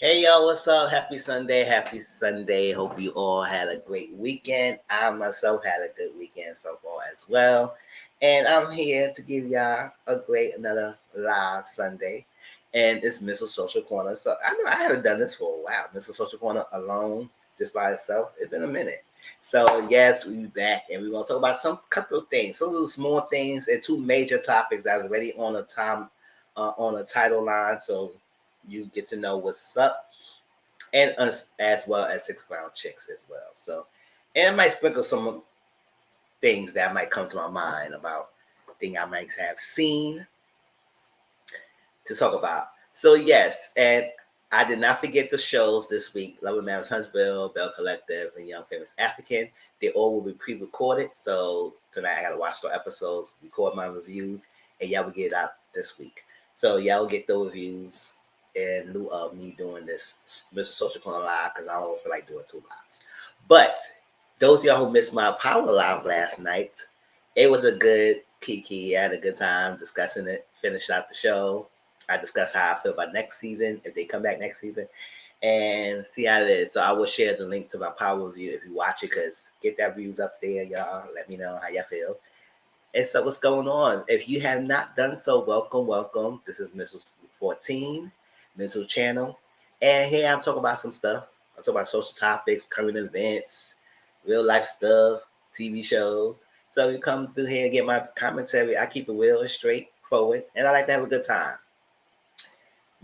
Hey y'all, what's up? Happy Sunday, happy Sunday. Hope you all had a great weekend. I myself had a good weekend so far as well. And I'm here to give y'all another live Sunday. And it's Mr. Social Corner. So I know I haven't done this for a while. Mr. Social Corner alone, just by itself. It's been a minute. So yes, we're back and we're gonna talk about some couple of things. Some little small things and two major topics that's already on the on the title line. So you get to know what's up, and us as well as 6 pound chicks as well. So, and I might sprinkle some things that might come to my mind about things I might have seen to talk about. So yes, and I did not forget the shows this week: Love and Marriage Huntsville, Bell Collective, and Young Famous African. They all will be pre-recorded. So tonight I gotta watch the episodes, record my reviews, and y'all will get it out this week. So y'all will get the reviews in lieu of me doing this Mr. Social Corner live because I don't feel like doing two lives. But those of y'all who missed my Power Live last night, it was a good kiki. I had a good time discussing it, finished out the show. I discussed how I feel about next season, if they come back next season, and see how it is. So I will share the link to my Power review if you watch it, because get that views up there, y'all. Let me know how y'all feel. And so what's going on? If you have not done so, welcome, welcome. This is Mrs. 14, Missile Channel. And here I'm talking about some stuff. I'm talking about social topics, current events, real life stuff, TV shows. So you come through here and get my commentary. I keep it real and straightforward, and I like to have a good time.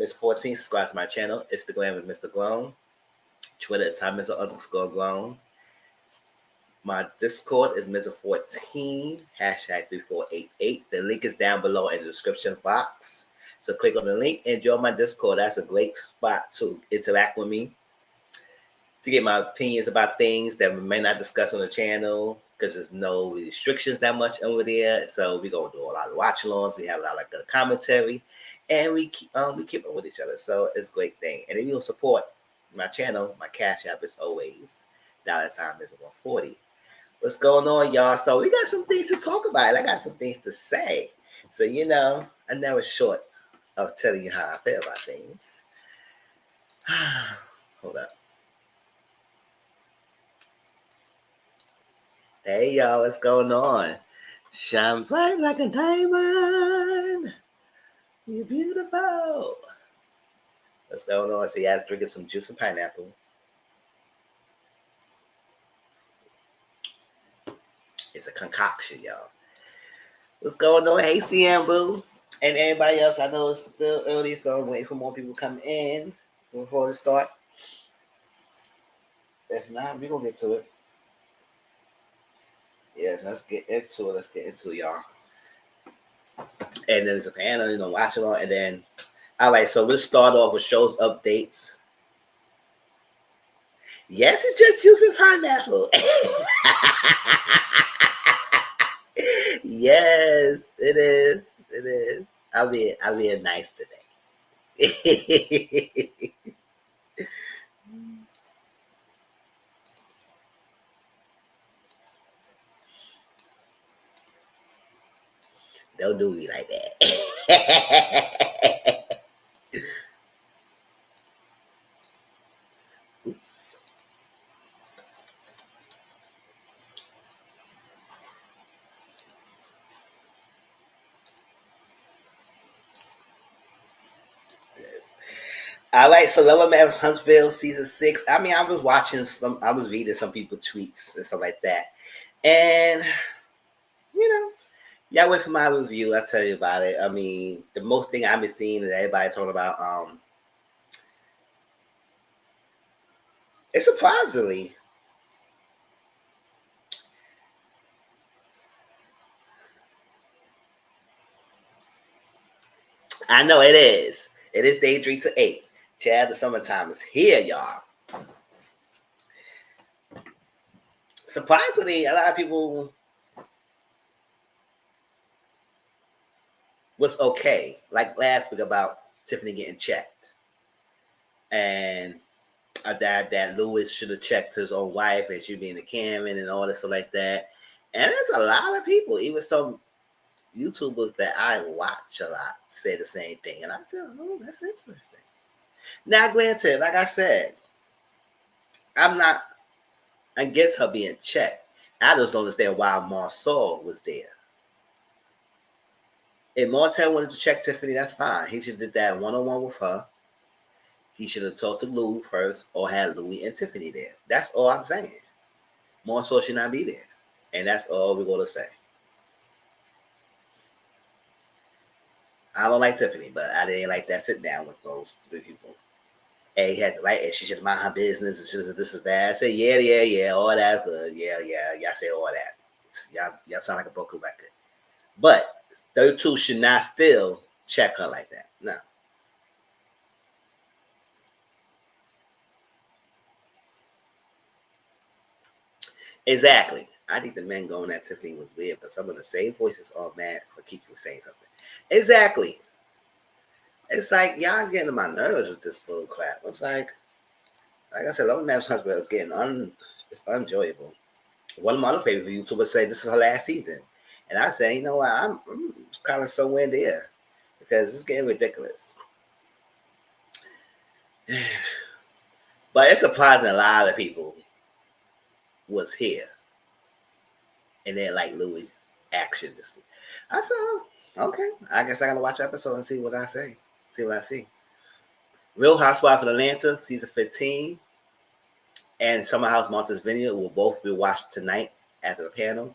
Mr. 14, subscribe to my channel. Instagram is Mr. Grown. Twitter at time Mr. _Grown. My Discord is Mr. 14, hashtag 3488. The link is down below in the description box. So click on the link and join my Discord. That's a great spot to interact with me, to get my opinions about things that we may not discuss on the channel, because there's no restrictions that much over there. So we're going to do a lot of watch-alongs. We have a lot of good commentary, and we keep up with each other. So it's a great thing. And if you will support my channel, my cash app is always $sign is 140. What's going on, y'all? So we got some things to talk about. I got some things to say. So, I'm never short of telling you how I feel about things. Hold up. Hey, y'all, what's going on? Shine bright like a diamond. You're beautiful. What's going on? See, I was drinking some juice and pineapple. It's a concoction, y'all. What's going on? Hey, CM Boo. And everybody else. I know it's still early, so I'm waiting for more people to come in before the start. If not, we're going to get to it. Yeah, let's get into it, y'all. And then there's a panel, watch along. And then, all right, so we'll start off with shows updates. Yes, it's just juice and pineapple. Yes, it is. It is. I'm being nice today. Don't do me like that. Oops. Yes. All right, so Love and Marriage Huntsville season 6. I mean, I was reading some people tweets and stuff like that, and y'all wait for my review. I'll tell you about it. I mean, the most thing I've been seeing is everybody talking about it's surprisingly, I know it is. It is day 3 to 8. Chad, the summertime is here, y'all. Surprisingly, a lot of people was okay. Like last week about Tiffany getting checked. And that Lewis should have checked his own wife and she being a Karen and all this stuff like that. And there's a lot of people, even some YouTubers that I watch a lot, say the same thing. And I said, oh, that's interesting. Now, granted, like I said, I'm not against her being checked. I just don't understand why Marcel was there. If Martell wanted to check Tiffany, that's fine. He should have did that one-on-one with her. He should have talked to Louis first or had Louis and Tiffany there. That's all I'm saying. Marcel should not be there. And that's all we're going to say. I don't like Tiffany, but I didn't like that sit down with those three people. And he had to like, and she should mind her business, and she said this is that. I said, yeah, all that's good. Yeah, y'all say all that. Y'all sound like a broken record. But 32 should not still check her like that. No. Exactly. I think the men going at Tiffany was weird, but some of the same voices are mad for keeping saying something. Exactly. It's like y'all getting on my nerves with this bull crap. It's like I said, Love Man's Husband is getting it's unenjoyable. One of my other favorite YouTubers said this is her last season. And I say, you know what, I'm kind of somewhere there because it's getting ridiculous. But it's surprising a lot of people was here and then like Louis' action. I said, okay, I guess I gotta watch the episode and see what I say. See what I see. Real Housewives of Atlanta, season 15, and Summer House Martha's Vineyard will both be watched tonight after the panel.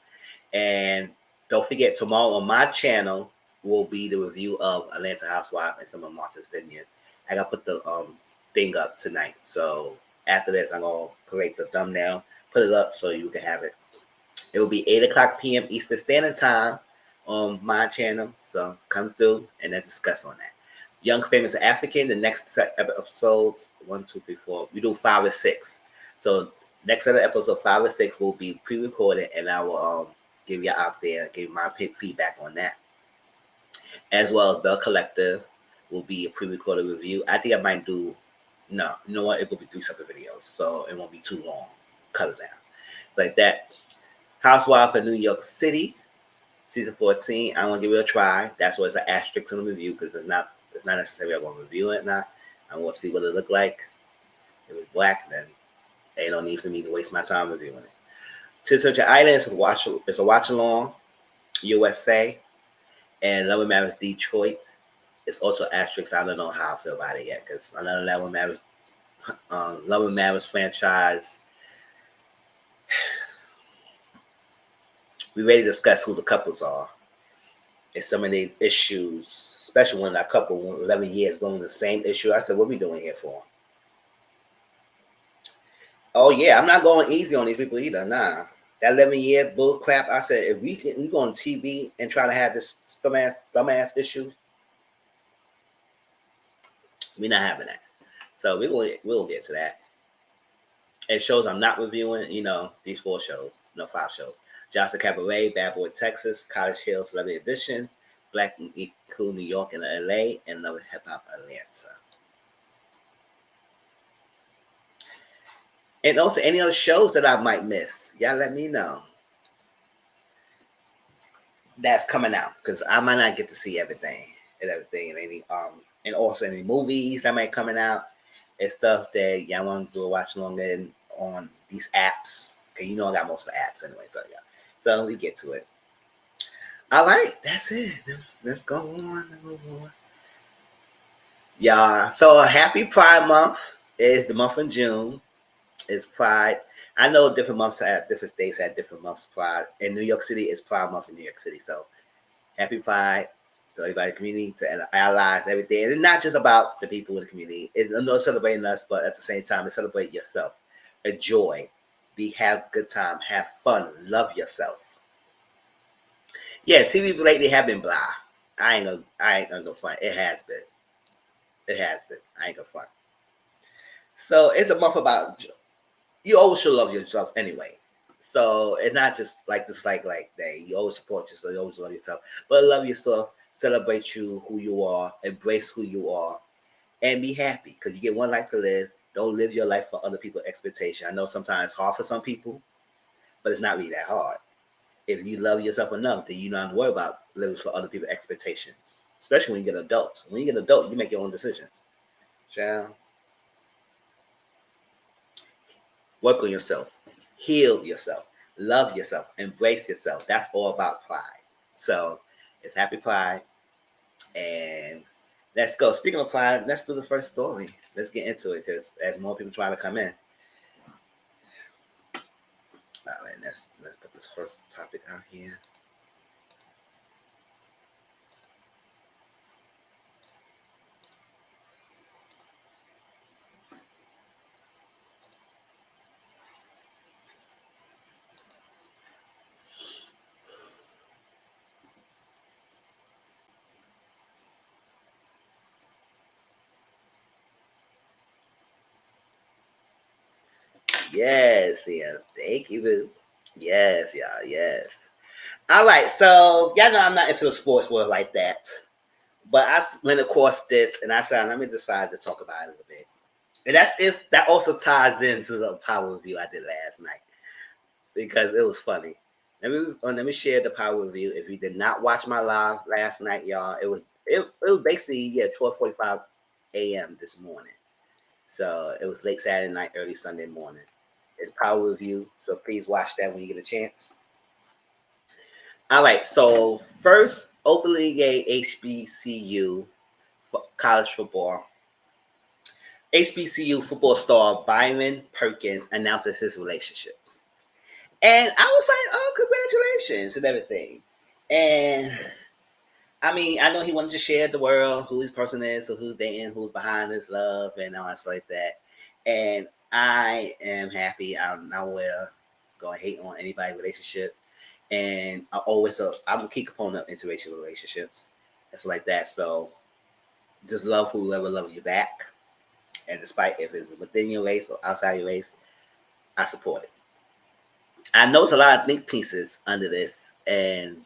And don't forget, tomorrow on my channel will be the review of Atlanta Housewife and Summer Martha's Vineyard. I gotta put the thing up tonight. So after this, I'm gonna create the thumbnail, put it up so you can have it. It will be 8:00 p.m. Eastern Standard Time on my channel. So come through and then discuss on that. Young, Famous, African. The next set of episodes, 1, 2, 3, 4. We do 5 or 6. So next set of episodes, 5 or 6, will be pre-recorded, and I will give you out there, give my feedback on that. As well as Bell Collective will be a pre-recorded review. I think I might do, no, you know what? It will be 3 separate videos, so it won't be too long. Cut it down. It's like that. Housewife of New York City, season 14. I want to give it a try. That's why it's an asterisk on the review because it's not necessary. I'm going to review it now. I want to see what it look like. If it's black, then ain't no need for me to waste my time reviewing it. Altercation Island is a watch along. USA and Love and Marriage Detroit. It's also asterisk. I don't know how I feel about it yet because another Love and Marriage franchise. We ready to discuss who the couples are and some of the issues, especially when that couple 11 years going the same issue. I said, what are we doing here for? Oh yeah, I'm not going easy on these people either. Nah, that 11 years bull crap. I said, if we go on TV and try to have this dumbass issue, we're not having that. So we'll get to that. It shows I'm not reviewing, these 4 shows, 5 shows. Johnson Cabaret, Bad Boy Texas, College Hill Celebrity Edition, Black Cool New York and LA, and Love Hip Hop Atlanta. And also any other shows that I might miss, y'all let me know. That's coming out because I might not get to see everything and any and also any movies that might coming out and stuff that y'all want to watch longer on these apps. Okay, I got most of the apps anyway, so yeah. So we get to it. All right, that's it. Let's go on. Yeah, so happy Pride Month is the month of June. It's Pride. I know different months different states have different months of Pride. In New York City, it's Pride Month in New York City. So happy Pride to everybody in the community, to allies, everything. And it's not just about the people in the community. It's not celebrating us, but at the same time, it's celebrate yourself. Enjoy. Have a good time. Have fun. Love yourself. Yeah, TV lately have been blah. I ain't gonna go front. It has been. I ain't gonna front. So it's a month about you always should love yourself anyway. So it's not just like this like that. You always support yourself, you always love yourself. But love yourself, celebrate who you are, embrace who you are, and be happy. Because you get one life to live. Don't live your life for other people's expectation. I know sometimes it's hard for some people, but it's not really that hard. If you love yourself enough, then you don't have to worry about living for other people's expectations. Especially when you get adults. When you get adult, you make your own decisions. Child. Work on yourself. Heal yourself. Love yourself. Embrace yourself. That's all about pride. So it's happy pride. And let's go. Speaking of pride, let's do the first story. Let's get into it because as more people trying to come in. All right, let's put this first topic out here. Yes, yeah. Thank you, boo. Yes, y'all. Yes. All right. So y'all know I'm not into the sports world like that, but I went across this and I said, let me decide to talk about it a little bit. And that also ties into the power review I did last night because it was funny. Let me share the power review. If you did not watch my live last night, y'all, it was basically 12:45 a.m. this morning. So it was late Saturday night, early Sunday morning. It's power review, so please watch that when you get a chance. All right, so first openly gay HBCU for college football. HBCU football star Byron Perkins announces his relationship. And I was like, oh, congratulations and everything. And I mean, I know he wanted to share the world, who his person is, so who's dating, who's behind his love, and all that stuff like that. And I am happy. I'm nowhere going to hate on anybody's relationship. And I'm a key component of interracial relationships. It's like that. So just love whoever loves you back. And despite if it's within your race or outside your race, I support it. I know it's a lot of think pieces under this and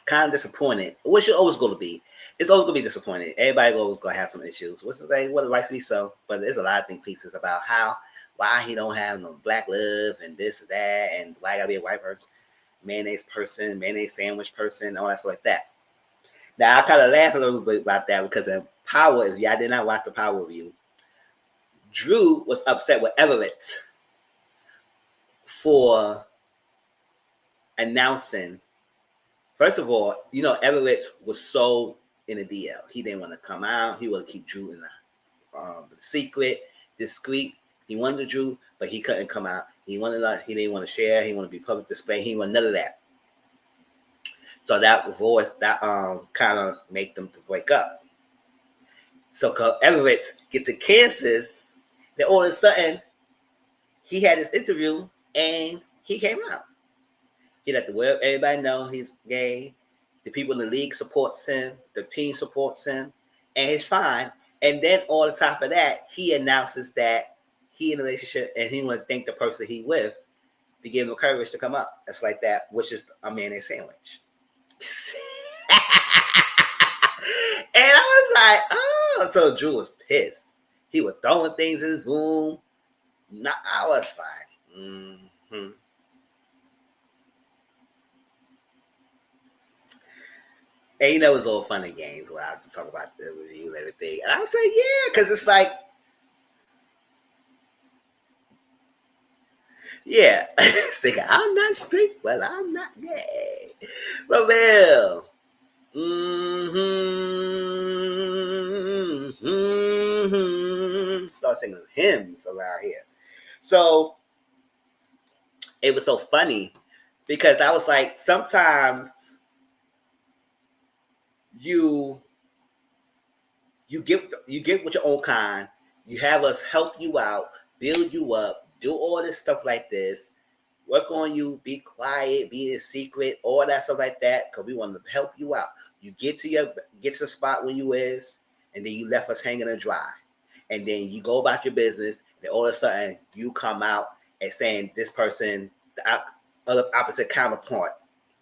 kind of disappointed, which you're always going to be. It's always going to be disappointed. Everybody always going to have some issues, which is like, well, rightfully so. But there's a lot of think pieces about why he don't have no black love and this and that, and why I got to be a white person, mayonnaise sandwich person, all that stuff like that. Now, I kind of laugh a little bit about that because of Power, if y'all did not watch the Power review, Drew was upset with Everett for announcing. First of all, Everett was so in the DL. He didn't want to come out. He wanted to keep Drew in the secret, discreet. He wanted Drew, but he couldn't come out. He didn't want to share. He wanted to be public display. He wanted none of that. So that voice kind of made them to break up. So Everett gets to Kansas, then all of a sudden he had his interview and he came out. He let everybody know he's gay. The people in the league supports him. The team supports him, and he's fine. And then on the top of that, he announces that he in a relationship and he want to thank the person he with to give him courage to come up. That's like that, which is a mayonnaise sandwich. And I was like, oh, so Drew was pissed. He was throwing things in his room. Nah, I was fine. Mm-hmm. And it was all fun and games where I just talk about the review and everything. And I was like, yeah, because it's like, yeah. Sing, I'm not straight, but I'm not gay. But well, start singing hymns around here. So it was so funny because I was like, sometimes you get with your own kind. You have us help you out, build you up, do all this stuff like this, work on you, be quiet, be in secret, all that stuff like that, because we want to help you out. You get to the spot where you is, and then you left us hanging and dry. And then you go about your business, and all of a sudden you come out and saying this person, the other opposite counterpart,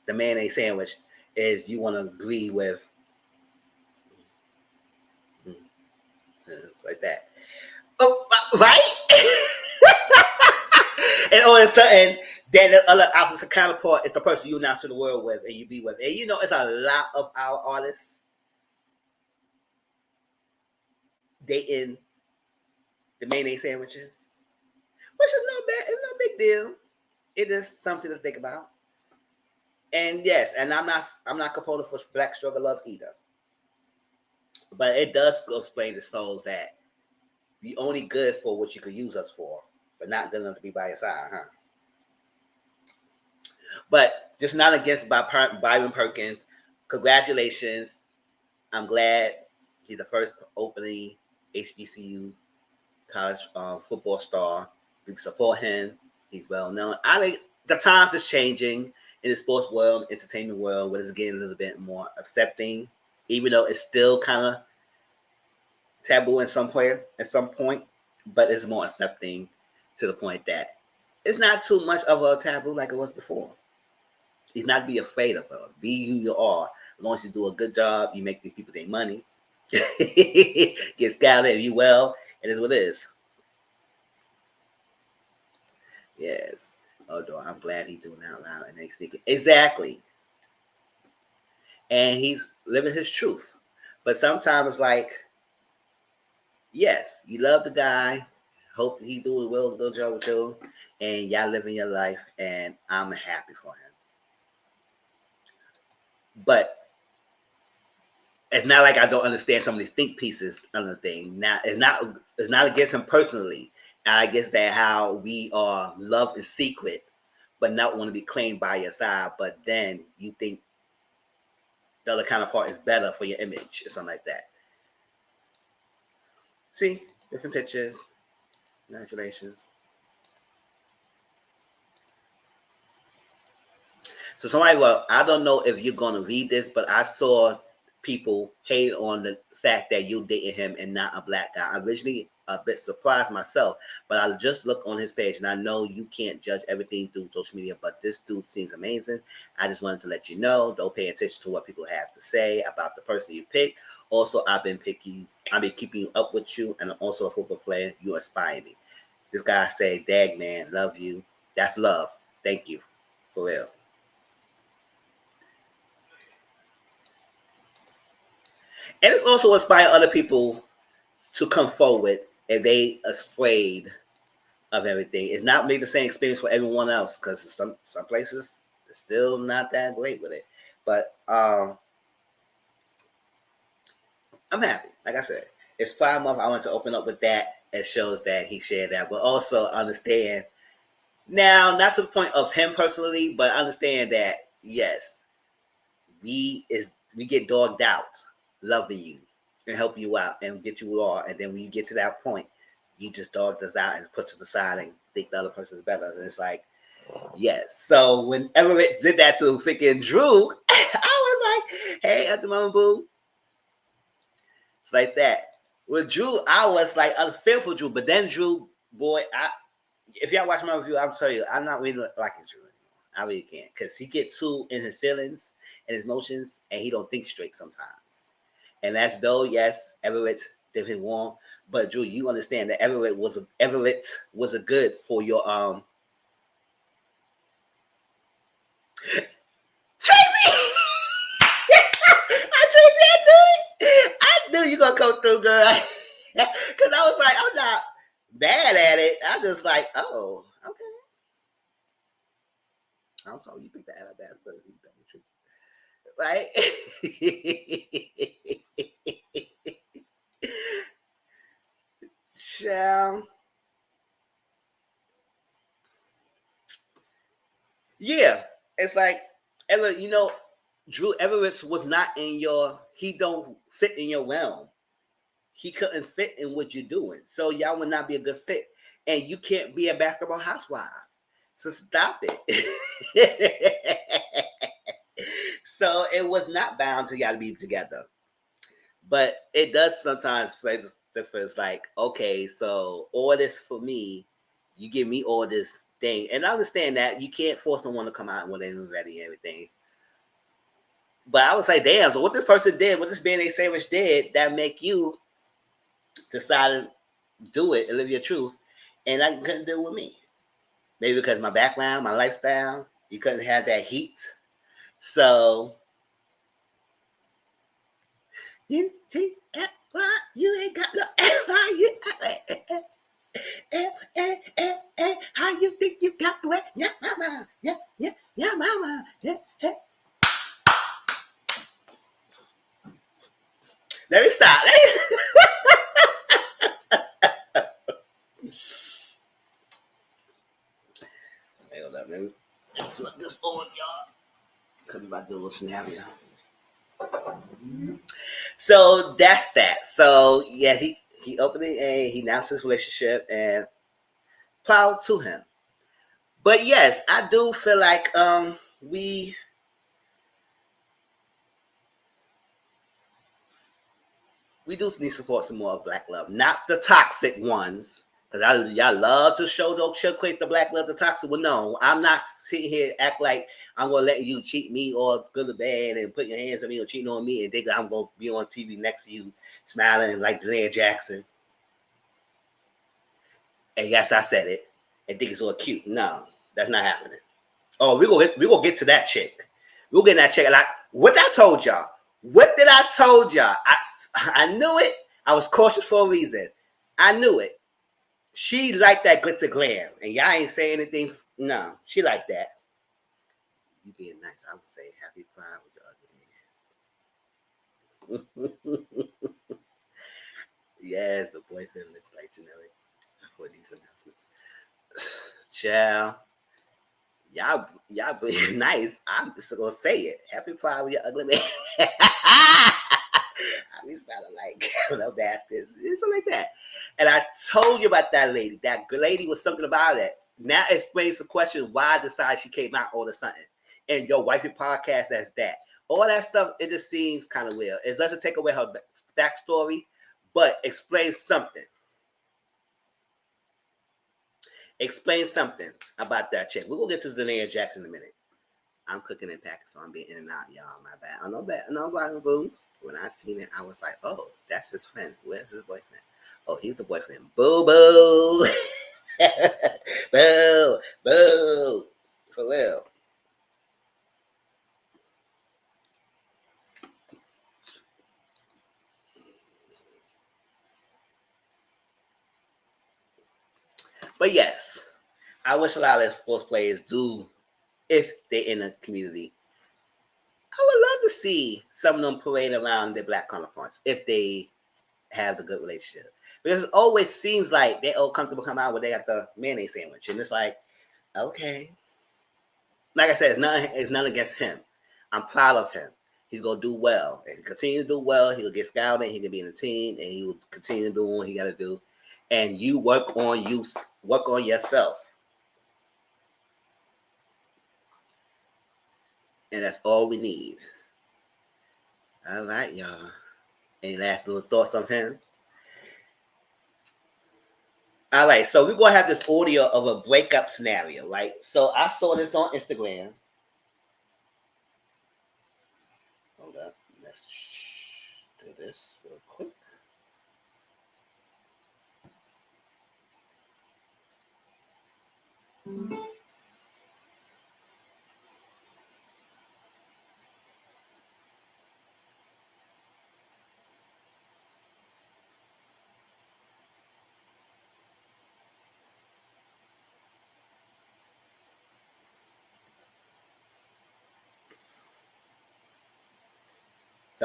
the mayonnaise sandwich, is you want to agree with like that. Oh, right? And all of a sudden, then the other opposite counterpart is the person you announce to the world with and you be with. And it's a lot of our artists dating the mayonnaise sandwiches, which is no bad. It's no big deal. It is something to think about. And yes, and I'm not composing for Black Struggle Love either. But it does explain to souls that you only good for what you could use us for, but not good enough to be by your side, huh? But just not against Byron Perkins. Congratulations. I'm glad he's the first opening HBCU college football star. We support him. He's well known. I think the times is changing in the sports world, entertainment world, where it's getting a little bit more accepting, even though it's still kind of taboo at some point, but it's more accepting to the point that it's not too much of a taboo like it was before. It's not to be afraid of her. Be who you are. As long as you do a good job, you make these people their money. Get scouted if you well. It is what it is. Yes. Although I'm glad he's doing it out loud and they speaking. Exactly. And he's living his truth. But sometimes it's like, yes, you love the guy. Hope he doing a good job with you. And y'all living your life. And I'm happy for him. But it's not like I don't understand some of these think pieces on the thing. Now it's not against him personally. And I guess that how we are loved in secret, but not want to be claimed by your side. But then you think the other counterpart is better for your image or something like that. See, different pictures. Congratulations. So somebody, well, I don't know if you're gonna read this, but I saw people hate on the fact that you dated him and not a black guy. I'm originally a bit surprised myself, but I just look on his page and I know you can't judge everything through social media, but this dude seems amazing. I just wanted to let you know, don't pay attention to what people have to say about the person you pick. Also, I've been keeping you up with you, and I'm also a football player. You inspire me. This guy say, "Dag man, love you." That's love. Thank you, for real. And it's also inspire other people to come forward if they afraid of everything. It's not made the same experience for everyone else because some places it's still not that great with it. But I'm happy. Like I said, it's Pride Month. I want to open up with that. It shows that he shared that, but also understand now, not to the point of him personally, but understand that yes, we get dogged out, loving you and help you out and get you all. And then when you get to that point, you just dogged us out and put us aside and think the other person is better. And it's like, yes. So when Everett did that to freaking Drew, I was like, hey, Auntie Mama Boo. It's like that. With Drew, I was like unfaithful Drew, but then Drew, boy, if y'all watch my review, I'll tell you, I'm not really liking Drew anymore. I really can't, because he get too in his feelings and his emotions, and he don't think straight sometimes. And that's though, yes, Everett did him wrong, but Drew, you understand that Everett was a good for your Tracy. Tracy, I knew you gonna come through, girl. Because I was like, I'm not bad at it. I just like, oh, okay. I'm sorry, you picked the Alabasta. Right? Child. Yeah. It's like, Drew Everett was not he don't fit in your realm. He couldn't fit in what you're doing. So y'all would not be a good fit. And you can't be a basketball housewife. So stop it. So it was not bound to y'all to be together. But it does sometimes place difference like, okay, so all this for me, you give me all this thing. And I understand that you can't force no one to come out when they're ready and everything. But I would say, damn, so what this person did, what this mayonnaise a sandwich did, that make you decide to do it and live your truth, and I couldn't do it with me. Maybe because my background, my lifestyle, you couldn't have that heat. So you ain't got no How you think you got away? Yeah, mama. Yeah, mama. Yeah. Let me stop. Hold up, let me plug this on, y'all. Cause we about to do a little scenario. So that's that. So yeah, he opened it and he announced his relationship and proud to him. But yes, I do feel like we do need to support some more of black love, not the toxic ones. Because y'all love to don't showcase the black love, the toxic one. No, I'm not sitting here act like I'm gonna let you cheat me or good or bad and put your hands on me or cheating on me and think I'm gonna be on TV next to you smiling like Janae Jackson. And yes, I said it. And think it's all cute. No, that's not happening. Oh, we gonna get to that chick. We'll get that chick. Like what I told y'all. What did I told y'all? I knew it. I was cautious for a reason. I knew it. She liked that glitz and glam, and y'all ain't say anything. No, she liked that. You being nice, I would say happy Pride with your ugly. Yes, the boyfriend looks like generic for these announcements. Child, y'all being nice. I'm just gonna say it. Happy Pride with your ugly man. I be smiling like no bastards. It's something like that. And I told you about that lady. That lady was something about it. Now explains the question why I decided she came out all of a sudden. And your wifey podcast as that. All that stuff, it just seems kind of weird. It doesn't take away her backstory, but explains something. Explain something about that chick. We're gonna get to Danae Jackson in a minute. I'm cooking and packing, so I'm being in and out, y'all. My bad. I know that. I know about boo. When I seen it, I was like, "Oh, that's his friend. Where's his boyfriend? Oh, he's the boyfriend. Boo, boo, boo, boo, for real." But yes, I wish a lot of sports players do, if they're in the community. I would love to see some of them parade around their black counterparts if they have the good relationship. Because it always seems like they're all comfortable come out when they got the mayonnaise sandwich. And it's like, okay. Like I said, it's nothing against him. I'm proud of him. He's gonna do well. And continue to do well. He'll get scouted, he can be in the team, and he will continue to do what he gotta do. And you work on yourself. And that's all we need. All right, y'all. Any last little thoughts on him? All right, so we're gonna have this audio of a breakup scenario, right? So I saw this on Instagram. Hold up, let's do this real quick.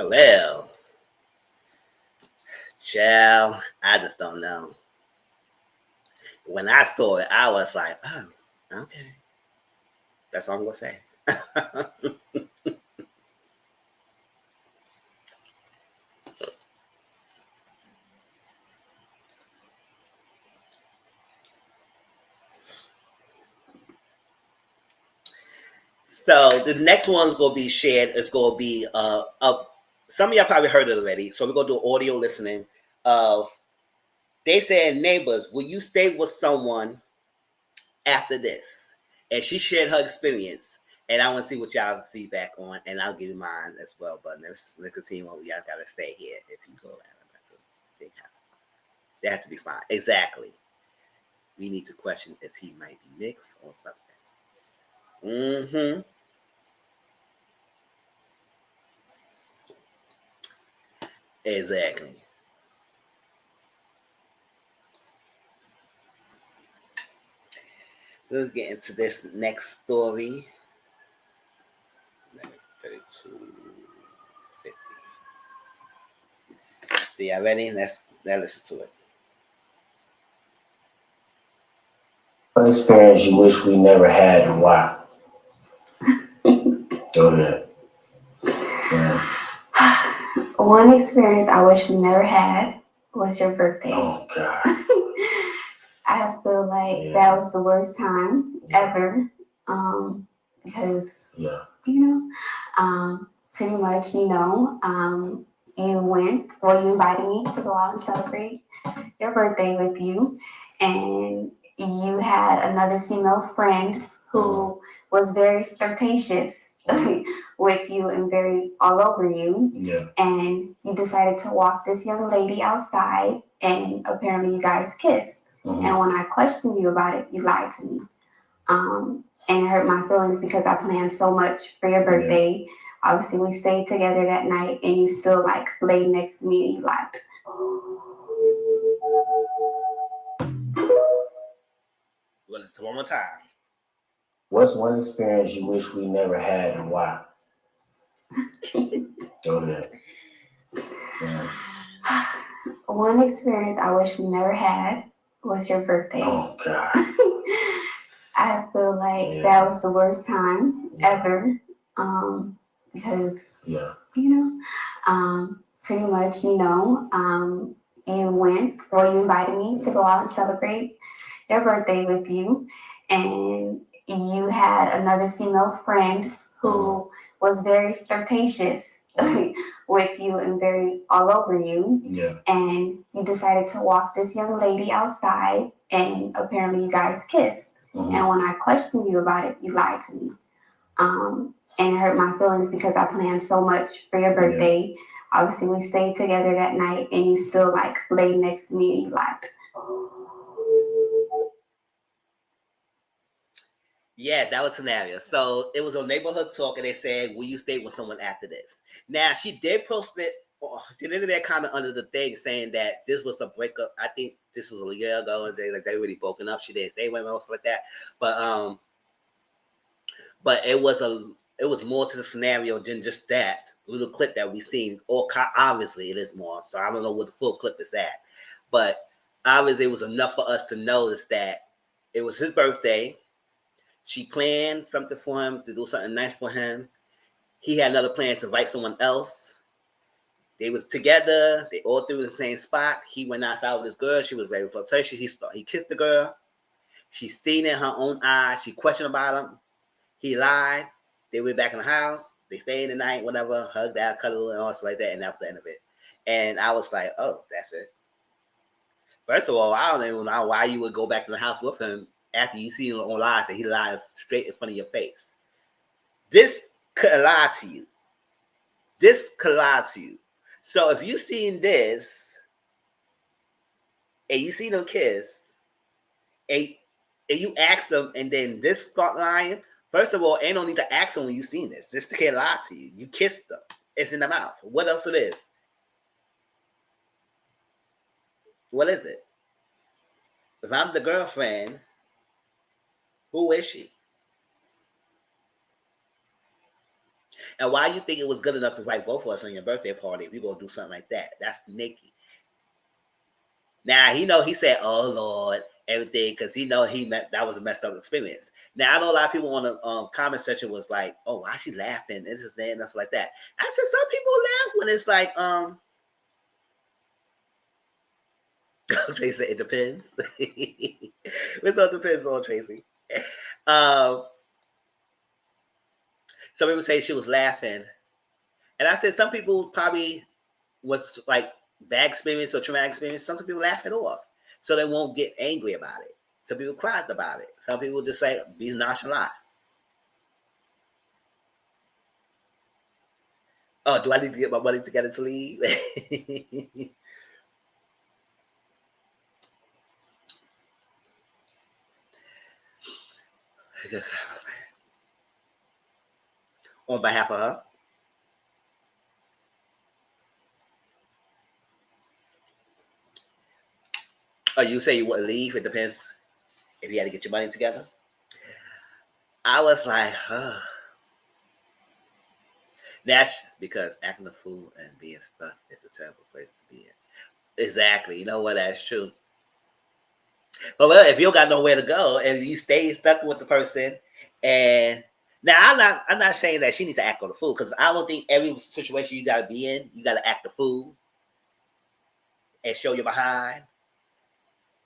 Well, child, I just don't know. When I saw it, I was like, oh, okay. That's all I'm gonna say. So the next one's gonna be shared. It's gonna be some of y'all probably heard it already. So we're gonna do audio listening of they said, neighbors, will you stay with someone after this? And she shared her experience. And I want to see what y'all feedback on, and I'll give you mine as well. But let's continue what y'all gotta say here. If you go at them, that's a big have to find. They have to be fine. Exactly. We need to question if he might be mixed or something. Mm-hmm. Exactly. So let's get into this next story. 32, 50. So y'all ready? Let's listen to it. What experience you wish we never had and why? Go ahead. Yeah. One experience I wish we never had was your birthday. Oh God. I feel like that was the worst time ever. Because pretty much, you invited me to go out and celebrate your birthday with you, and you had another female friend who was very flirtatious with you and very all over you. Yeah. And you decided to walk this young lady outside, and apparently you guys kissed. Mm-hmm. And when I questioned you about it, you lied to me. And it hurt my feelings because I planned so much for your birthday. Yeah. Obviously, we stayed together that night, and you still laid next to me and you lied. Well, it's one more time. What's one experience you wish we never had and why? Go ahead. Yeah. One experience I wish we never had was your birthday. Oh God. I feel like that was the worst time ever. Because pretty much, you invited me to go out and celebrate your birthday with you, and you had another female friend who was very flirtatious with you and very all over you. Yeah. And you decided to walk this young lady outside, and apparently you guys kissed. Mm-hmm. And when I questioned you about it, you lied to me. And it hurt my feelings because I planned so much for your birthday. Yeah. Obviously, we stayed together that night, and you still laid next to me and you lied. Yes, that was scenario. So it was on Neighborhood Talk, and they said, "Will you stay with someone after this?" Now she did post it. She did that comment under the thing saying that this was a breakup. I think this was a year ago, and they really broken up. She didn't stay with him or something like that. But it was more to the scenario than just that little clip that we seen. Or obviously it is more. So I don't know what the full clip is at, but obviously it was enough for us to notice that it was his birthday. She planned something for him, to do something nice for him. He had another plan to invite someone else. They was together. They all threw in the same spot. He went outside with this girl. She was very flirtatious. He kissed the girl. She seen it in her own eyes. She questioned about him. He lied. They went back in the house. They stayed the night, whatever, hugged out, cuddled, and all stuff like that. And that was the end of it. And I was like, oh, that's it. First of all, I don't even know why you would go back in the house with him after you see him online and he lied straight in front of your face. This could lie to you. This could lie to you. So if you seen this and you see them kiss and you ask them and then this start lying, first of all, ain't no need to ask them when you seen this. This can't lie to you. You kissed them. It's in the mouth. What else it is? What is it? If I'm the girlfriend, who is she? And why you think it was good enough to invite both of us on your birthday party if you're going to do something like that? That's Nikki. Now, he said, oh, Lord, everything, because that was a messed up experience. Now, I know a lot of people on the comment section was like, oh, why is she laughing? This is that and that's like that. I said, some people laugh when it's like, Tracy said, it depends. It all depends on Tracy. Some people say she was laughing. And I said some people probably was like bad experience or traumatic experience. Some people laugh it off. So they won't get angry about it. Some people cried about it. Some people just say, be nonchalant. Oh, do I need to get my money together to leave? I guess I was like, on behalf of her. Oh, you say you wouldn't leave? It depends if you had to get your money together. I was like, that's because acting a fool and being stuck is a terrible place to be in. Exactly. You know what? That's true. But well, if you don't got nowhere to go and you stay stuck with the person, and now I'm not saying that she needs to act on the fool because I don't think every situation you gotta be in, you gotta act the fool and show your behind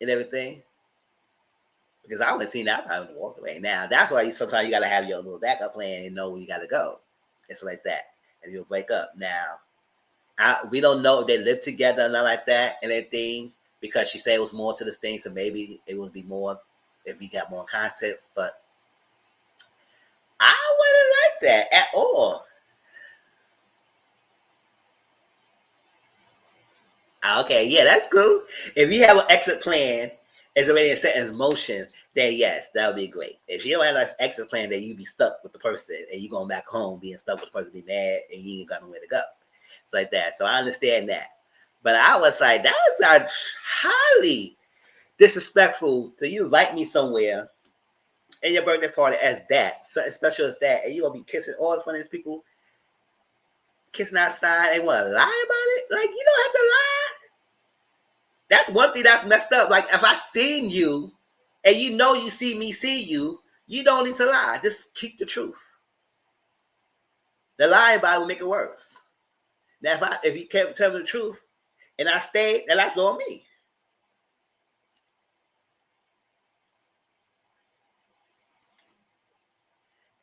and everything. Because I would have seen that, I would have walked away. Now that's why sometimes you gotta have your little backup plan and know where you gotta go. It's like that, and you'll break up. Now we don't know if they live together or not like that and everything because she said it was more to this thing, so maybe it would be more if we got more context. But I wouldn't like that at all. Okay, yeah, that's cool. If you have an exit plan, it's already set in motion, then yes, that would be great. If you don't have an exit plan, then you be stuck with the person and you going back home being stuck with the person, be mad, and you ain't got nowhere to go. It's like that. So I understand that. But I was like, that was highly disrespectful to you invite me somewhere in your birthday party as that, something special as that, and you gonna be kissing all in front of these people, kissing outside, and want to lie about it? Like, you don't have to lie. That's one thing that's messed up. Like, if I seen you and you know you see me see you, you don't need to lie. Just keep the truth. The lying about it will make it worse. Now, if you can't tell me the truth and I stayed, then that's on me.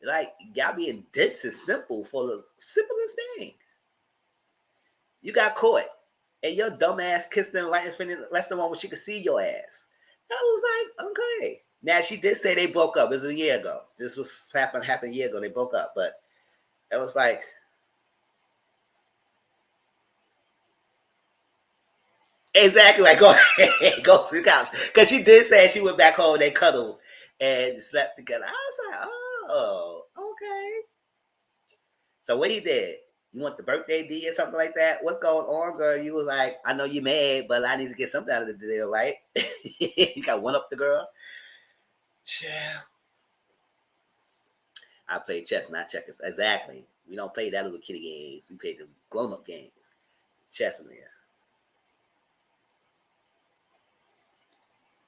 Like, y'all being dense and simple for the simplest thing. You got caught, and your dumb ass kissed them right in front of the rest of them when she could see your ass. I was like, okay. Now she did say they broke up. It was a year ago. This was happened a year ago. They broke up, but it was like exactly like go ahead, go to the couch because she did say she went back home. They cuddled and slept together. I was like, oh, okay. So what he did? You want the birthday D or something like that? What's going on, girl? You was like, I know you mad, but I need to get something out of the deal, right? You got one up the girl. Yeah. I play chess, not checkers. Exactly. We don't play that little kitty games. We play the grown up games. Chess in there.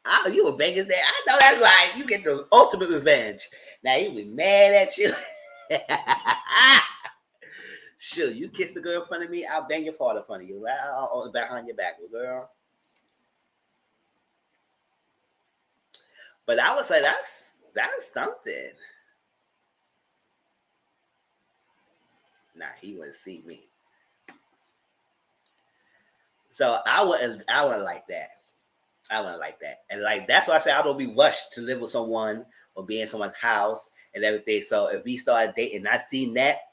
Oh, you a Vegas there? I know that's right. You get the ultimate revenge. Now he be mad at you. Sure, you kiss the girl in front of me, I'll bang your father in front of you. Right behind your back, girl. But I would say that's something. Nah, he wouldn't see me. So I wouldn't like that. I wouldn't like that. And like that's why I say I don't be rushed to live with someone or be in someone's house and everything. So if we started dating and I seen that,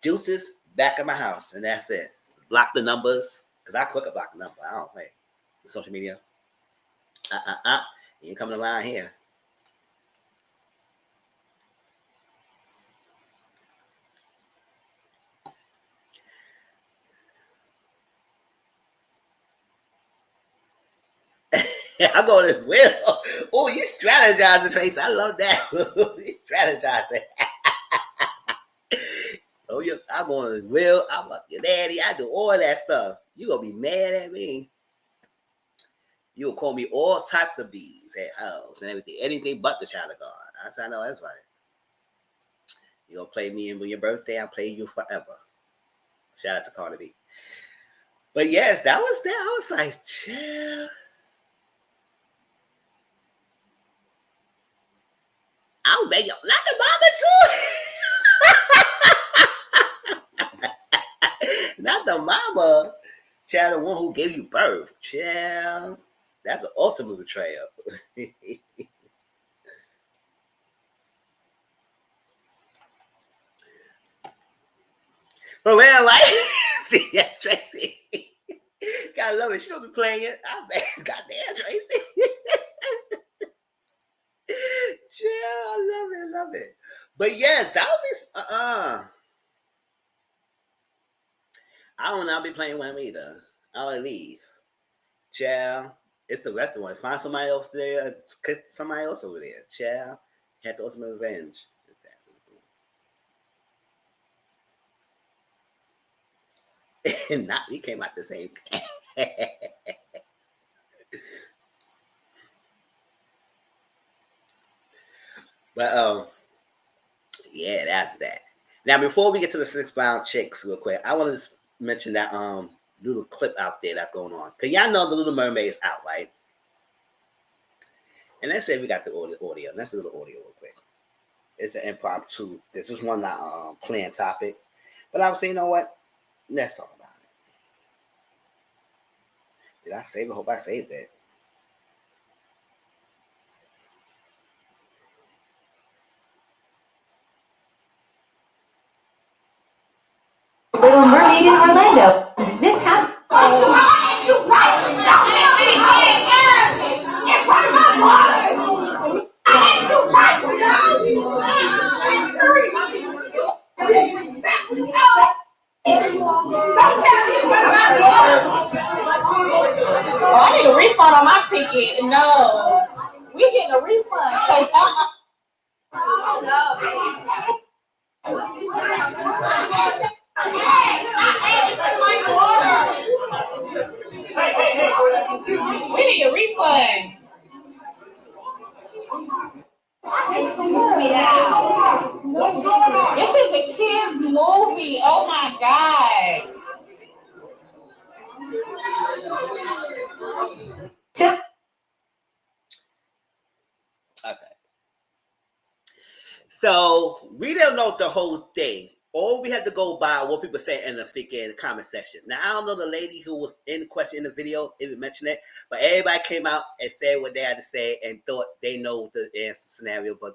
deuces back in my house and that's it. Block the numbers. Cause I quick block the number. I don't play with social media. You ain't coming around here. I'm going as well. Oh, you strategizing, Trace. I love that. You strategizing. Oh, I'm going as well. I'm up your daddy. I do all that stuff. You gonna be mad at me. You'll call me all types of bees at house and everything. Anything but the child of God. I said, I know that's right. You gonna play me in your birthday, I'll play you forever. Shout out to Carter B. But yes, that was that. I was like, chill. I'll beg you. Not the mama too. Not the mama. Child, the one who gave you birth. Child. That's an ultimate betrayal. But well, like, see, yes, Tracy. Gotta love it. She don't be playing it. I bet. Goddamn, Tracy. Yeah, I love it. But yes, that would be I don't not be playing with him either. I'll leave. Child. It's the restaurant. Find somebody else there. Somebody else over there. Child. Had the ultimate revenge. Not we came out the same. But yeah, that's that. Now before we get to the 6 pound chicks, real quick, I want to mention that little clip out there that's going on. Cause y'all know the Little Mermaid is out, right? And let's say we got the audio. Let's do the audio real quick. It's the impromptu. This is one not planned topic, but I was saying, you know what? Let's talk about it. Did I save it? Hope I saved it. Little Mermaid in Orlando. This happened. Oh, I need a refund on my ticket. No, we getting a refund. We need a refund. This is a kids movie. Oh my god. Okay. So we don't know the whole thing. All we had to go by what people say in the freaking comment section. Now I don't know the lady who was in question in the video, if you mentioned it, but everybody came out and said what they had to say and thought they know the answer scenario. But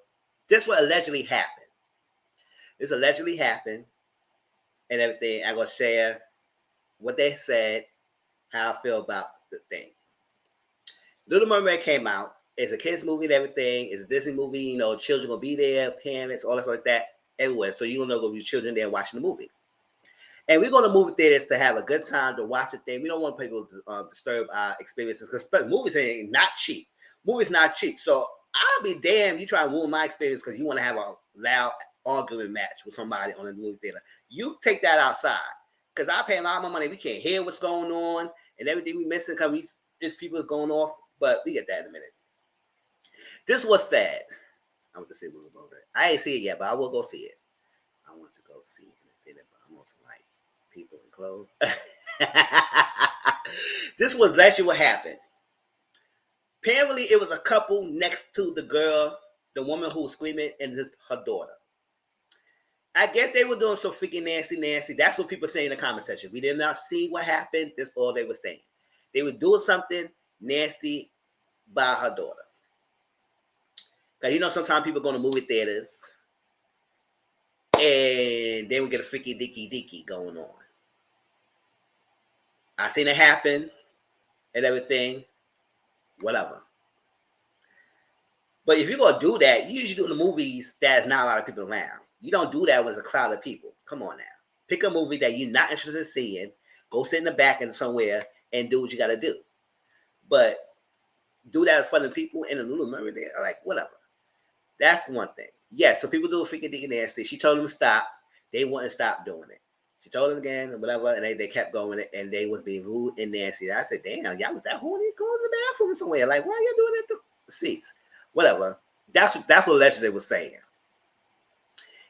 this what allegedly happened. This allegedly happened and everything. I'm gonna share what they said, how I feel about the thing. Little Mermaid came out. It's a kids movie and everything. It's a Disney movie. You know, children gonna be there, parents, all that sort of that, everywhere. So you don't know gonna be children there watching the movie. And we're going to movie theaters to have a good time to watch the thing. We don't want people to disturb our experiences because movies ain't not cheap. Movies not cheap. So I'll be damned you try to ruin my experience because you want to have a loud argument match with somebody on the movie theater. You take that outside because I pay a lot of money. We can't hear what's going on and everything we missing because there's people going off. But we get that in a minute. This was sad. I want to see what over it. I ain't see it yet, but I will go see it. I want to go see it in the theater, but I'm also like people in clothes. This was actually what happened. Apparently, it was a couple next to the girl, the woman who was screaming, and her daughter. I guess they were doing some freaking nasty. That's what people say in the comment section. We did not see what happened. That's all they were saying. They were doing something nasty by her daughter. Because you know sometimes people go to movie theaters and they would get a freaky dicky going on. I seen it happen and everything, whatever. But if you're gonna do that, you usually do in the movies that's not a lot of people around. You don't do that with a crowd of people. Come on now. Pick a movie that you're not interested in seeing, go sit in the back and somewhere and do what you gotta do. But do that in front of people in a Little Mermaid, they're like, whatever. That's one thing. Yes, so people do a freaking dicky nasty. She told them to stop. They wouldn't stop doing it. She told them again and whatever, and they kept going and they was being rude and nasty. I said, damn, y'all was that horny? Go in the bathroom somewhere. Like, why are you doing it at the seats? Whatever. That's what allegedly was saying.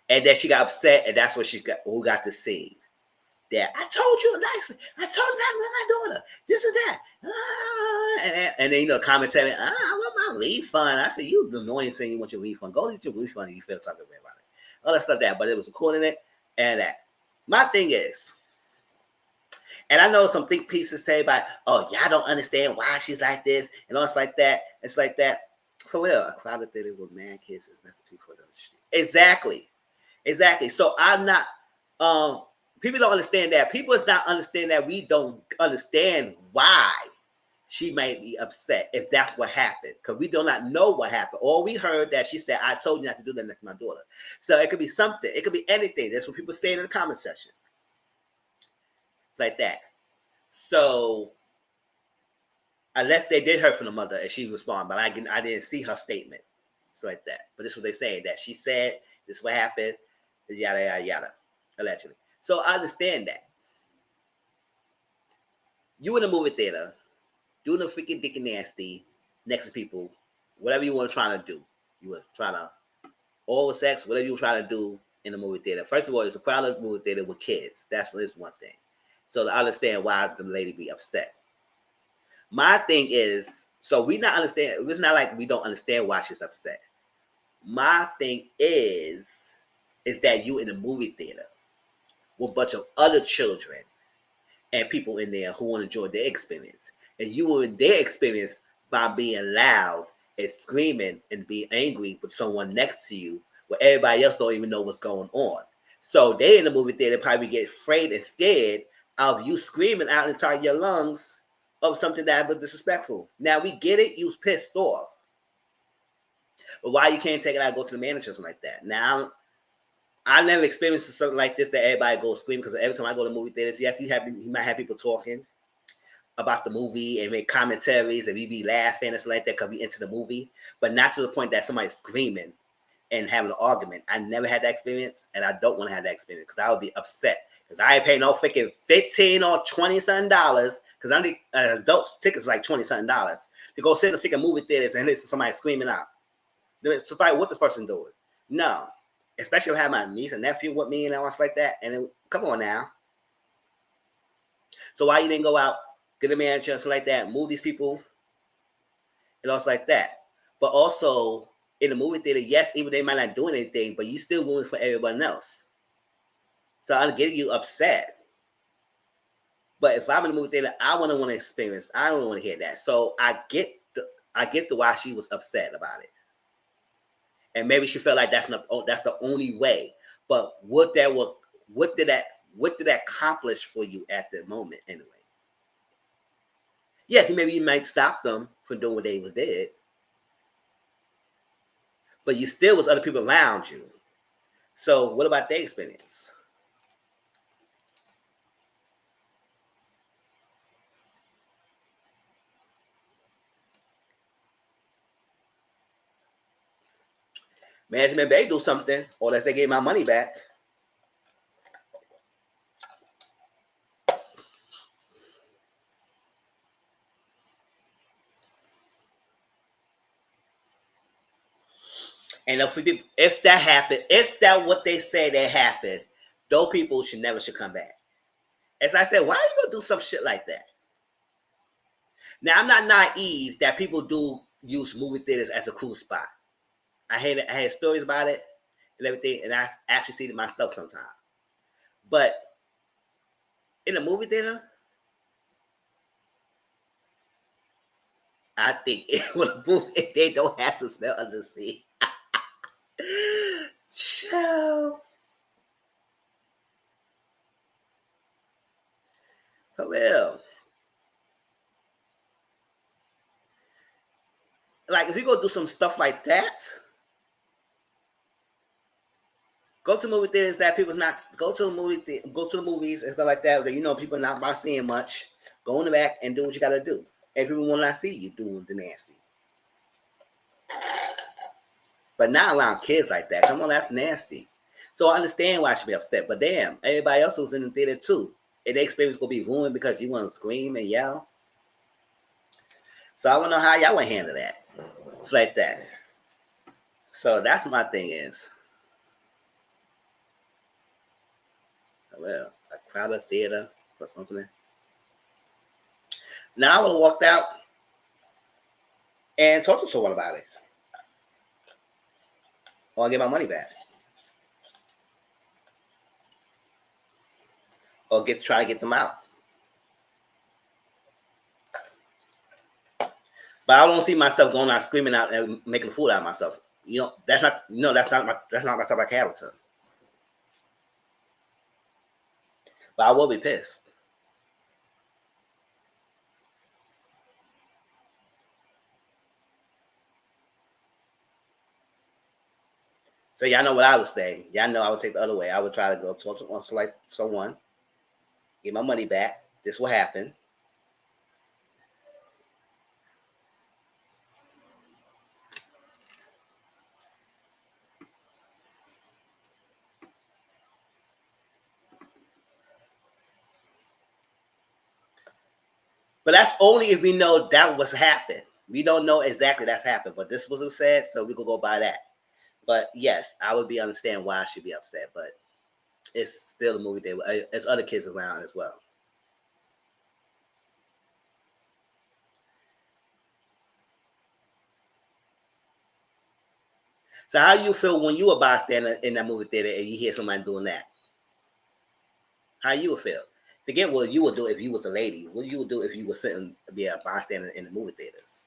And then she got upset, and that's what who got the scene. That I told you nicely. I told you not with my daughter. This is that. And then you know, commentary. I want my refund. I said, you annoying saying you want your refund. Go get your refund if you feel something about it. All that stuff that, but it was recording it and that. My thing is, and I know some think pieces say about, oh, y'all don't understand why she's like this and all this like that. It's like that. For real, a crowded theater with mad kids is necessary for them. Exactly. So I'm not. People don't understand that. People is not understand that we don't understand why she might be upset if that's what happened. Because we do not know what happened. All we heard that she said, I told you not to do that next to my daughter. So it could be something. It could be anything. That's what people say in the comment section. It's like that. So unless they did hear from the mother and she responded, but I didn't see her statement. So like that. But this is what they say, that she said, this is what happened, yada, yada, yada, allegedly. So I understand that. You in the movie theater, doing the freaking dick and nasty next to people, whatever you want to try to do. You were trying to oral sex, whatever you were trying to do in the movie theater. First of all, it's a crowded movie theater with kids. That's one thing. So to understand why the lady be upset. My thing is, so we not understand. It's not like we don't understand why she's upset. My thing is that you in the movie theater with a bunch of other children and people in there who want to enjoy their experience. And you ruin their experience by being loud and screaming and being angry with someone next to you where everybody else don't even know what's going on. So they in the movie theater probably get afraid and scared of you screaming out into your lungs of something that was disrespectful. Now we get it, you was pissed off. But why you can't take it out and go to the manager or something like that? Now I never experienced something like this that everybody goes screaming because every time I go to movie theaters, yes, you might have people talking about the movie and make commentaries and we be laughing and stuff like that because we into the movie, but not to the point that somebody's screaming and having an argument. I never had that experience, and I don't want to have that experience because I would be upset because I ain't paying no freaking $15 or $20-something because I'm the adult tickets like $20-something to go sit in the freaking movie theaters and listen to somebody screaming out. Somebody, what this person doing? No. Especially if I have my niece and nephew with me and all stuff like that. And come on now. So why you didn't go out, get a manager and stuff like that, move these people and all stuff like that? But also in the movie theater, yes, even they might not doing anything, but you still moving for everyone else. So I'm getting you upset. But if I'm in the movie theater, I want to experience. I don't want to hear that. So I get the why she was upset about it. And maybe she felt like that's the only way. But what did that accomplish for you at the moment anyway? Yes, maybe you might stop them from doing what they was did, but you still was other people around you. So what about their experience? Management may do something, or unless they get my money back. And if that happened, if that what they say that happened, those people should come back. As I said, why are you gonna do some shit like that? Now I'm not naive that people do use movie theaters as a cool spot. I had stories about it and everything, and I actually seen it myself sometimes. But in a movie theater, I think if they don't have to smell under the sea. Chill. For real. Like if you go do some stuff like that, go to movie theaters that people's not go to the movies and stuff like that. Where, people are not seeing much. Go in the back and do what you gotta do. And people will not see you doing the nasty. But not around kids like that. Come on, that's nasty. So I understand why I should be upset. But damn, everybody else was in the theater too. And their experience gonna be ruined because you want to scream and yell. So I want to know how y'all would handle that. It's like that. So that's my thing is. Well, a crowded theater plus something. Now I would have walked out and talked to someone about it. Or get my money back. Or try to get them out. But I don't see myself going out screaming out and making a fool out of myself. That's not my type of character. But I will be pissed. So y'all know what I would say. Y'all know I would take the other way. I would try to go talk to like someone, get my money back. This will happen. But that's only if we know that was happened. We don't know exactly that's happened, but this wasn't said, so we could go by that. But yes, I would understand why I should be upset, but it's still a movie day. There's other kids around as well. So how you feel when you a bystander in that movie theater and you hear somebody doing that? How you would feel? Forget what you would do if you was a lady. What you would do if you were sitting be a bystander in the movie theaters?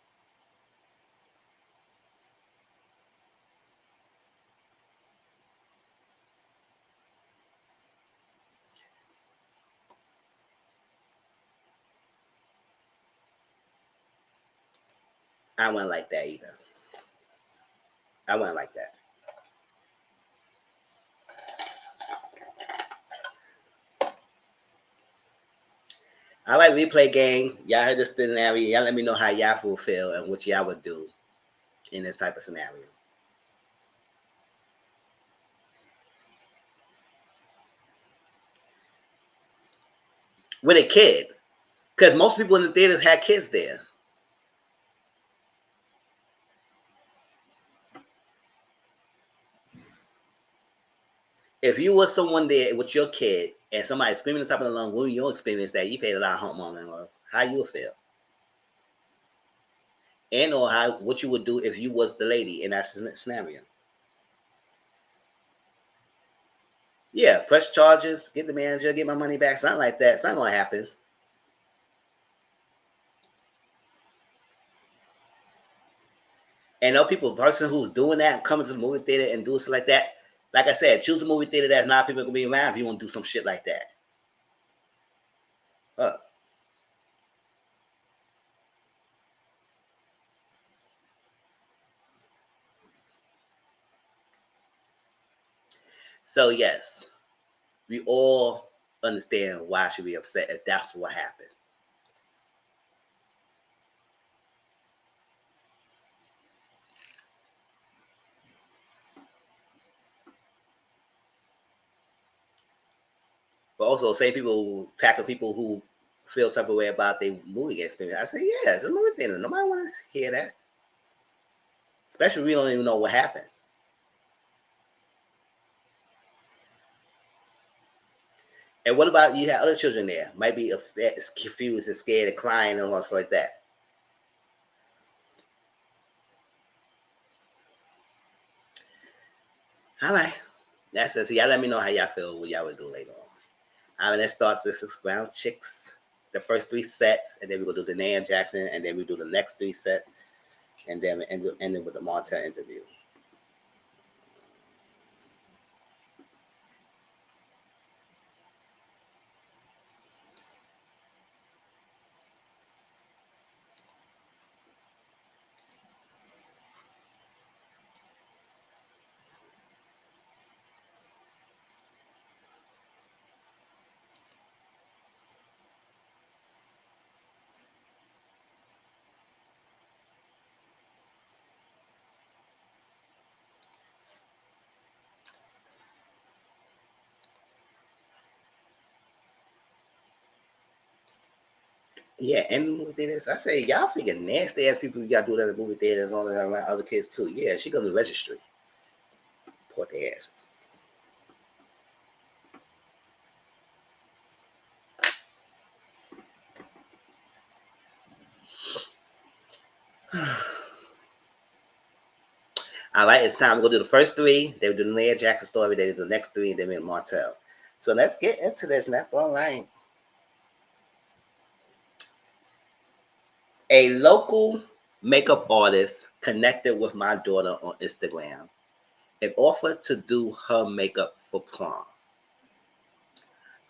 I wouldn't like that either. I wouldn't like that. I like replay game. Y'all heard this scenario. Y'all let me know how y'all will feel and what y'all would do in this type of scenario. With a kid. Because most people in the theaters had kids there. If you was someone there with your kid and somebody screaming at the top of the lungs, what was your experience that you paid a lot of homeowner or how you would feel? And or what you would do if you was the lady in that scenario. Yeah, press charges, get the manager, get my money back, something like that. It's not gonna happen. And no person who's doing that, coming to the movie theater and doing stuff like that. Like I said, choose a movie theater that's not people gonna be around if you want to do some shit like that. So yes, we all understand why I should be upset if that's what happened. But also, same people tackle people who feel type of way about their movie experience. I say, yeah, it's a movie theater. Nobody want to hear that. Especially if we don't even know what happened. And what about you have other children there? Might be upset, confused, and scared, and crying, and all stuff like that. All right. That's it. So y'all let me know how y'all feel, what y'all would do later on. All right, let's start. This is Ground Chicks. The first 3 sets, and then we're going to do the Nia Jackson, and then we do the next 3 sets, and then we end it with the Martell interview. Yeah, and movie theaters. I say y'all figure nasty ass people you got to do that at movie theaters and all that around other kids too. Yeah, she goes to registry. Poor their asses. All right, it's time to go do the first 3. They will do the Nia Jackson story. They do the next 3, and then we Martell. So let's get into this, and that's all right. A local makeup artist connected with my daughter on Instagram and offered to do her makeup for prom.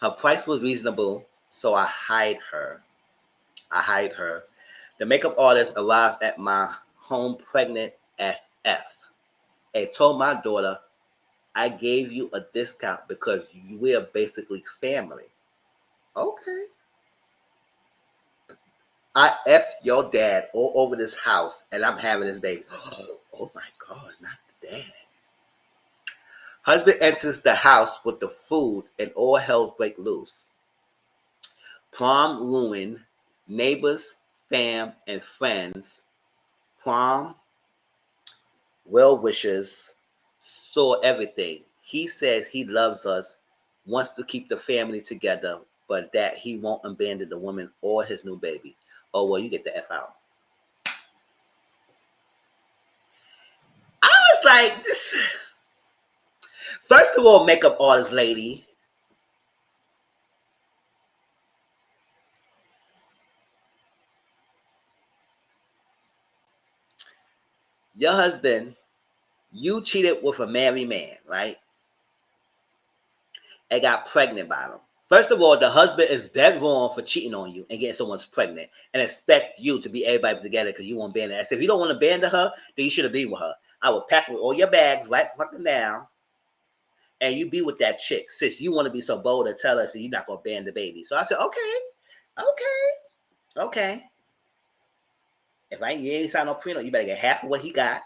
Her price was reasonable, so I hired her. The makeup artist arrives at my home pregnant as F and told my daughter, I gave you a discount because we are basically family. Okay. I F your dad all over this house and I'm having this baby. Oh my God, not the dad. Husband enters the house with the food and all hell break loose. Prom ruined, neighbors, fam, and friends, prom, well wishers, saw everything. He says he loves us, wants to keep the family together, but that he won't abandon the woman or his new baby. Oh, well, you get the F out. I was like, this. First of all, makeup artist lady. Your husband, you cheated with a married man, right? And got pregnant by him. First of all, the husband is dead wrong for cheating on you and getting someone's pregnant and expect you to be everybody together because you want to abandon her. If you don't want to abandon her, then you should have been with her. I would pack with all your bags right fucking down and you be with that chick since you want to be so bold and tell us that you're not going to abandon the baby. So I said, okay. If I ain't sign no prenup, you better get half of what he got,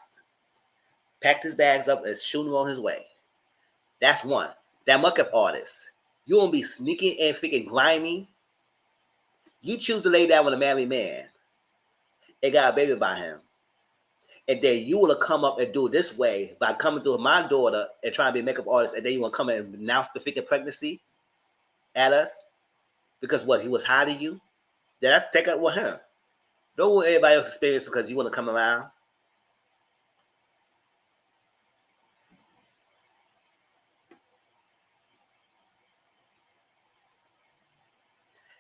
pack his bags up and shoot him on his way. That's one. That makeup artist. You won't be sneaking and freaking grimy. You choose to lay down with a married man and got a baby by him. And then you will come up and do it this way by coming through my daughter and trying to be a makeup artist. And then you want to come and announce the freaking pregnancy at us because what? He was hiding you? Then that's take it with him. Don't want everybody else experience because you want to come around.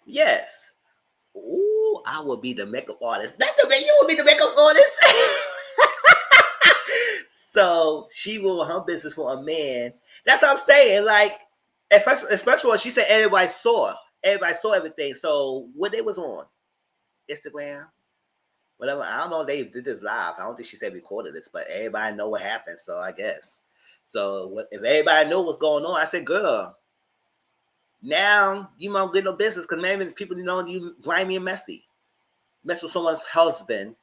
Yes. Ooh, I will be the makeup artist. Not the you will be the makeup artist. So she will her business for a man. That's what I'm saying. Like, at first, especially when she said everybody saw everything. So what they was on Instagram, whatever. I don't know if they did this live. I don't think she said recorded this, but everybody know what happened. So I guess. So what if everybody knew what's going on? I said, girl, now you won't get no business because maybe people know you grimy and messy. Mess with someone's husband,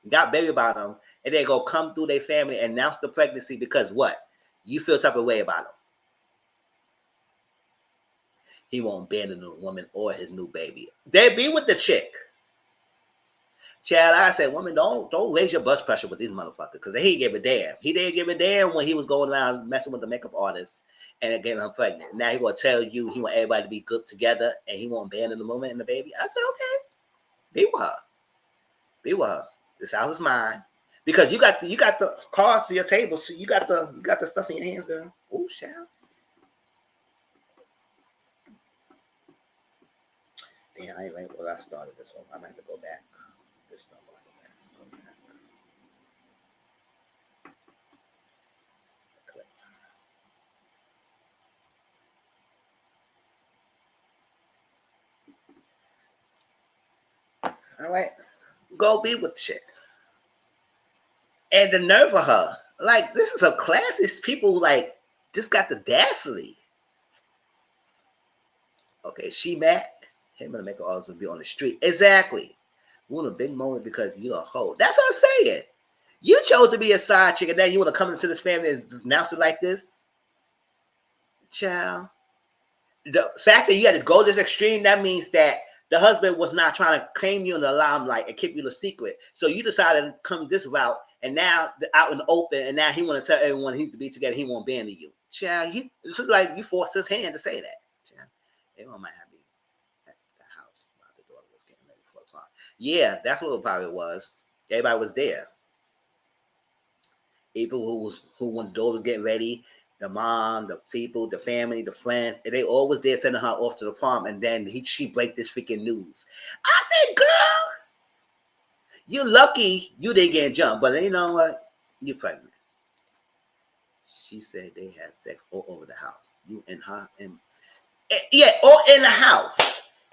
got baby about them, and they go come through their family and announce the pregnancy because what? You feel type of way about him. He won't abandon the woman or his new baby. They be with the chick. Chad, I said, woman, don't raise your blood pressure with these motherfuckers because he didn't give a damn. He didn't give a damn when he was going around messing with the makeup artist and getting her pregnant. Now he gonna tell you he want everybody to be good together and he won't abandon the woman and the baby. I said, okay, be with her. Be with her. This house is mine. Because you got the cards to your table, so you got the stuff in your hands, girl. Oh, child. Damn, I ain't like when I started this one. I might have to go back. This one, go back. All right, go be with the shit. And the nerve of her, like this is a class. These people like this got the dastardly. Okay, she mad. Him and the makeup artist would be on the street. Exactly. We want a big moment because you're a hoe. That's what I'm saying. You chose to be a side chick, and now you want to come into this family and announce it like this, child. The fact that you had to go this extreme, that means that the husband was not trying to claim you in the limelight and keep you the secret. So you decided to come this route, and now out in the open, and now he want to tell everyone he needs to be together. He won't abandon you, child. This is like you forced his hand to say that, child. Everyone might have me at the house while the daughter was getting ready for the party. Yeah, that's what it probably was. Everybody was there. People who when the daughter was getting ready. The mom, the people, the family, the friends, and they always there sending her off to the prom, and then she break this freaking news. I said, girl, you lucky you didn't get jumped, but you know what? You pregnant. She said they had sex all over the house. You and her, and yeah, all in the house.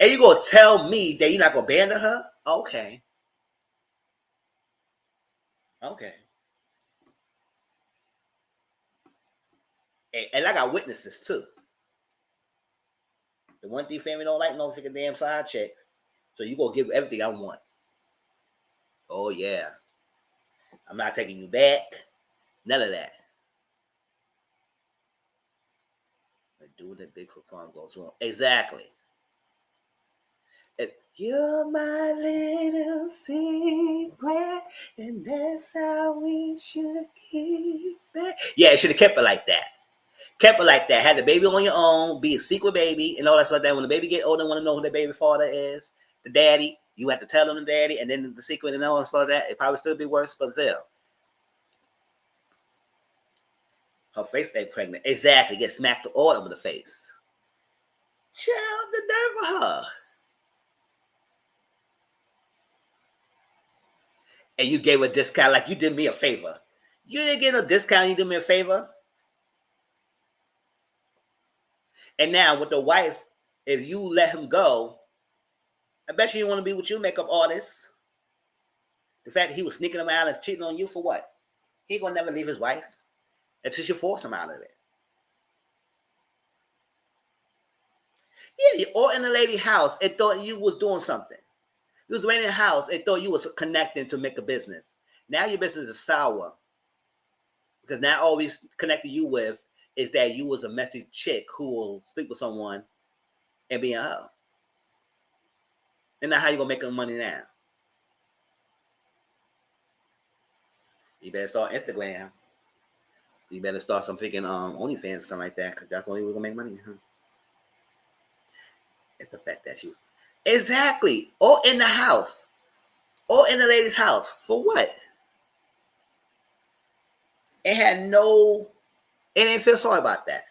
And you gonna tell me that you're not gonna abandon her? Okay. And I got witnesses too. The one thing family don't like no freaking damn side chick. So you gonna give everything I want. Oh yeah. I'm not taking you back. None of that. But doing it big for prom goes wrong. Exactly. You're my little secret, and that's how we should keep it. Yeah, it should have kept it like that. Kept it like that. Had the baby on your own, be a secret baby, and all that stuff. That when the baby get older, and want to know who the baby father is, the daddy. You have to tell them the daddy, and then the secret and all that stuff. That it probably still be worse, but still. Her face ain't pregnant. Exactly. Get smacked all over the face. Child, the nerve of her. And you gave a discount like you did me a favor. You didn't get no discount, you did me a favor. And now with the wife, if you let him go, I bet you want to be with you, makeup artist. The fact that he was sneaking him out and cheating on you for what? He gonna never leave his wife until she force him out of it. Yeah, you all in the lady house and thought you was doing something. You was renting a house and thought you was connecting to make a business. Now your business is sour. Because now all we connected you with is that you was a messy chick who will sleep with someone and be a hoe. And now how you gonna make money now? You better start Instagram. You better start some freaking OnlyFans or something like that, because that's the only way we're gonna make money. Huh? It's the fact that she was exactly all in the house, all in the lady's house for what? It had no. It didn't feel sorry about that.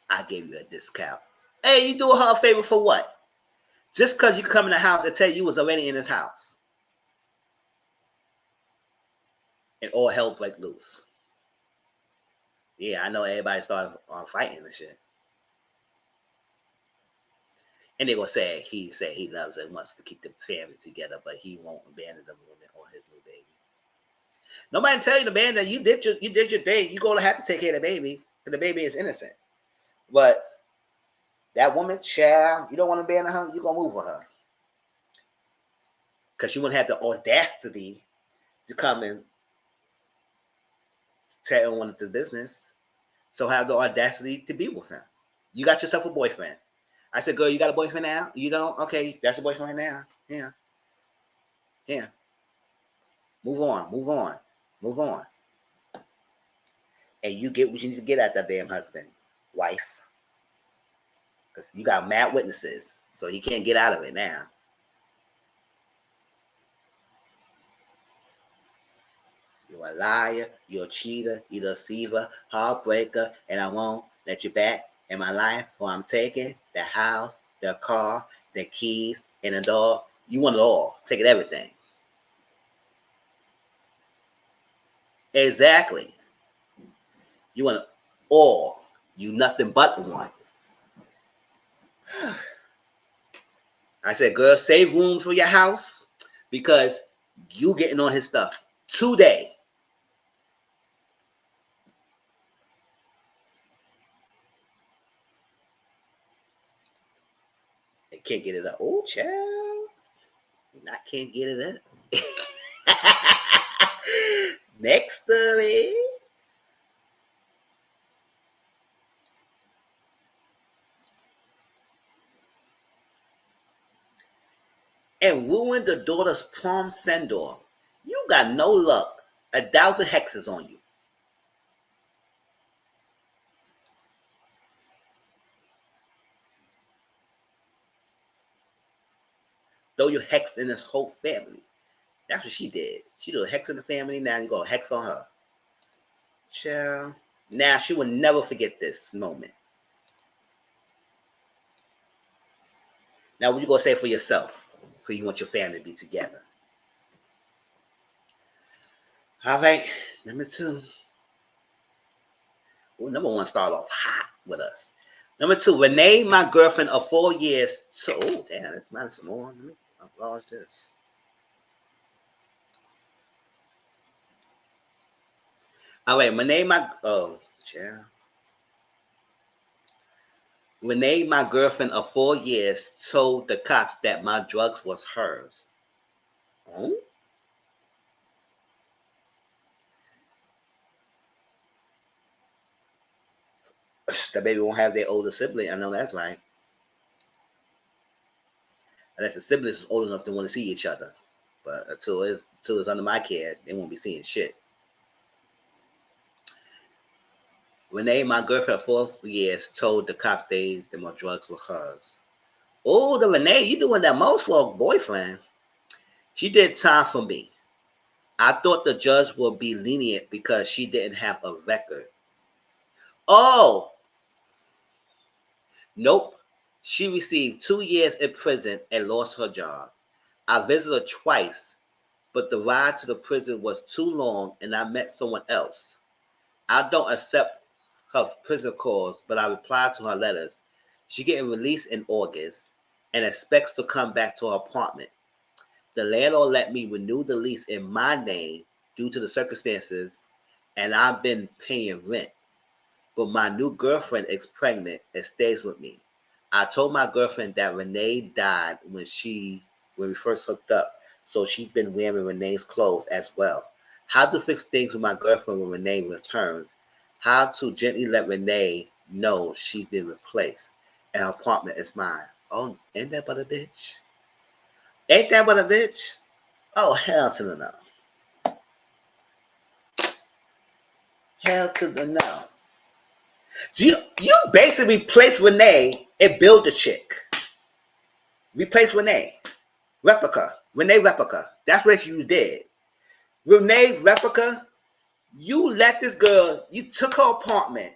I gave you a discount. Hey, you doing her a favor for what? Just because you come in the house and tell you was already in his house. And all hell break loose. Yeah, I know everybody started fighting and shit. And they gonna say he said he loves her and wants to keep the family together, but he won't abandon the woman or his new baby. Nobody tell you the man that you did your thing. You're gonna have to take care of the baby because the baby is innocent. But that woman, child, you don't want to abandon her, you're gonna move with her. Because she wouldn't have the audacity to come and tell everyone the business. So have the audacity to be with him. You got yourself a boyfriend. I said, girl, you got a boyfriend now? You don't? Okay, that's a boyfriend right now. Yeah. Yeah. Move on. Move on. Move on. And you get what you need to get at that damn husband, wife. Because you got mad witnesses. So he can't get out of it now. You're a liar, you're a cheater, you're a deceiver, heartbreaker, and I won't let you back in my life, or I'm taking the house, the car, the keys, and the dog. You want it all. Taking everything. Exactly. You want it all. You nothing but one. I said, girl, save room for your house because you getting on his stuff today. They can't get it up. Oh, child. I can't get it up. Next story. And ruined the daughter's prom send-off. You got no luck. 1,000 hexes on you. Throw your hex in this whole family. That's what she did. She did a hex in the family. Now you got a hex on her. Child. Now she will never forget this moment. Now what you gonna say for yourself? So you want your family to be together. All right, number 2. Ooh, number 1 start off hot with us. Number 2, Renee, my girlfriend of 4 years. So, oh damn, that's minus some more. Let me enlarge this. All right, Renee, Renee, my girlfriend of 4 years, told the cops that my drugs was hers. Oh? The baby won't have their older sibling. I know that's right. unless the siblings is old enough to want to see each other. But until it's under my care, they won't be seeing shit. Renee, my girlfriend of 4 years, told the cops the more drugs were hers. Oh, the Renee, you doing that most for a boyfriend. She did time for me. I thought the judge would be lenient because she didn't have a record. Oh, nope. She received 2 years in prison and lost her job. I visited her twice, but the ride to the prison was too long and I met someone else. I don't accept her prison calls, but I replied to her letters. She getting released in August and expects to come back to her apartment. The landlord let me renew the lease in my name due to the circumstances, and I've been paying rent. But my new girlfriend is pregnant and stays with me. I told my girlfriend that Renee died when we first hooked up, so she's been wearing Renee's clothes as well. How to fix things with my girlfriend when Renee returns. How to gently let Renee know she's been replaced and her apartment is mine. Oh, ain't that but a bitch? Ain't that but a bitch? Oh, hell to the no. Hell to the no. So you basically replace Renee and build the chick. Replace Renee. Replica. Renee replica. That's what you did. Renee replica, you let this girl, you took her apartment,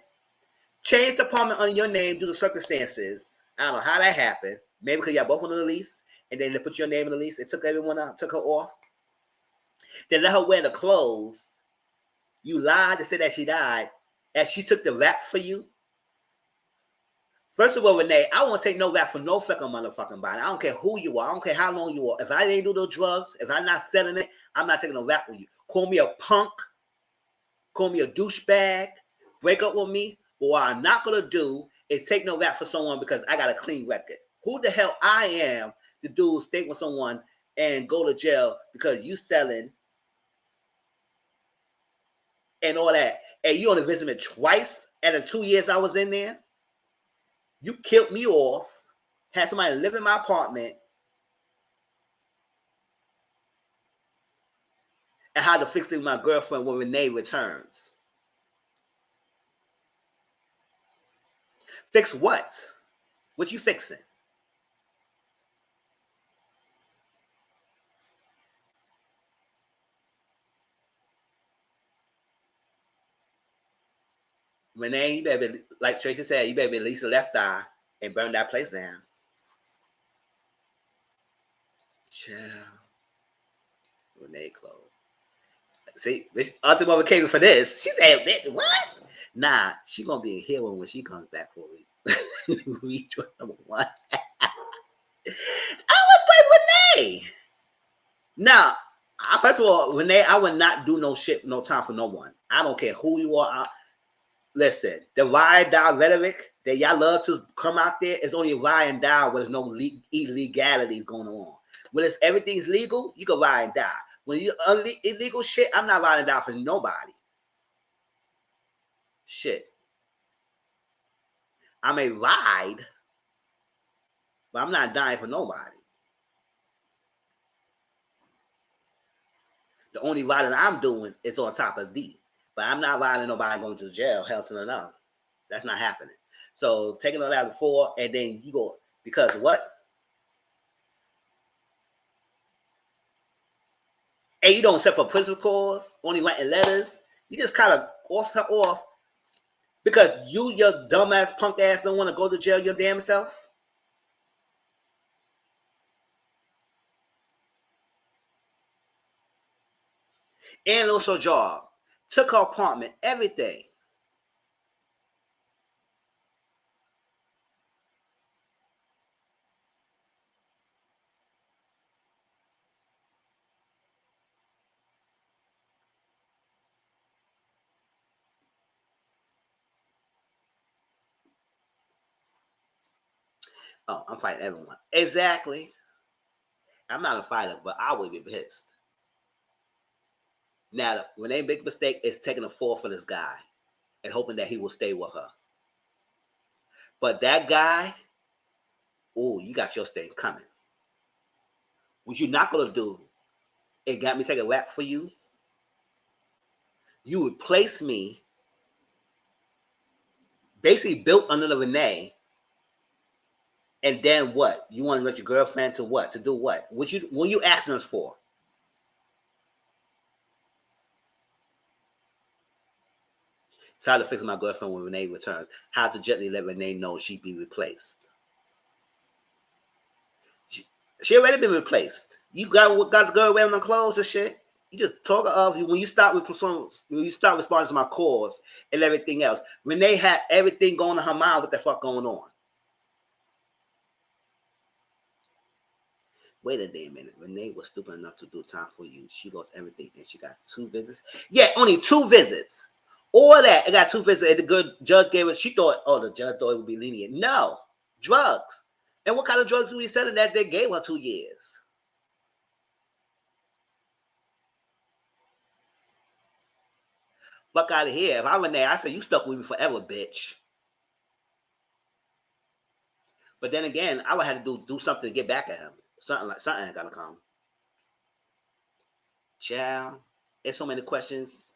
changed the apartment under your name due to circumstances. I don't know how that happened. Maybe because y'all both under the lease, and then they put your name in the lease. It took everyone out, took her off. Then let her wear the clothes. You lied to say that she died, and she took the rap for you. First of all, Renee, I won't take no rap for no fucking motherfucking body. I don't care who you are. I don't care how long you are. If I didn't do those drugs, if I'm not selling it, I'm not taking no rap with you. Call me a punk. Call me a douchebag. Break up with me. But what I'm not going to do is take no rap for someone because I got a clean record. Who the hell I am to do stay with someone and go to jail because you selling and all that. And you only visited me twice in the 2 years I was in there. You killed me off, had somebody live in my apartment, and how to fix it with my girlfriend when Renee returns. Fix what? What you fixing? Renee, you better be, like Tracy said, you better be at least a left eye and burn that place down. Chill. Renee clothes. See, Auntie Mama came for this. She said, what? Nah, she gonna be a hero when she comes back for me. Reach number one. I was like Renee. Now, first of all, Renee, I would not do no shit, no time for no one. I don't care who you are. Listen, the ride and die rhetoric that y'all love to come out there is only ride and die when there's no illegalities going on. When it's everything's legal, you can ride and die. When you illegal shit, I'm not riding down for nobody. Shit. I may ride, but I'm not dying for nobody. The only riding I'm doing is on top of D. But I'm not riding nobody going to jail, hell to the no. That's not happening. So taking all that before, and then you go, because what? And you don't accept a prison calls, only writing letters. You just kind of off because you, your dumbass punk ass, don't want to go to jail your damn self. And lost her job, took her apartment, everything. Oh, I'm fighting everyone. Exactly. I'm not a fighter, but I would be pissed. Now, when they make a mistake, it's taking a fall for this guy and hoping that he will stay with her. But that guy, oh, you got your thing coming. What you're not gonna do, it got me take a rap for you. You replace me, basically built under the Renee, and then what? You want to let your girlfriend to what? To do what? What you asking us for? So how to fix my girlfriend when Renee returns. How to gently let Renee know she be replaced. She already been replaced. You got the girl wearing the clothes and shit. You just talk of when you start responding to my calls and everything else. Renee had everything going in her mind. What the fuck going on? Wait a damn minute. Renee was stupid enough to do time for you. She lost everything and she got 2 visits. Yeah, only 2 visits. All that. I got 2 visits. And the good judge gave it. She thought, the judge thought it would be lenient. No. Drugs. And what kind of drugs do we selling that they gave her 2 years? Fuck out of here. If I were Renee, I said, you stuck with me forever, bitch. But then again, I would have to do something to get back at him. Something ain't gonna come. Child, there's so many questions.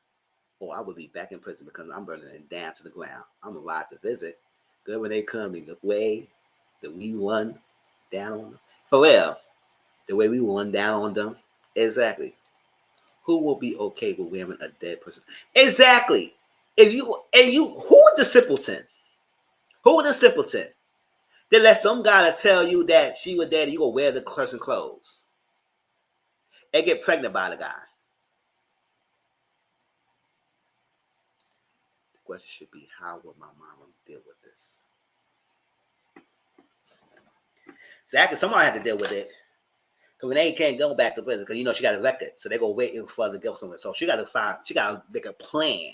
I would be back in prison because I'm burning it down to the ground. I'm gonna ride to visit. Good when they come, the way that we won down on them. For real, the way we won down on them. Exactly. Who will be okay with wearing a dead person? Exactly. Who is the simpleton? Who is the simpleton? They let some guy to tell you that she was dead and you go wear the person clothes and get pregnant by the guy. The question should be, how would my mama deal with this? Exactly. Somebody had to deal with it. Because Renee can't go back to prison because, she got a record. So they go waiting for her to go somewhere. So she got to make a plan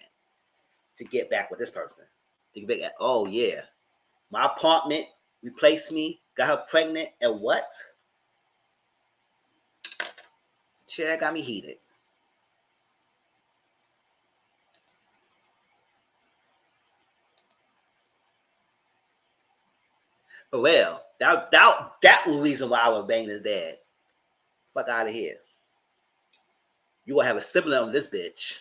to get back with this person. To get back, oh, yeah. My apartment replaced me, got her pregnant, and what? Shit, got me heated. For real. That was the reason why I was banging his dad. Fuck out of here. You gonna have a sibling on this bitch.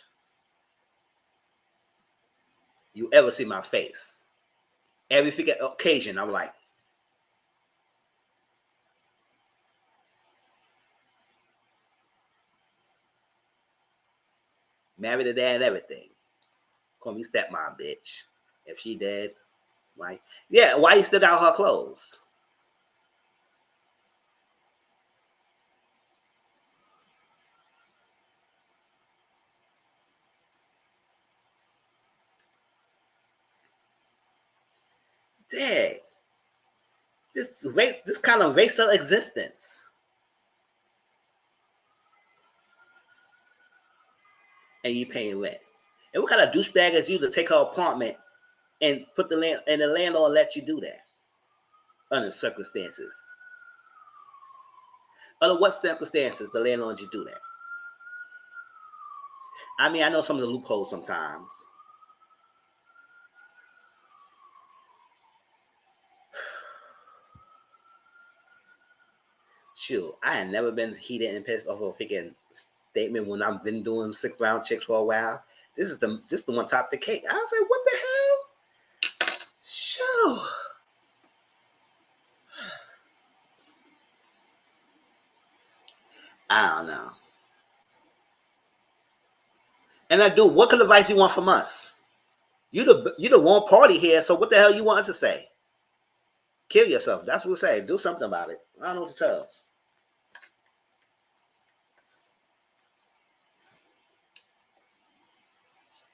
You ever see my face? Every occasion, I'm like, married the dad and everything. Call me stepmom, bitch. If she dead, right? Yeah, why you still got her clothes? Dang. This kind of racial existence. And you paying rent. And what kind of douchebag is you to take her apartment and put the landlord let you do that under circumstances? Under what circumstances the landlord you do that? I mean, I know some of the loopholes sometimes. Shoot, I had never been heated and pissed off of a freaking statement when I've been doing sick brown chicks for a while. This is the one top the cake. I was like, what the hell? Shoot. I don't know. And I do. What kind of advice you want from us? You the wrong party here. So what the hell you want to say? Kill yourself. That's what we say. Do something about it. I don't know what to tell us.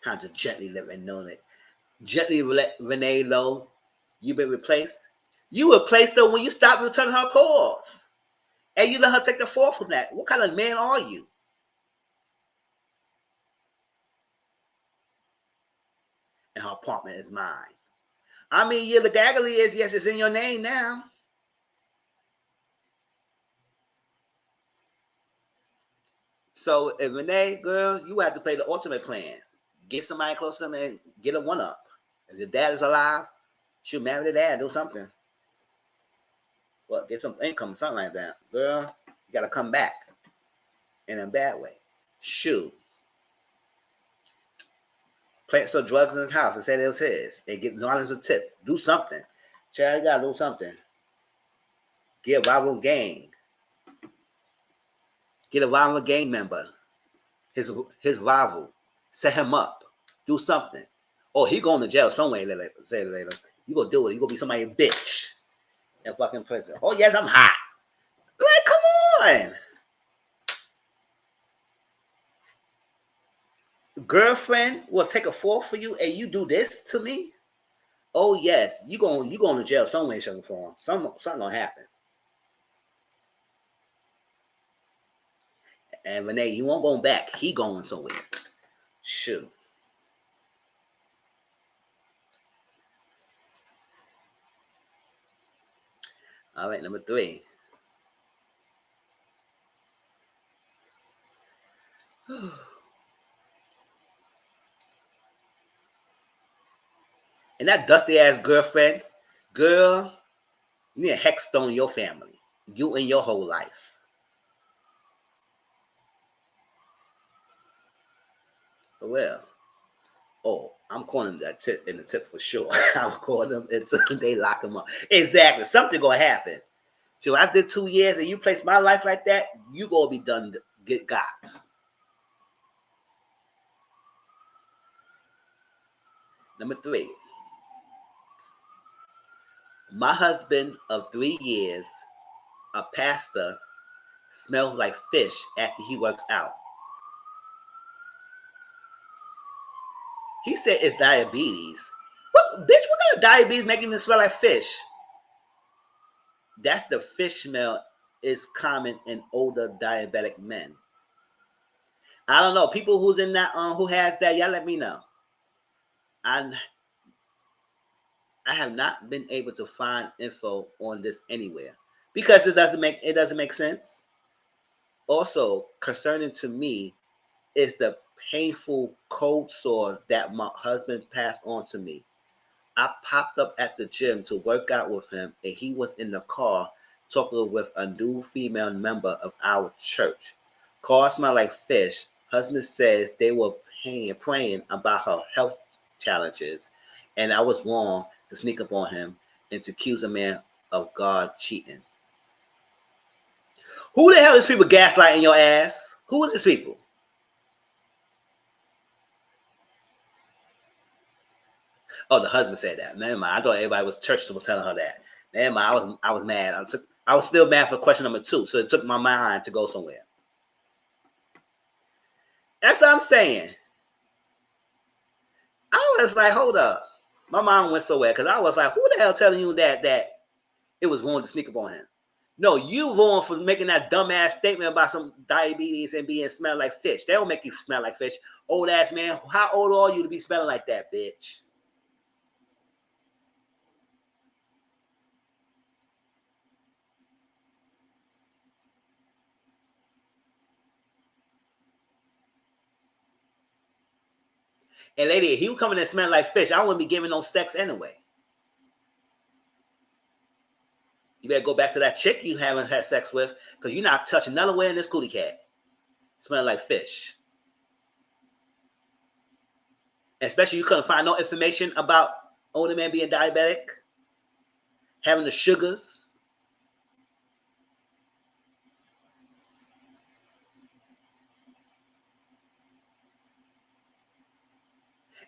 How to gently let Renee know that. Gently let Renee know you've been replaced. You replaced her when you stopped returning her calls. And you let her take the fall from that. What kind of man are you? And her apartment is mine. I mean, the gaggle is, yes, it's in your name now. So, if Renee, girl, you have to play the ultimate plan. Get somebody close to them and get a one up. If your dad is alive, she'll marry the dad, do something. Well, get some income, something like that. Girl, You got to come back in a bad way. Shoot. Plant some drugs in his house and said it was his. And get knowledge a tip. Do something. Child, you got to do something. Get a rival gang. Get a rival gang member. His rival. Set him up. Do something. Oh, he going to jail somewhere later. You gonna do it. You gonna be somebody's bitch in fucking prison. Oh yes, I'm hot. Like, come on. Girlfriend will take a fall for you and you do this to me? Oh yes, you going to jail somewhere, shape, or form. Something gonna happen. And Renee, you won't go back. He going somewhere. Shoot. All right, number 3. And that dusty ass girlfriend, girl, you need a hex stone in your family. You and your whole life. Well, oh, I'm calling that tip in the tip for sure. I'm calling them until they lock them up. Exactly. Something gonna happen. So I did 2 years and you place my life like that, you gonna be done to get got. Number 3. My husband of 3 years, a pastor, smells like fish after he works out. He said it's diabetes. What, bitch, what kind of diabetes making me smell like fish? That's the fish smell is common in older diabetic men. I don't know. People who's in that, who has that, y'all let me know. I have not been able to find info on this anywhere because it doesn't make sense. Also, concerning to me is the painful cold sore that my husband passed on to me. I popped up at the gym to work out with him, and he was in the car talking with a new female member of our church. Car smelled like fish. Husband says they were praying about her health challenges, and I was wrong to sneak up on him and to accuse a man of God cheating. Who the hell is people gaslighting your ass? Who is these people? Oh, the husband said that. Never mind. I thought everybody was church was telling her that. Never mind. I was mad. I was still mad for question number 2, so it took my mind to go somewhere. That's what I'm saying. I was like, hold up. My mind went somewhere because I was like, who the hell telling you that it was wrong to sneak up on him? No, you wrong for making that dumbass statement about some diabetes and being smelled like fish. They don't make you smell like fish. Old ass man, how old are you to be smelling like that, bitch? And lady, he was coming and smelling like fish. I wouldn't be giving no sex anyway. You better go back to that chick you haven't had sex with because you're not touching none of way in this cootie cat. Smelling like fish. Especially you couldn't find no information about older man being diabetic, having the sugars.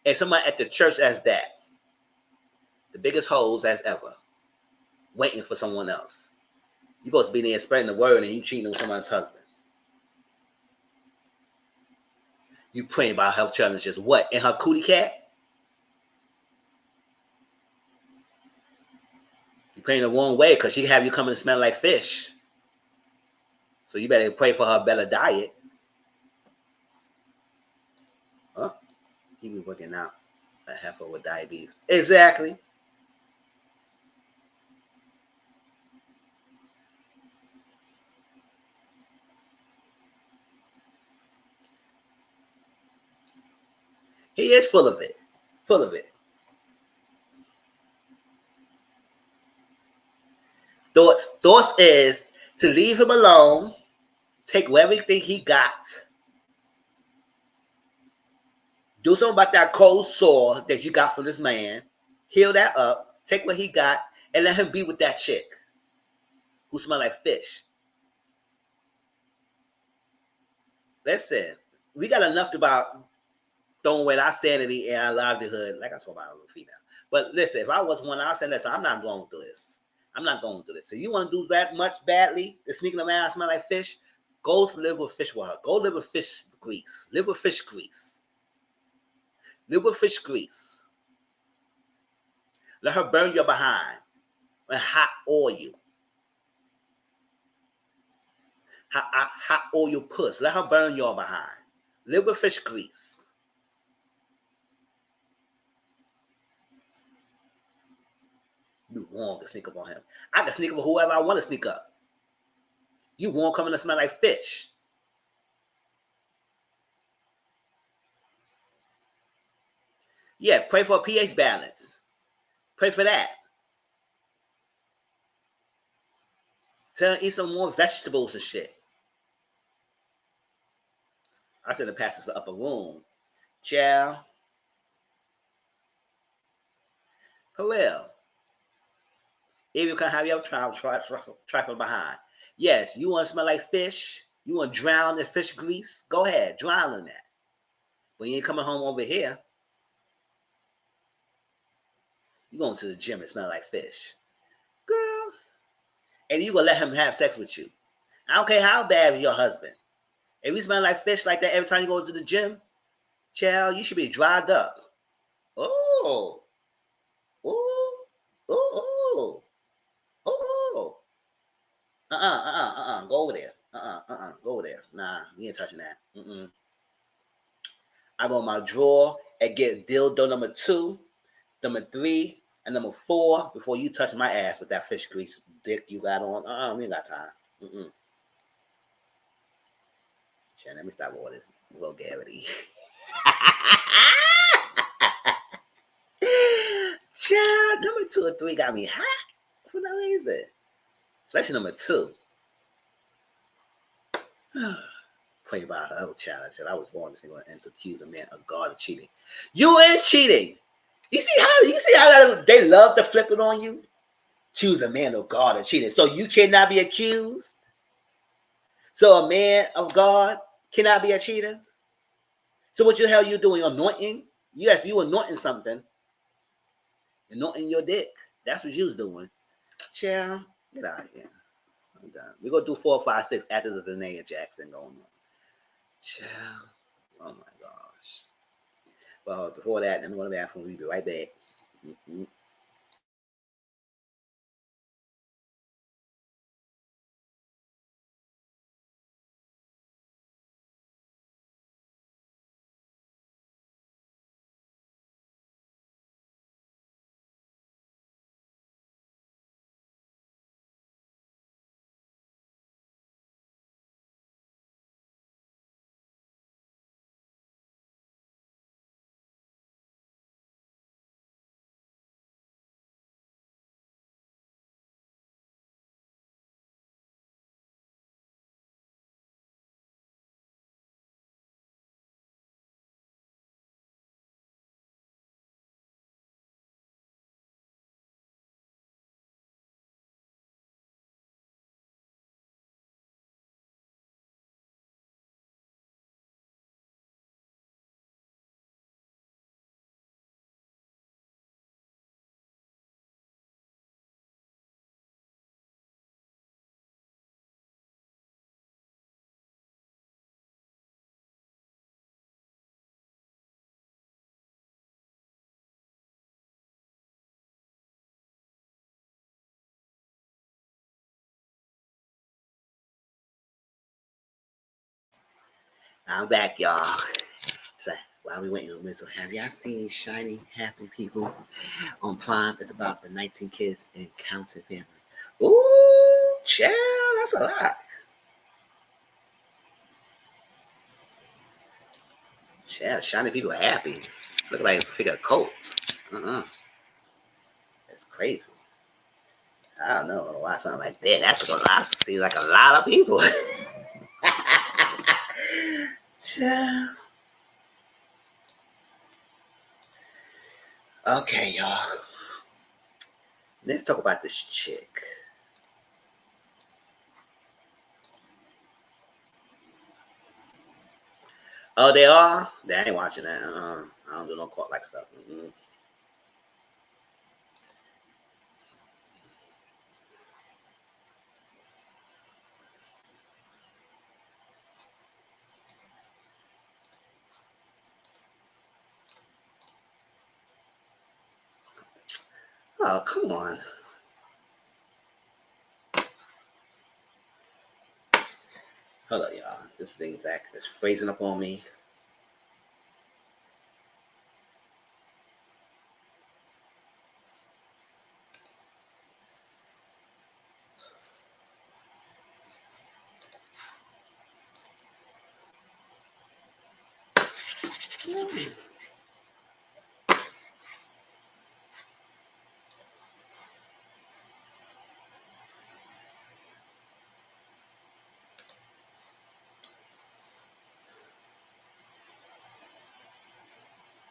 And somebody at the church as that. The biggest hoes as ever. Waiting for someone else. You're supposed to be there spreading the word and you cheating on someone's husband. You praying about health challenges. What? In her cootie cat? You praying the wrong way because she have you coming to smell like fish. So you better pray for her better diet. Huh? He be working out a heifer with diabetes. Exactly. He is full of it. Full of it. Thoughts is to leave him alone Take everything he got. Do something about that cold sore that you got from this man. Heal that up. Take what he got and let him be with that chick who smell like fish. Listen, we got enough about throwing away our sanity and our livelihood. Like I told about a little female. But listen, if I was one, I'd say, listen, I'm not going through this. I'm not going through this. So you want to do that much badly, and sneaking around, smell like fish, go live with fish with her. Go live with fish grease. Live with fish grease. Live with fish grease. Let her burn your behind with hot oil. Hot oil puss. Let her burn your behind. Live with fish grease. You wrong to sneak up on him. I can sneak up on whoever I want to sneak up. You won't come in to smell like fish. Yeah, pray for a pH balance. Pray for that. Tell her eat some more vegetables and shit. I said the pastor's the upper room. Child. For real. If you can have your trifle behind. Yes, you want to smell like fish? You want to drown in fish grease? Go ahead, drown in that. But you ain't coming home over here. You going to the gym and smell like fish. Girl. And you going to let him have sex with you. I don't care how bad is your husband. If you smell like fish like that every time you go to the gym, child, you should be dried up. Oh. Ooh. Ooh. Ooh. Go over there. Go over there. Nah, we ain't touching that. I go in my drawer and get dildo number 2, number 3, and number 4 before you touch my ass with that fish grease dick you got on. We ain't got time. Child, let me stop all this vulgarity. Child, number 2 or 3 got me hot for no reason. Especially number 2. Pray about her challenge. I was born to see one and to accuse a man of God of cheating. You is cheating. You see how they love to flip it on you? Choose a man of God of cheating. So you cannot be accused. So a man of God cannot be a cheater. So what the hell you doing? Anointing? Yes, you anointing something. Anointing your dick. That's what you was doing. Child, get out of here. I'm done. We're going to do 4, 5, 6 after the Renee Jackson going on. Child. Oh my gosh. Well, before that, I'm going to the bathroom. We'll be right back. I'm back, y'all. So while we waiting on Missile, have y'all seen Shiny Happy People on Prime? It's about the 19 kids and counting family. Ooh, child, that's a lot. Child, Shiny People happy. Look like a figure of coat. That's crazy. I don't know why something like that. That's a lot. Seems like a lot of people. Yeah. Okay, y'all. Let's talk about this chick. Oh, they are? They ain't watching that. I don't do no court like stuff. Mm-hmm. Oh, come on. Hold up, y'all. This thing's it's freezing up on me.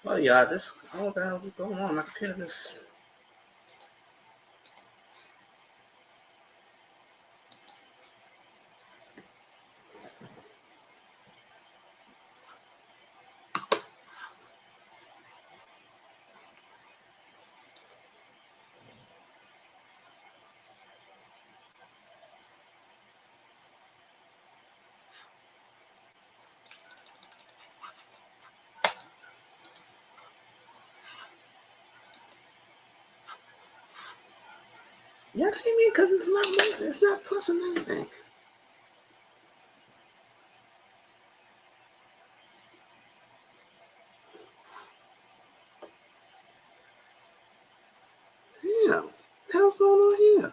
Oh, y'all, this, what the hell is going on? My computer just. Y'all see me? Because it's not pressing anything. Yeah. What the hell's going on here?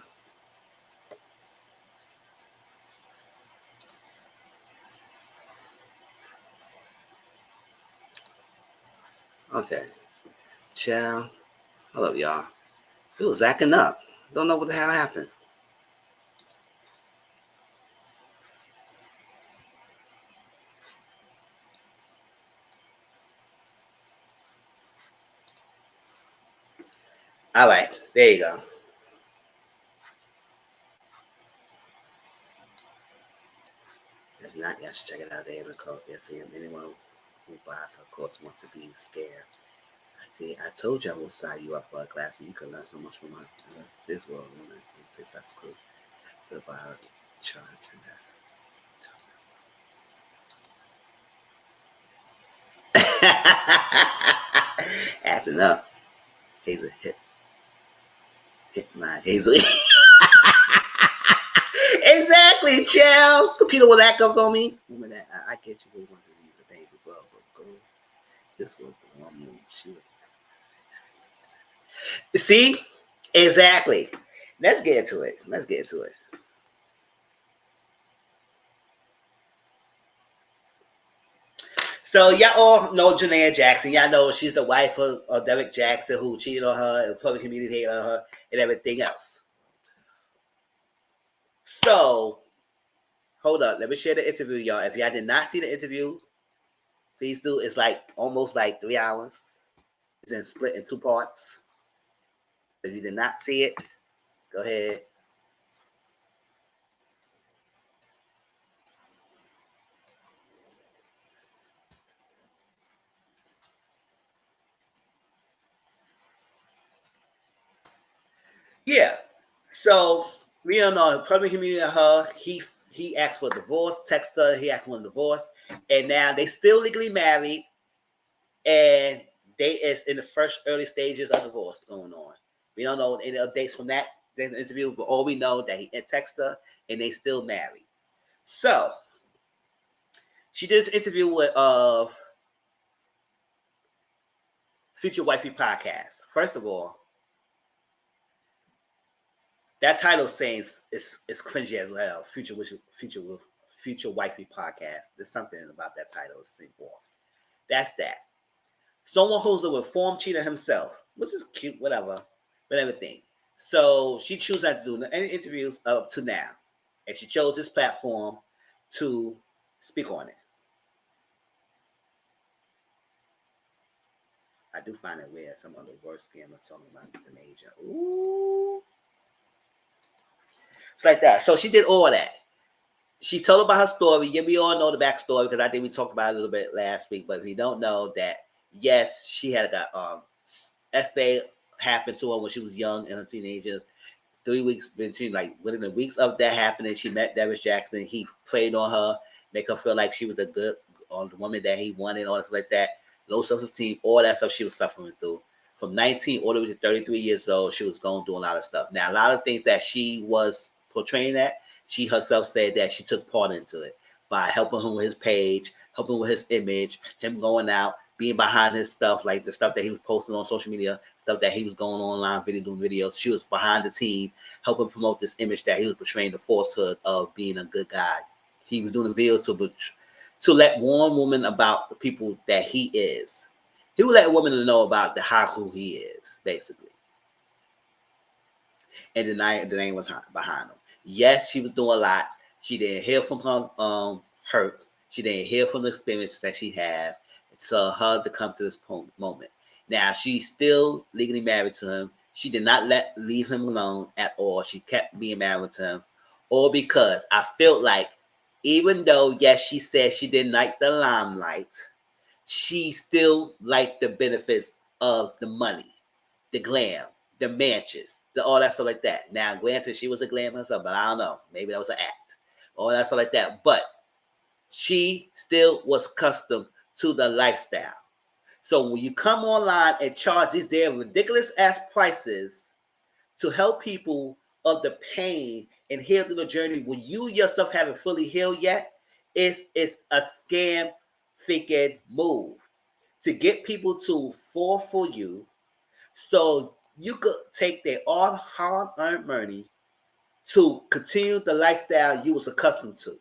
Okay. Ciao. Hold up, y'all. It was acting up. Don't know what the hell happened. All right. There you go. If not, you should check it out there in the code. Anyone who buys her course wants to be scared. I told you I will sign you up for a class and you can learn so much from this world. That's cool. Still by her charge and that. Acting up. Hazel hit my Hazel. Exactly, chill. Computer when that comes on me. Remember that I get you where you want to leave the baby girl, but girl, this was the one move she was. See? Exactly. Let's get into it. So y'all all know Janaea Jackson. Y'all know she's the wife of Derek Jackson, who cheated on her, and public community on her, and everything else. So, hold up. Let me share the interview, y'all. If y'all did not see the interview, please do. It's almost 3 hours. It's split in 2 parts. If you did not see it, go ahead. Yeah. So we don't know. Public community of her. He asked for a divorce. Text her. He asked for a divorce, and now they still legally married, and they is in the first early stages of divorce going on. We don't know any updates from that interview, but all we know that he texted her, and they still married. So she did this interview with Future Wifey podcast. First of all, that title saying it's cringy as well. Future Wifey podcast. There's something about that title is sink off. That's that. Someone who's a reformed cheater himself, which is cute, whatever, but everything. So she chose not to do any interviews up to now, and she chose this platform to speak on it. I do find it weird. Some of the worst scammers talking about euthanasia. Ooh. It's like that. So she did all that. She told about her story. Yeah, we all know the backstory because I think we talked about it a little bit last week. But if you don't know that, yes, she had a essay happen to her when she was young and a teenager. 3 weeks between, like, within the weeks of that happening, she met Dennis Jackson. He preyed on her, make her feel like she was a good woman that he wanted, all this like that. Low self-esteem, all that stuff she was suffering through. From 19 all the way to 33 years old, she was going through a lot of stuff. Now, a lot of things that she was portraying that, she herself said that she took part into it by helping him with his page, helping with his image, him going out, being behind his stuff, like the stuff that he was posting on social media, stuff that he was going online, doing videos. She was behind the team, helping promote this image that he was portraying, the falsehood of being a good guy. He was doing the videos to let warn women about the people that he is. He would let women know about who he is, basically. And the name was behind him. Yes, she was doing a lot. She didn't hear from her hurt. She didn't hear from the experience that she had. To her to come to this moment. Now, she's still legally married to him. She did not leave him alone at all. She kept being married to him. All because I felt like, even though, yes, she said she didn't like the limelight, she still liked the benefits of the money, the glam, the mansions, all that stuff like that. Now, granted, she was a glam herself, but I don't know. Maybe that was an act. All that stuff like that. But she still was accustomed to the lifestyle. So when you come online and charge these damn ridiculous ass prices to help people of the pain and heal through the journey when you yourself haven't fully healed yet, it's a scam freaking move to get people to fall for you so you could take their hard-earned money to continue the lifestyle you was accustomed to.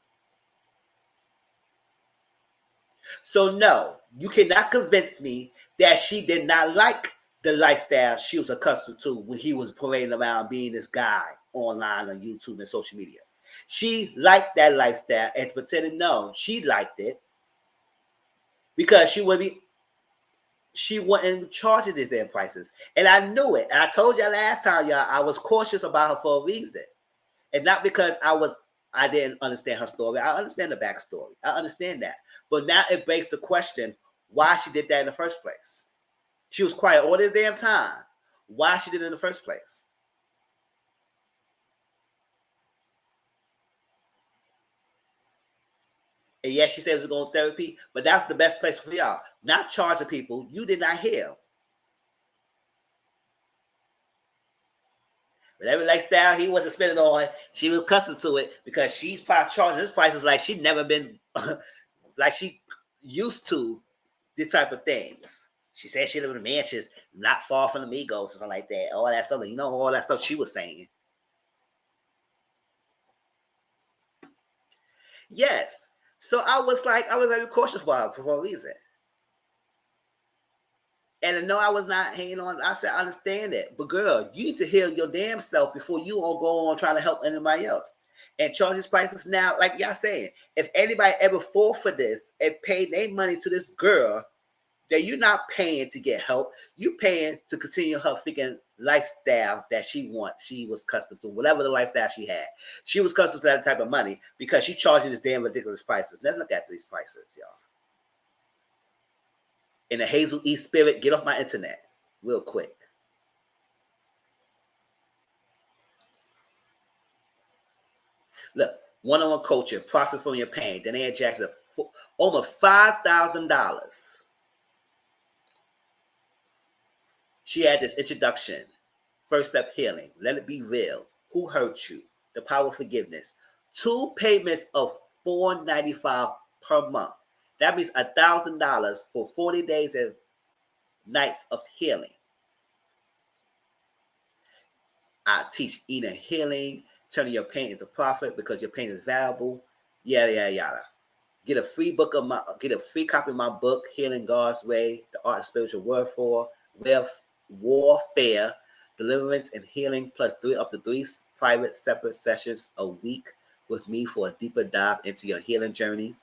So no, you cannot convince me that she did not like the lifestyle she was accustomed to when he was parading around being this guy online on YouTube and social media. She liked that lifestyle and pretended no, she liked it because she wouldn't charge these damn prices. And I knew it. And I told y'all last time, y'all, I was cautious about her for a reason. And not because I didn't understand her story. I understand the backstory. I understand that. But now it begs the question why she did that in the first place. She was quiet all this damn time. Why she did it in the first place? And yes, she said it was going to therapy, but that's the best place for y'all. Not charging people you did not heal. Whatever lifestyle he wasn't spending on, she was accustomed to it because she's probably charging his prices like she'd never been, like she used to this type of things. She said she lived in mansions not far from the Migos or something like that. All that stuff, you know, all that stuff she was saying. Yes. So I was very cautious for her for a reason. And no, I was not hanging on. I said, I understand that. But girl, you need to heal your damn self before you all go on trying to help anybody else. And charge these prices now, like y'all saying, if anybody ever fall for this and pay their money to this girl, that you're not paying to get help. You're paying to continue her freaking lifestyle that she was accustomed to, whatever the lifestyle she had. She was accustomed to that type of money because she charges these damn ridiculous prices. Let's look at these prices, y'all. In the Hazel E spirit, get off my internet real quick. Look, one-on-one coaching, profit from your pain. Danae Jackson, over $5,000. She had this introduction, first step healing, let it be real, who hurt you, the power of forgiveness. 2 payments of $495 per month. That means $1,000 for 40 days and nights of healing. I teach inner healing, turning your pain into profit because your pain is valuable. Yada yada yada. Get a free copy of my book, Healing God's Way, The Art of Spiritual Warfare, Deliverance and Healing, plus up to 3 private separate sessions a week with me for a deeper dive into your healing journey.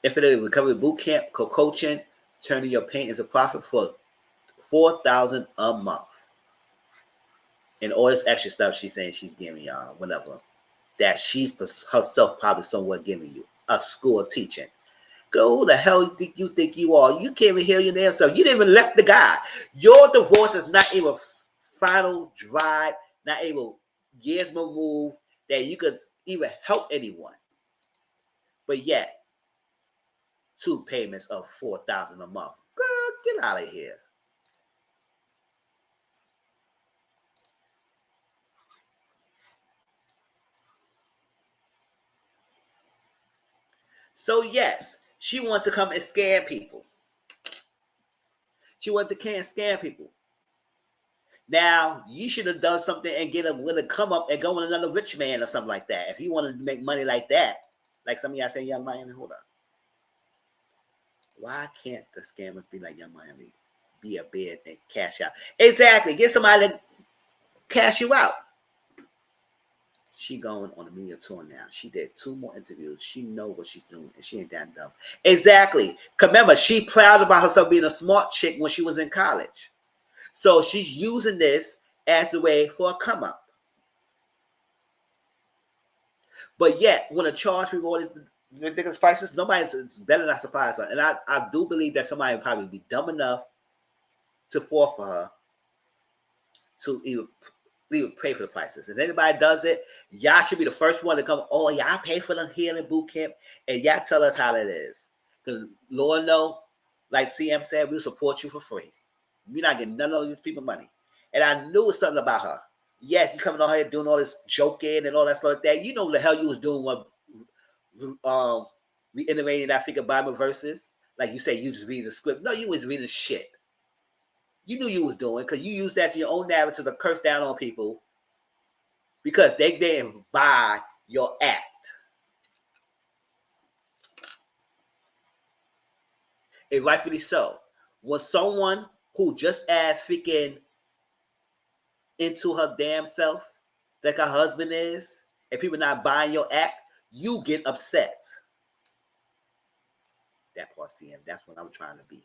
Infinity Recovery Bootcamp, coaching, turning your pain into profit for $4,000 a month. And all this extra stuff she's saying she's giving y'all, whatever, that she's herself probably somewhat giving you. A school of teaching. Go, who the hell you think you are? You can't even heal your damn self. You didn't even left the guy. Your divorce is not even final, dried, not even years removed that you could even help anyone. But yet, 2 payments of $4,000 a month. Girl, get out of here. So yes, she wanted to come and scam people. She wanted to scam people. Now, you should have done something and get a with a come up and go with another rich man or something like that. If you wanted to make money like that, like some of y'all say, Young Miami, hold up. Why can't the scammers be like Young Miami? Be a bid and cash out. Exactly. Get somebody to cash you out. She going on a media tour now. She did 2 more interviews. She know what she's doing, and she ain't that dumb. Exactly. Remember, she proud about herself being a smart chick when she was in college. So she's using this as the way for a come up. But yet, when a charge people all these ridiculous prices, nobody's better not surprised her. And I do believe that somebody would probably be dumb enough to fall for her to even pay for the prices. If anybody does it, y'all should be the first one to come. Oh, y'all pay for the healing boot camp, and y'all tell us how that is. Because Lord know, like CM said, we'll support you for free. We're not getting none of these people money. And I knew something about her. Yes, you coming on here doing all this joking and all that stuff like that. You know the hell you was doing when reiterating that figure Bible verses. Like you say, you just reading the script. No, you was reading shit. You knew you was doing because you used that to your own narrative to curse down on people because they didn't buy your act. And rightfully so. When someone who just as freaking into her damn self, like her husband is, and people not buying your act, you get upset. That part, CM, that's what I'm trying to be.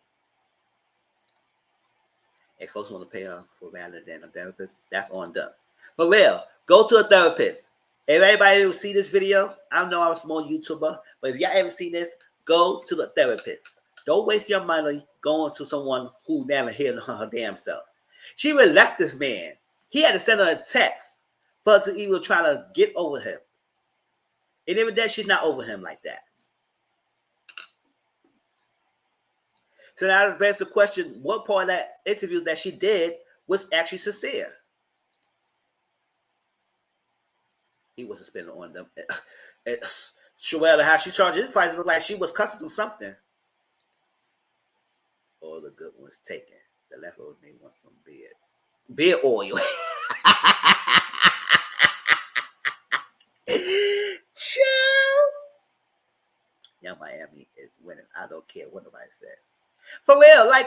If folks want to pay her for rather than a therapist, that's on them. For real, go to a therapist. If anybody ever see this video, I know I'm a small YouTuber, but if y'all ever seen this, go to the therapist. Don't waste your money going to someone who never healed her damn self. She even left this man. He had to send her a text for her to even try to get over him. And even then, she's not over him like that. So now it begs the question, what part of that interview that she did was actually sincere? He wasn't spending on them. Sherelle, how she charged his prices looked like she was cussing him something. All the good ones taken. The leftovers may want some beard oil. Chill. Young Miami is winning. I don't care what nobody says. For real, like,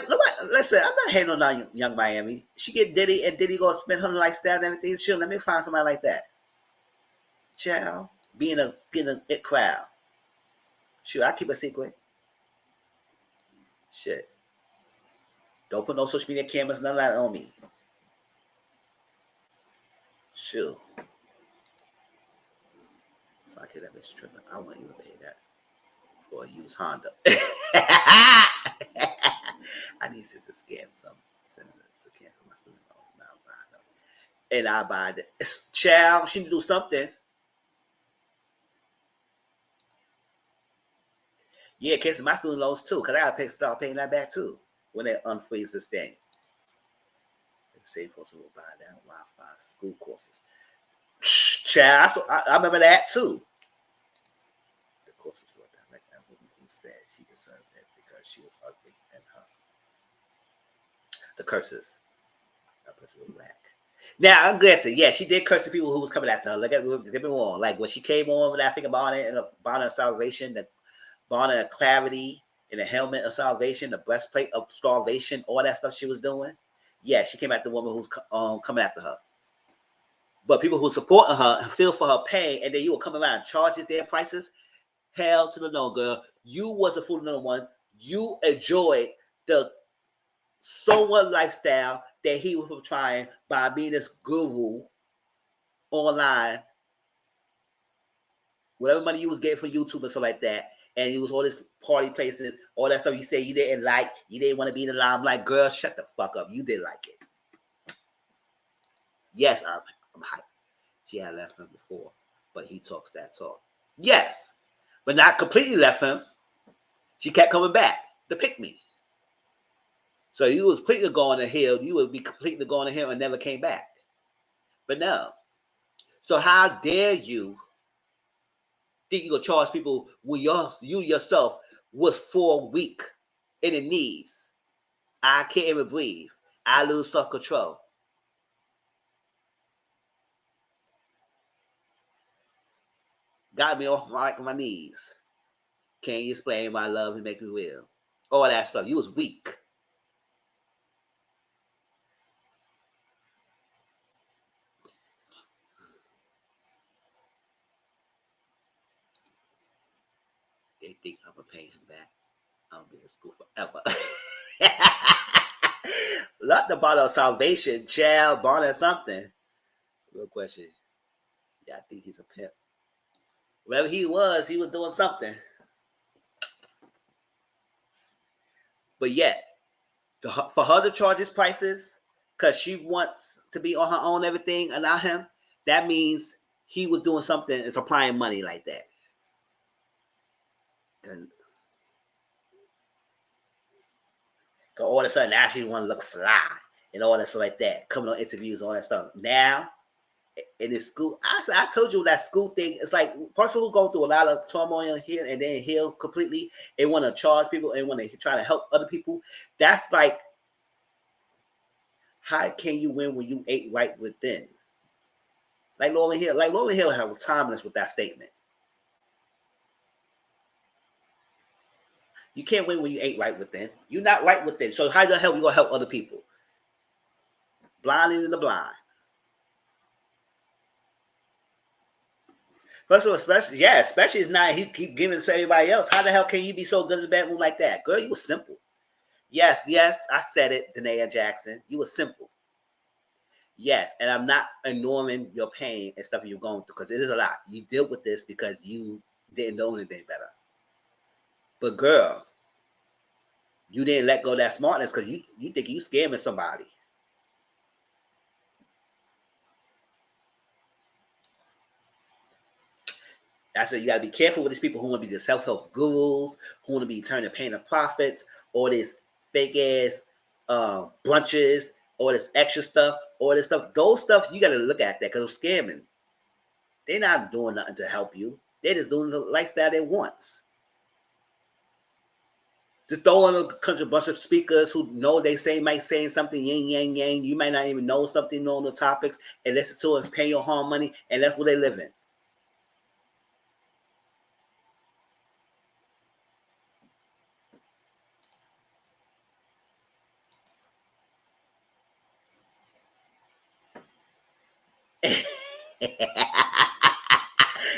listen, I'm not hating on Young Miami. She get Diddy, and Diddy gonna spend her lifestyle and everything. Sure, let me find somebody like that. Child, being a it crowd. Sure, I keep a secret. Shit. Don't put no social media cameras, none of that on me. Sure. If I could have been tripping, I wouldn't even pay that for a used Honda. I need to scan some senators to cancel my student loans. Now I'm buying them. And I buy that. Child, she need to do something. Yeah, cancel my student loans too, because I gotta start paying that back too when they unfreeze this thing. Same folks will buy that Wi-Fi school courses. Child, I remember that too. The courses were that like that woman who said she deserved it because she was ugly and her. The curses. That person was whack. Now I'm glad to, yeah, she did curse the people who was coming after her. Like, get me wrong. Like when she came on with that thing about it and the bonnet of salvation, the bonnet of clarity, and the helmet of salvation, the breastplate of starvation, all that stuff she was doing. Yeah, she came after the woman who's coming after her. But people who supporting her feel for her pain, and then you will come around and charge their prices. Hell to the no, girl. You was the fool number one. You enjoyed the somewhat lifestyle that he was trying by being this guru online, whatever money you was getting from YouTube and stuff like that, and it was all this party places, all that stuff you say you didn't like, you didn't want to be in the limelight. Girl, shut the fuck up. You did like it. Yes, I'm hyped. She had left him before, but he talks that talk. Yes, but not completely left him. She kept coming back to pick me. So you was completely going to hell. You would be completely going to hell and never came back. But no. So how dare you think you gonna charge people when you yourself was 4 weak in the knees? I can't even breathe. I lose self-control. Got me off my knees. Can you explain my love and make me real? All that stuff. You was weak. They think I'm gonna pay him back. I'll be in school forever. Lot the bottle of salvation, child, bought or something. Real question. Yeah, I think he's a pimp. Whatever he was doing something. But yet, for her to charge his prices, because she wants to be on her own, everything, and not him, that means he was doing something and supplying money like that. And all of a sudden, now she want to look fly and all that stuff like that, coming on interviews, all that stuff. Now, in his school, I told you that school thing. It's like person who go through a lot of turmoil here and then heal completely and want to charge people and want to try to help other people. That's like, how can you win when you ate right within? Like Lauryn Hill had timeless with that statement. You can't win when you ain't right within. You're not right within. So how the hell you gonna help other people? Blind leading the blind. First of all, especially it's not he keep giving it to everybody else. How the hell can you be so good in the bedroom like that? Girl, you were simple. Yes, I said it, Danae Jackson. You were simple. Yes, and I'm not ignoring your pain and stuff you're going through because it is a lot. You deal with this because you didn't know anything better. But girl, you didn't let go of that smartness because you think you scamming somebody. That's why you got to be careful with these people who want to be the self-help gurus, who want to be turning pain to profits, all this fake ass brunches, all this extra stuff, all this stuff. Those stuff, you got to look at that because it's scamming. They're not doing nothing to help you. They're just doing the lifestyle they want. Just throw in a bunch of speakers who know they might say something yin yang yang. You might not even know something on the topics and listen to us, pay your hard money, and that's what they live in.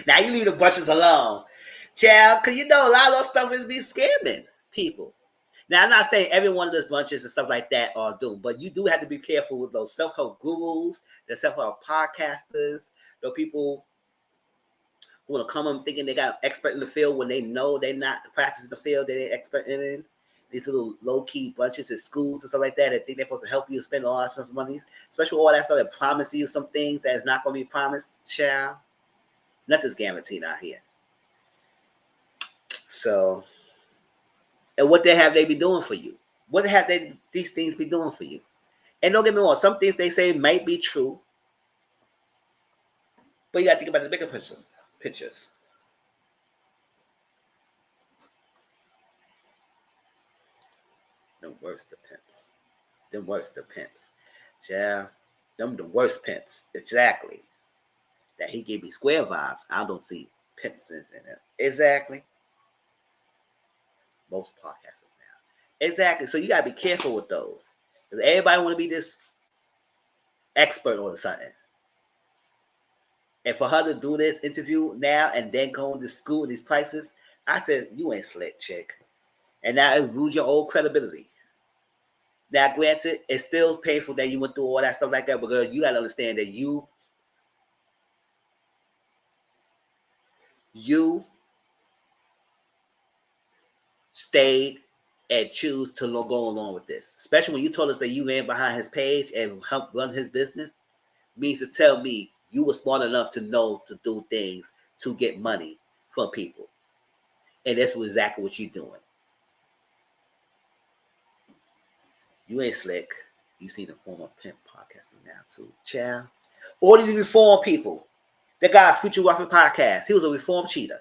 Now you leave the brunches alone, child, because you know a lot of those stuff is be scamming people. Now I'm not saying every one of those brunches and stuff like that are doomed, but you do have to be careful with those self-help gurus, the self-help podcasters, those people who want to come in thinking they got an expert in the field when they know they're not practicing the field that they're expert in. These little low-key bunches at schools and stuff like that think they're supposed to help you spend all that money, especially all that stuff that promises you some things that is not going to be promised, child. Nothing's guaranteed out here. So, and what they be doing for you? What have these things be doing for you? And don't get me wrong, some things they say might be true, but you got to think about the bigger pictures. Them worst the pimps. Yeah, them the worst pimps. Exactly. That he gave me square vibes. I don't see pimp sense in it. Exactly. Most podcasters now. Exactly. So you gotta be careful with those. Because everybody want to be this expert on something. And for her to do this interview now and then go into school with these prices, I said, you ain't slick, chick. And now it ruins your old credibility. Now, granted, it's still painful that you went through all that stuff like that, but girl, you gotta understand that you stayed and choose to go along with this. Especially when you told us that you ran behind his page and helped run his business, means to tell me you were smart enough to know to do things to get money from people. And that's exactly what you're doing. You ain't slick. You seen the former pimp podcasting now too. Child. All these reform people. That guy, Future Waffle Podcast, he was a reform cheater.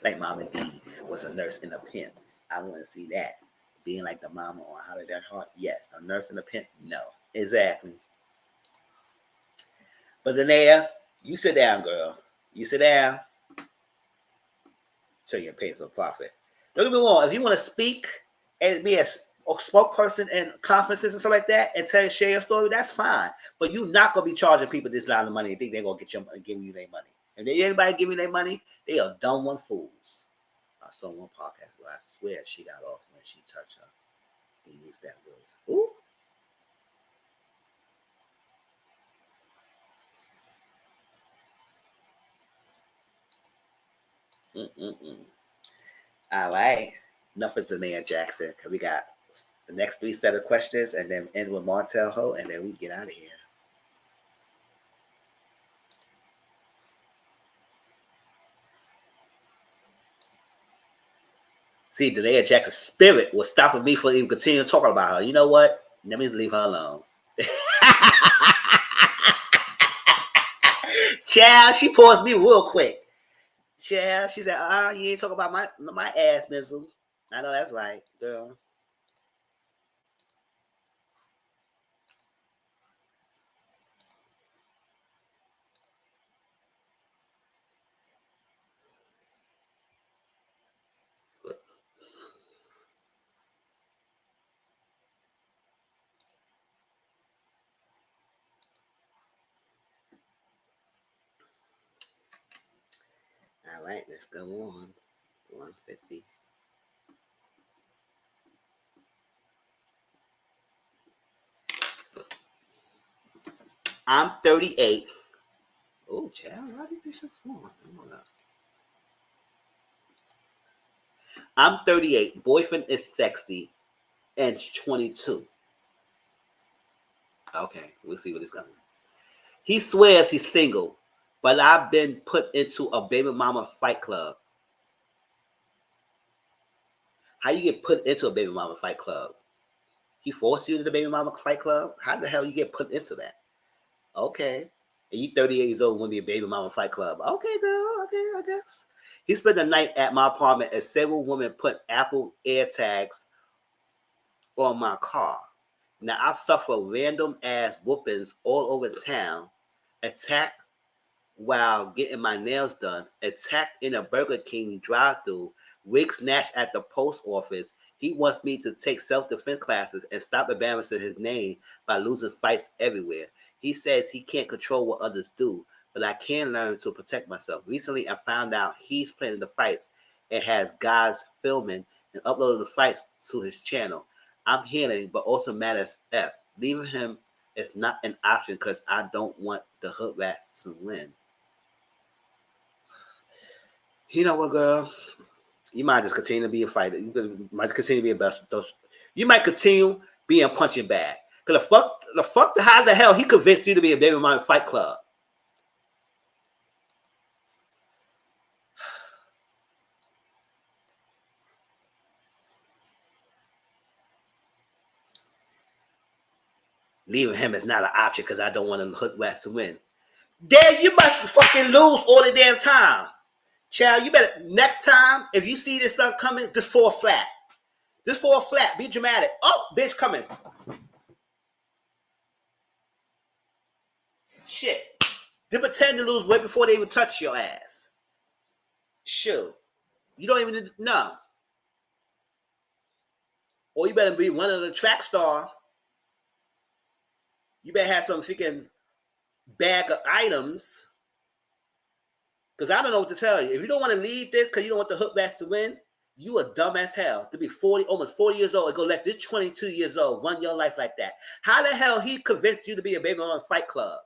Like Mama D was a nurse and a pimp. I want to see that. Being like the mama on How Did That Heart? Yes. A nurse and a pimp? No. Exactly. But Danae, you sit down, girl. You sit down. So you're paid for profit. Don't get me wrong. If you want to speak and be a spokesperson in conferences and stuff like that and share your story, that's fine. But you're not going to be charging people this amount of money and think they're going to get your money, give you their money. If anybody give me their money, they are dumb one fools. I saw one podcast where I swear she got off when she touched her and used that voice. Ooh. All right. Enough of Zania Jackson. We got the next 3 set of questions and then end with Martell Holt and then we get out of here. See, Danae Jackson's spirit was stopping me from even continuing talking about her. You know what? Let me leave her alone. Child, she paused me real quick. Child, she said, you ain't talking about my ass, Mizzle. I know that's right, girl. All right, let's go on. 150. I'm 38. Oh, child, why is this so small? I'm 38. Boyfriend is sexy and 22. Okay, we'll see what it's going. He swears he's single, but I've been put into a baby mama fight club. How you get put into a baby mama fight club? He forced you to the baby mama fight club? How the hell you get put into that? Okay. And you 38 years old want to be a baby mama fight club. Okay, girl. Okay, I guess. He spent the night at my apartment as several women put Apple AirTags on my car. Now I suffer random ass whoopings all over town. Attacked while getting my nails done. Attacked in a Burger King drive-thru. Wig snatched at the post office. He wants me to take self-defense classes and stop embarrassing his name by losing fights everywhere. He says he can't control what others do, but I can learn to protect myself. Recently, I found out he's planning the fights and has guys filming and uploading the fights to his channel. I'm healing, but also mad as F. Leaving him is not an option because I don't want the hood rats to win. You know what, girl? You might just continue to be a fighter. You might continue to be a best. You might continue being a punching bag. Because how the hell he convinced you to be a baby mama fight club? Leaving him is not an option because I don't want him hood rats to win. Damn, you must fucking lose all the damn time. Child, you better, next time, if you see this stuff coming, just fall flat. Just fall flat. Be dramatic. Oh, bitch coming. Shit. They pretend to lose way before they even touch your ass. Shoot. You don't even know. Or you better be one of the track star. You better have some freaking bag of items. Because I don't know what to tell you. If you don't want to leave this because you don't want the hook bats to win, you are dumb as hell to be 40, almost 40 years old and go let this 22 years old run your life like that. How the hell he convinced you to be a baby mama fight club?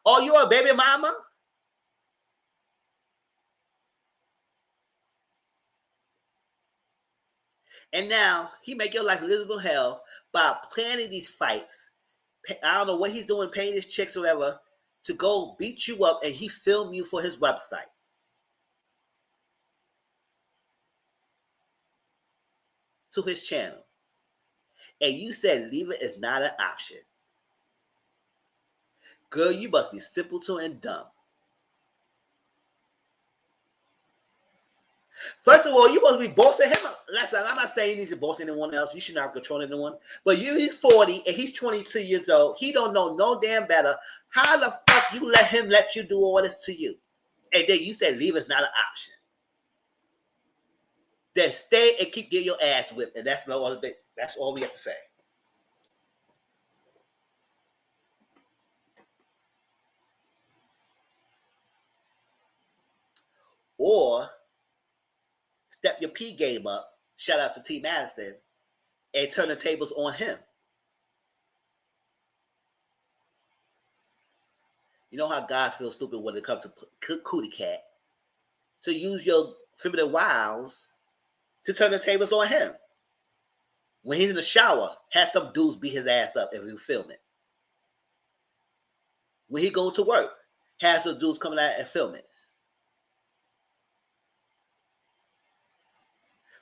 Oh, you're a baby mama? And now he make your life a miserable hell by planning these fights. I don't know what he's doing, paying his chicks or whatever, to go beat you up, and he film you for his website. To his channel. And you said leave it is not an option. Girl, you must be simpleton and dumb. First of all, you must be bossing him up. Listen, I'm not saying he needs to boss anyone else. You should not control anyone. But he's 40 and he's 22 years old. He don't know no damn better. How the fuck you let him let you do all this to you? And then you said leave is not an option. Then stay and keep getting your ass whipped. And that's all we have to say. Or step your P game up, shout out to T. Madison, and turn the tables on him. You know how guys feel stupid when it comes to cootie cat. So use your feminine wiles to turn the tables on him. When he's in the shower, have some dudes beat his ass up if you film it. When he go to work, have some dudes coming out and film it.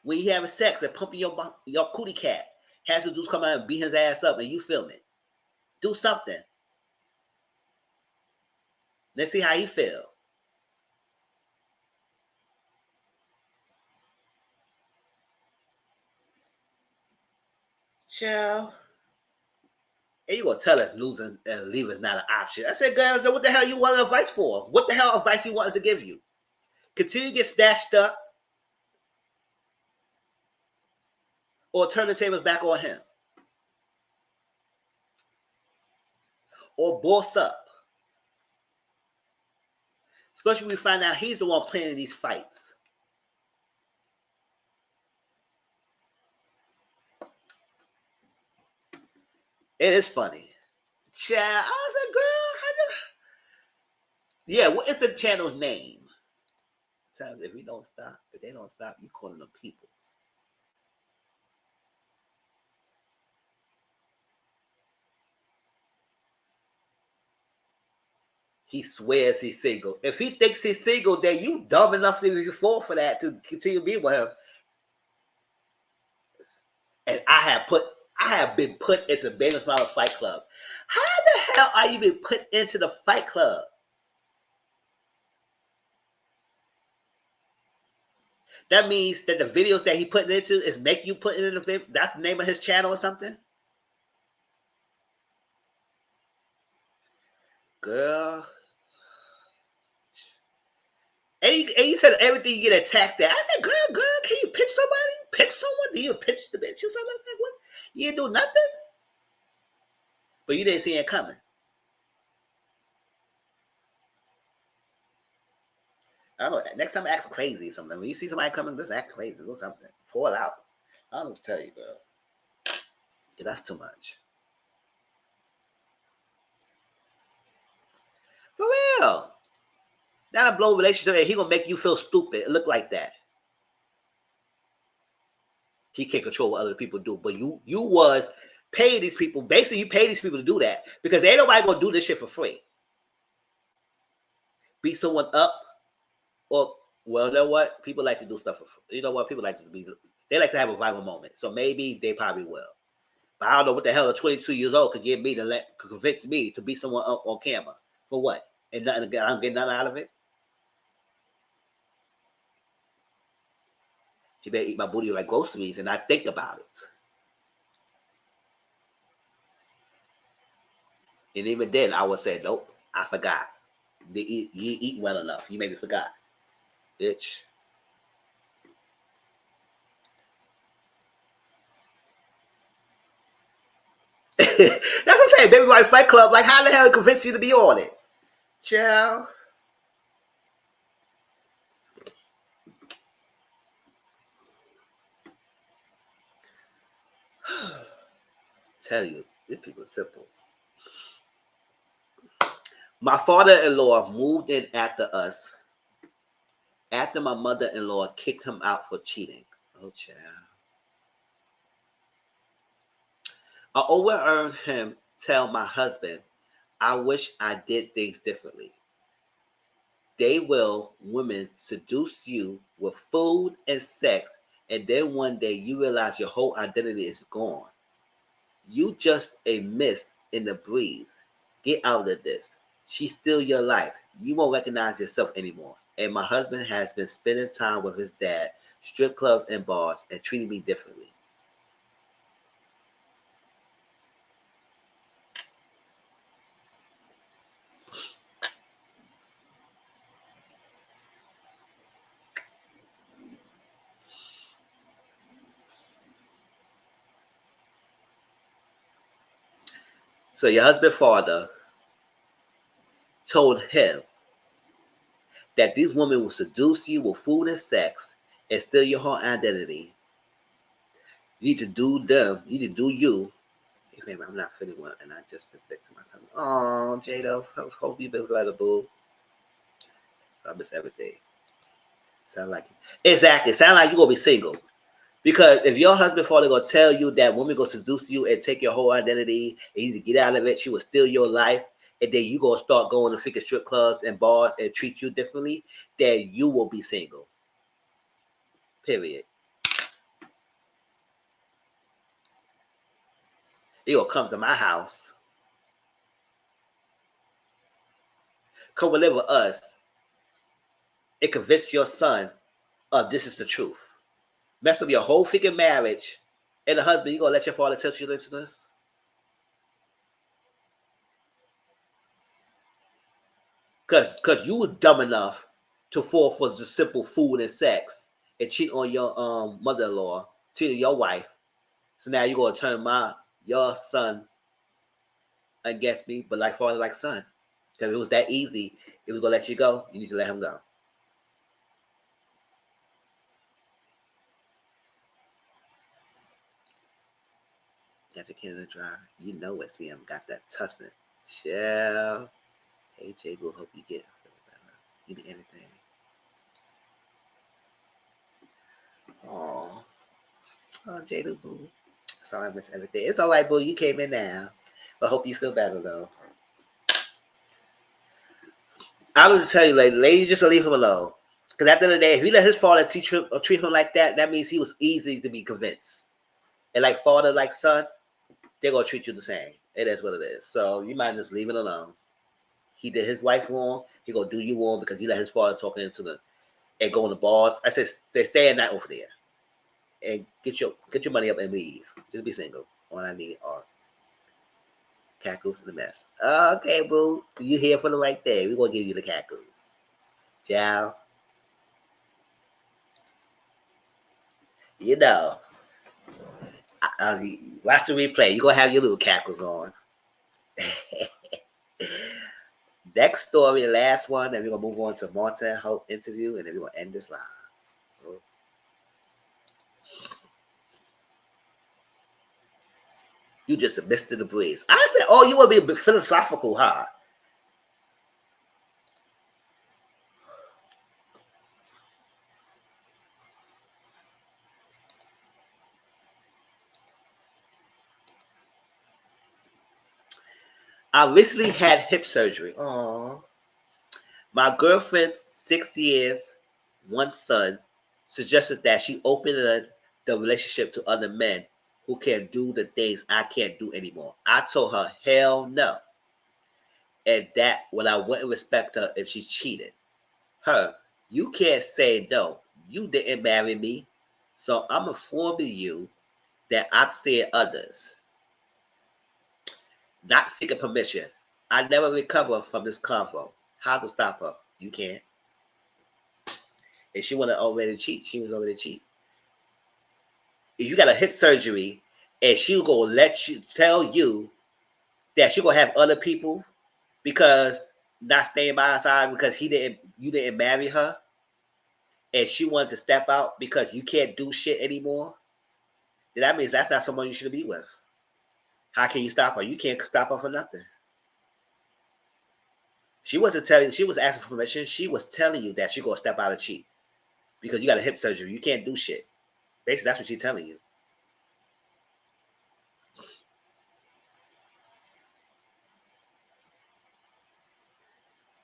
When you having sex and pumping your cootie cat, have some dudes come out and beat his ass up and you film it. Do something. Let's see how he feel. Child. And you gonna tell us losing and leaving is not an option. I said, girl, what the hell you want advice for? What the hell advice you want us to give you? Continue to get snatched up or turn the tables back on him? Or boss up? Especially when we find out he's the one planning these fights. It is funny. Child, I was like, girl, yeah, what is the channel's name? Sometimes if they don't stop, you calling them peoples. He swears he's single. If he thinks he's single, then you dumb enough to fall for that to continue being with him. And I have been put into Baby Mama Fight Club. How the hell are you been put into the Fight Club? That means that the videos that he putting into is make you put in the video. That's the name of his channel or something? Girl. And he said everything you get attacked at. I said, girl, can you pitch somebody? Pitch someone? Do you pitch the bitch or something like that? What? You didn't do nothing? But you didn't see it coming. I don't know. Next time act crazy or something. When you see somebody coming, just act crazy. Do something. Fall out. I don't know what to tell you, girl. Yeah, that's too much. For real. Not a blow relationship, and he gonna make you feel stupid. It look like that. He can't control what other people do, but you was pay these people. Basically, you pay these people to do that because ain't nobody gonna do this shit for free. Beat someone up, or well, you know what? People like to do stuff for free. You know what? People like to be. They like to have a viral moment, so maybe they probably will. But I don't know what the hell a 22 years old could get me could convince me to beat someone up on camera for what? And nothing. I'm getting nothing out of it. He better eat my booty like groceries and not think about it. And even then, I would say, nope, I forgot. You eat well enough. You maybe forgot. Bitch. That's what I'm saying. Baby Boy Fight Club, like, how the hell convinced you to be on it? Child. Tell you, these people are simples. My father-in-law moved in after us, after my mother-in-law kicked him out for cheating. Oh, child. I overheard him tell my husband, I wish I did things differently. Women seduce you with food and sex, and then one day you realize your whole identity is gone. You just a mist in the breeze. Get out of this. She's still your life. You won't recognize yourself anymore. And my husband has been spending time with his dad, strip clubs and bars, and treating me differently. So your husband's father told him that these women will seduce you with food and sex and steal your whole identity. You need to do them. You need to do you. Hey, baby, I'm not feeling well, and I just been sick to my tummy. Oh, Jada, I hope you've been better, boo. So I miss everything. Sound like it. Exactly. Sound like you gonna be single. Because if your husband father gonna tell you that woman gonna seduce you and take your whole identity and you need to get out of it, she will steal your life, and then you gonna start going to freaking strip clubs and bars and treat you differently, then you will be single. Period. You gonna come to my house, come and live with us, and convince your son of this is the truth. Mess up your whole freaking marriage, and the husband, you gonna let your father tell you into this? Cause you were dumb enough to fall for just simple food and sex and cheat on your mother-in-law, cheat on your wife. So now you gonna turn your son against me, but like father, like son. Because if it was that easy, it was gonna let you go. You need to let him go. Got the Canada Dry. You know what CM got that tussin. Chill. Hey J Boo, hope you get better. You need anything. Oh, J Boo. Sorry I miss everything. It's all right, boo. You came in now. But hope you feel better though. I was just tell you, lady, just leave him alone. Because at the end of the day, if he let his father treat him like that, that means he was easy to be convinced. And like father, like son, they're gonna treat you the same. It is what it is. So you might just leave it alone. He did his wife wrong. He gonna do you wrong because he let his father talking into the and go in the bars. I said they stay at night over there and get your money up and leave. Just be single. All I need are cackles in the mess. Okay, boo. You here for the right thing. We gonna give you the cackles. Ciao. You know. Watch the replay. You're gonna have your little cackles on. Next story, the last one, and we're gonna move on to Martell Holt interview, and then we're gonna end this live. You just a mist in the breeze. I said, oh, you want to be a bit philosophical, huh? I recently had hip surgery. Aww. My girlfriend, 6 years, one son, suggested that she open the relationship to other men who can do the things I can't do anymore. I told her, hell no. And that when I wouldn't respect her if she cheated. Her, you can't say no. You didn't marry me. So I'm informing you that I've said others. Not seeking permission. I never recover from this convo. How to stop her? You can't. If she wanna already cheat, she was already cheat. If you got a hip surgery and she gonna let you tell you that she gonna have other people because not staying by her side because you didn't marry her, and she wanted to step out because you can't do shit anymore, then that means that's not someone you should be with. How can you stop her? You can't stop her for nothing. She wasn't telling you, she was asking for permission. She was telling you that she's gonna step out and cheat because you got a hip surgery. You can't do shit. Basically, that's what she's telling you.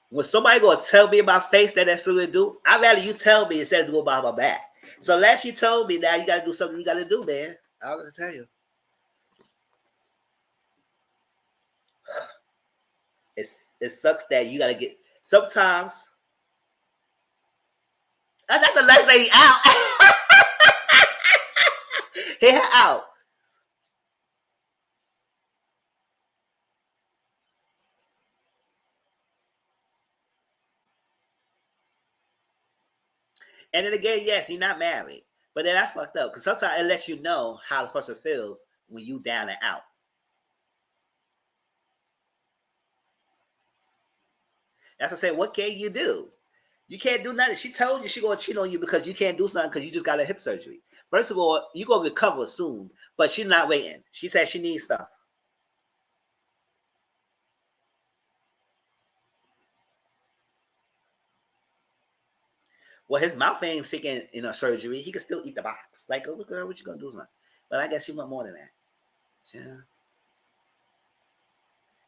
When somebody gonna tell me in my face that that's what they do, I'd rather you tell me instead of doing behind my back. So unless you told me, now you gotta do something you gotta do, man. I was gonna tell you. It sucks that you gotta get sometimes. I got the next lady out. Hit her out. And then again, yes, you're not married. But then that's fucked up. Because sometimes it lets you know how the person feels when you down and out. That's what I say, what can you do? You can't do nothing. She told you she gonna cheat on you because you can't do something because you just got a hip surgery. First of all, you gonna recover soon, but she's not waiting. She said she needs stuff. Well, his mouth ain't thinking in a surgery. He can still eat the box. Like, oh girl, what you gonna do something? But I guess she want more than that. Yeah.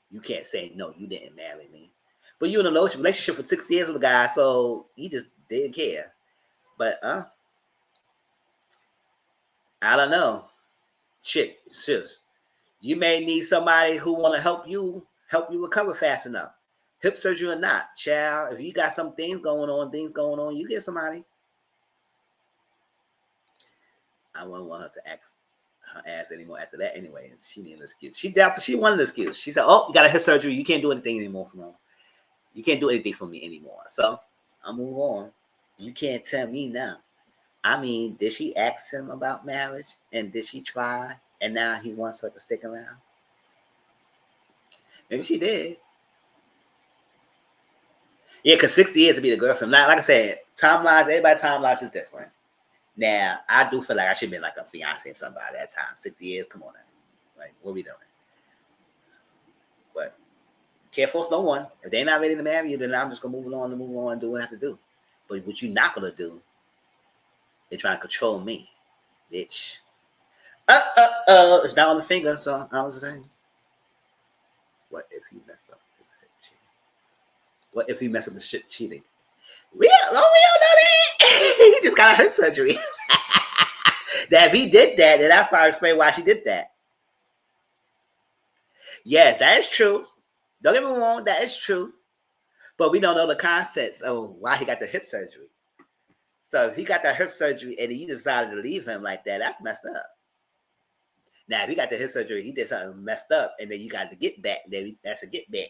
You can't say no, you didn't marry me. But you in a relationship for 6 years with a guy, so he just didn't care. But I don't know. Shit, sis. You may need somebody who want to help you recover fast enough. Hip surgery or not, child. If you got some things going on, you get somebody. I wouldn't want her to ask her ass anymore after that anyway. She needed an excuse. She wanted an excuse. She said, oh, you got a hip surgery. You can't do anything anymore for me. You can't do anything for me anymore. So I'll move on. You can't tell me now. I mean, did she ask him about marriage? And did she try? And now he wants her to stick around? Maybe she did. Yeah, because 60 years to be the girlfriend. Now, like I said, everybody's timelines is different. Now, I do feel like I should be like a fiance and somebody at that time. 60 years, come on now. Like, what are we doing? But can't force no one. If they're not ready to marry you, then I'm just going to move on and do what I have to do. But what you're not going to do, they're trying to control me, bitch. It's not on the finger, so I was saying. What if he mess up his hip cheating? What if he mess up his shit cheating? We don't know that. He just got a hip surgery. That if he did that, then that's probably explain why she did that. Yes, that is true. Don't get me wrong, that is true. But we don't know the concepts of why he got the hip surgery. So if he got the hip surgery and you decided to leave him like that, that's messed up. Now, if he got the hip surgery, he did something messed up, and then you got to get back. Then that's a get back.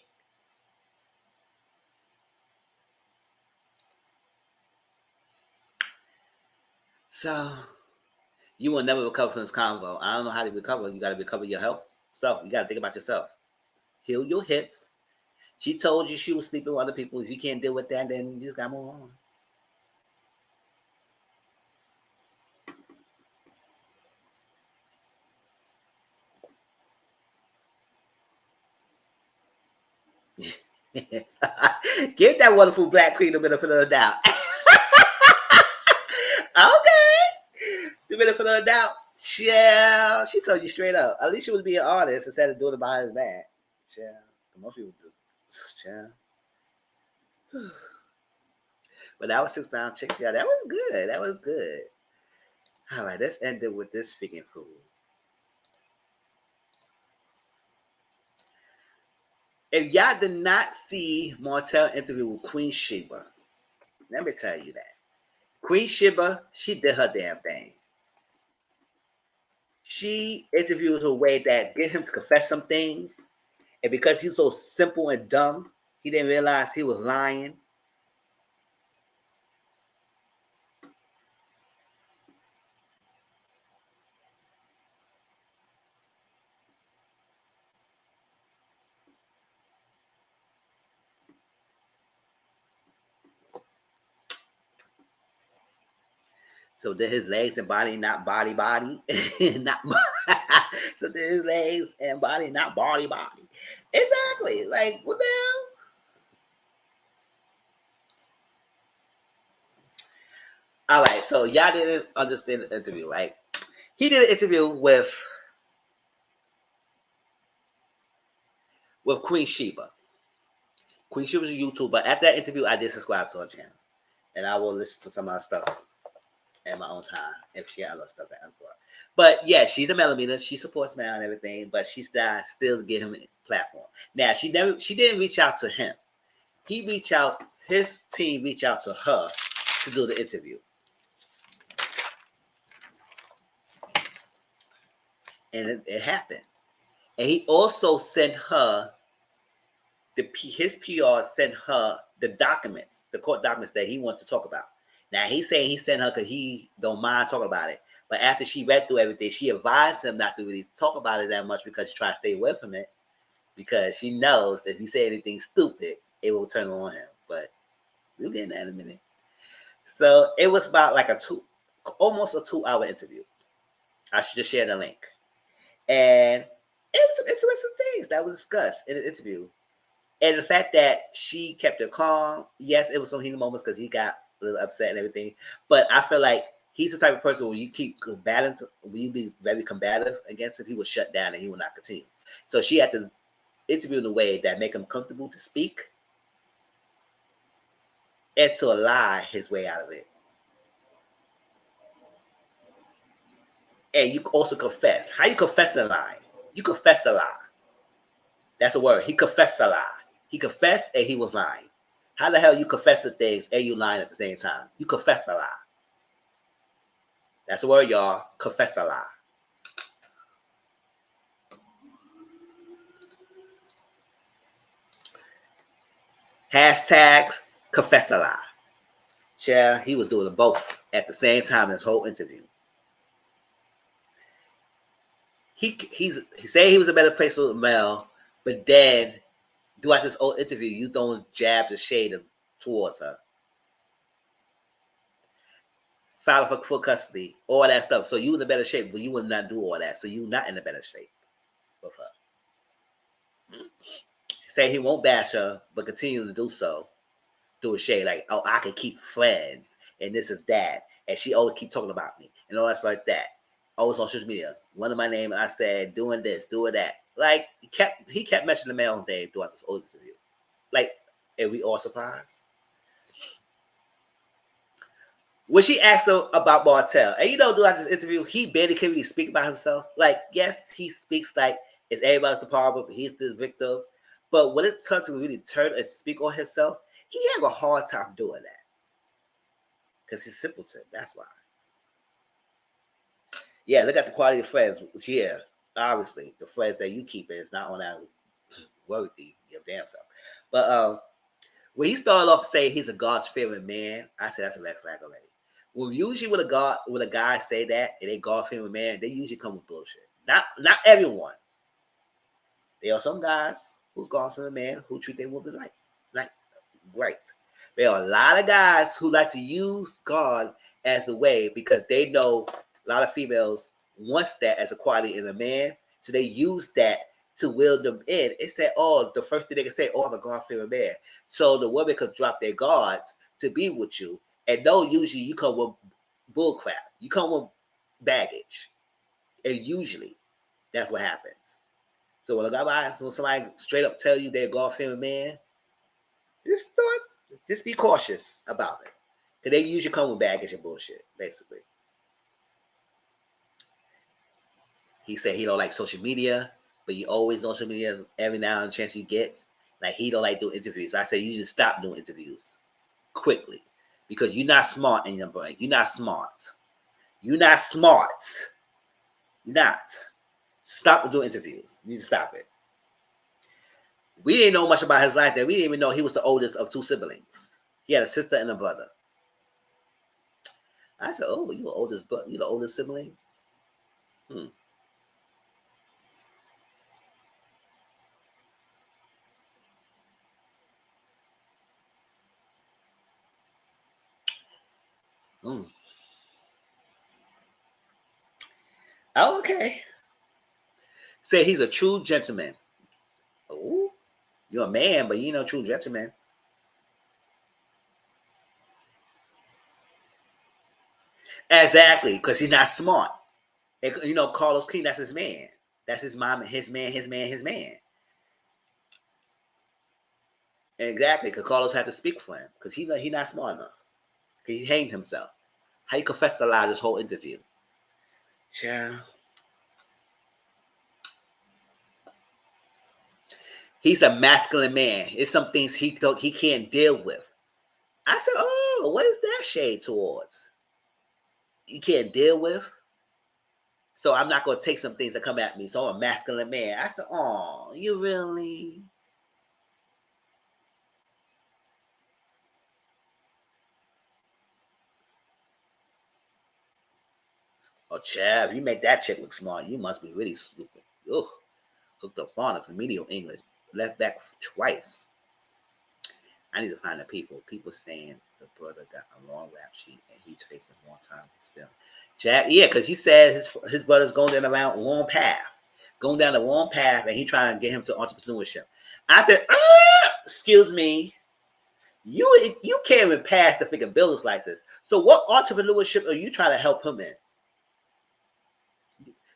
So you will never recover from this convo. I don't know how to recover. You got to recover your health. So you got to think about yourself. Heal your hips. She told you she was sleeping with other people. If you can't deal with that, then you just got to move on. Give that wonderful black queen a benefit of the doubt. Okay. The benefit of the doubt. Yeah, she told you straight up. At least she was being honest instead of doing it behind his back. Yeah, most people do. Yeah. But that was 6 pound chicks. Yeah, that was good. That was good. All right, let's end it with this freaking fool. If y'all did not see Martell interview with Queen Sheba, let me tell you that. Queen Sheba, she did her damn thing. She interviewed her way that get him to confess some things. And because he's so simple and dumb, he didn't realize he was lying. So did his legs and body not body, not so did his legs and body not body. Exactly. Like what the hell? All right, so y'all didn't understand the interview, right? He did an interview with Queen Sheba. Queen Sheba's a YouTuber. After that interview, I did subscribe to her channel, and I will listen to some of her stuff at my own time if she had other stuff to answer. But yeah, she's a millimeter. She supports Mal and everything, but she's still give him a platform. Now she didn't reach out to him. He reached out. His team reached out to her to do the interview, and it happened. And he also sent her his PR sent her the documents, the court documents that he wanted to talk about. Now he's saying he sent her because he don't mind talking about it. But after she read through everything, she advised him not to really talk about it that much because she tried to stay away from it. Because she knows that if he say anything stupid, it will turn on him. But we'll get in that in a minute. So it was about like almost a 2-hour interview. I should just share the link. And it was some interesting things that was discussed in the interview. And the fact that she kept it calm, yes, it was some heated moments because he got a little upset and everything. But I feel like he's the type of person when you keep combative, when you be very combative against him, he will shut down and he will not continue. So she had to interview in a way that make him comfortable to speak and to lie his way out of it. And you also confess. How you confess a lie? You confess a lie. That's a word. He confessed a lie. He confessed and he was lying. How the hell you confess to things and you lying at the same time? You confess a lie. That's the word, y'all. Confess a lie. Hashtags confess a lie. Yeah, he was doing both at the same time in his whole interview. He said he was a better place with Mel, but then throughout this whole interview, you throwing jabs and shade towards her. Filing for full custody, all that stuff. So you in a better shape, but you would not do all that. So you not in a better shape with her. Say he won't bash her, but continue to do so. Do a shade like, oh, I can keep friends and this is that, and she always keep talking about me and all that's like that. Always on social media, one of my name, and I said doing this, doing that. Like he kept mentioning the male name throughout this whole interview. Like, are we all surprised? When she asked him about Martell, and throughout this interview, he barely can really speak about himself. Like, yes, he speaks like it's everybody's the problem, he's the victim. But when it's time to really turn and speak on himself, he have a hard time doing that. Because he's simpleton, that's why. Yeah, look at the quality of friends. Yeah, obviously, the friends that you keep is not on that worthy, your damn self. But when he started off saying he's a God-fearing man, I said that's a red flag already. Well, usually when a guy say that and they God-fearing man, they usually come with bullshit. Not everyone. There are some guys who's God-fearing man who treat their woman like great. There are a lot of guys who like to use God as a way because they know a lot of females wants that as a quality in a man, so they use that to will them in. It said, oh, the first thing they can say, oh, I'm a God-fearing man. So the woman could drop their guards to be with you. And no, usually you come with bullcrap. You come with baggage. And usually that's what happens. So when somebody straight up tell you they're a God-fearing man, just be cautious about it. Because they usually come with baggage and bullshit, basically. He said he don't like social media, but you always on social media every now and chance you get. Like he don't like doing interviews. I say you should stop doing interviews quickly because you're not smart in your brain. You're not smart. You're not smart. You're not. Stop doing interviews. You need to stop it. We didn't know much about his life there. We didn't even know he was the oldest of 2 siblings. He had a sister and a brother. I said, "Oh, you the oldest sibling?" Hmm. Hmm. Oh, okay. Say he's a true gentleman. Oh, you're a man, but you know true gentleman. Exactly, because he's not smart. And, you know, Carlos King, that's his man. That's his mom, his man, his man, his man. Exactly, because Carlos had to speak for him because he not smart enough. Because he hanged himself. How you confessed a lie this whole interview? Yeah. He's a masculine man. It's some things he can't deal with. I said, oh, what is that shade towards? You can't deal with? So I'm not going to take some things that come at me. So I'm a masculine man. I said, oh, you really? Oh, Chav, you make that chick look smart. You must be really stupid. Ugh. Hooked up phonics for remedial English. Left back twice. I need to find the people. People saying the brother got a long rap sheet and he's facing more time still. Jack, yeah, because he said his brother's going down around wrong path. Going down the wrong path and he trying to get him to entrepreneurship. I said, excuse me. You can't even pass the freaking builder's license. So what entrepreneurship are you trying to help him in?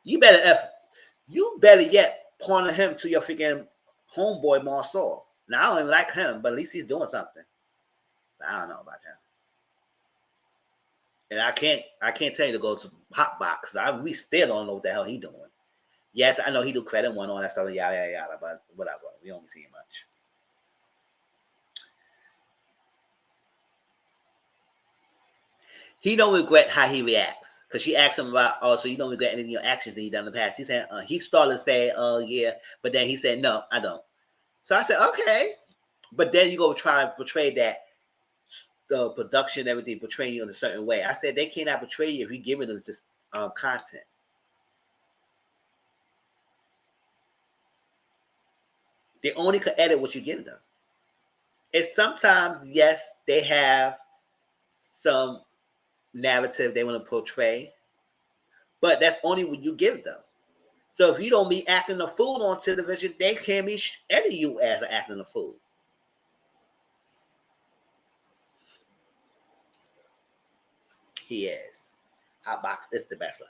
You better yet partner him to your freaking homeboy Marcel. Now I don't even like him, but at least he's doing something. I don't know about him. And I can't tell you to go to Hotbox. We still don't know what the hell he doing. Yes, I know he do credit one, all that stuff, yada yada yada, but whatever. We don't see him much. He don't regret how he reacts. Because she asked him about, oh, so you don't regret any of your actions that you done in the past. He said, he started to say, yeah. But then he said, no, I don't. So I said, okay. But then you go try and portray that the production, everything, portraying you in a certain way. I said, they cannot portray you if you're giving them just content. They only can edit what you give them. And sometimes, yes, they have some narrative they want to portray, but that's only what you give them. So if you don't be acting a fool on television, they can't be editing you as acting a fool. He is. Hotbox is the best liar.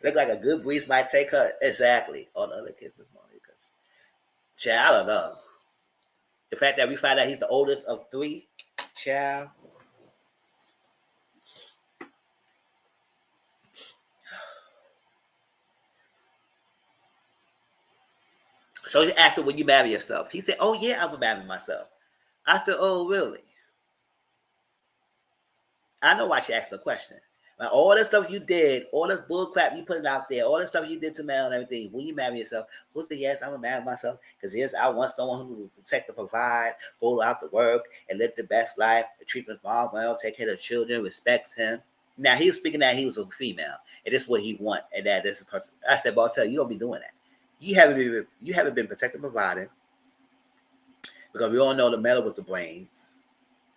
Look like a good breeze might take her. Exactly. All the other kids was Monica's. Child, I don't know. The fact that we find out he's the oldest of three, child. So he asked her, "Will you marry yourself?" He said, "Oh yeah, I will marry myself." I said, "Oh really?" I know why she asked the question. Like, all the stuff you did, all this bull crap you put out there, all the stuff you did to Mel and everything. Will you marry yourself? Who said yes? I'm gonna marry myself because yes, I want someone who will protect and provide, go out to work and live the best life, treat his mom well, take care of the children, respects him. Now he was speaking that he was a female, and this is what he want, and that this is a person. I said, "Bartell, you don't be doing that. You haven't been protecting, providing, because we all know the Mel was the brains."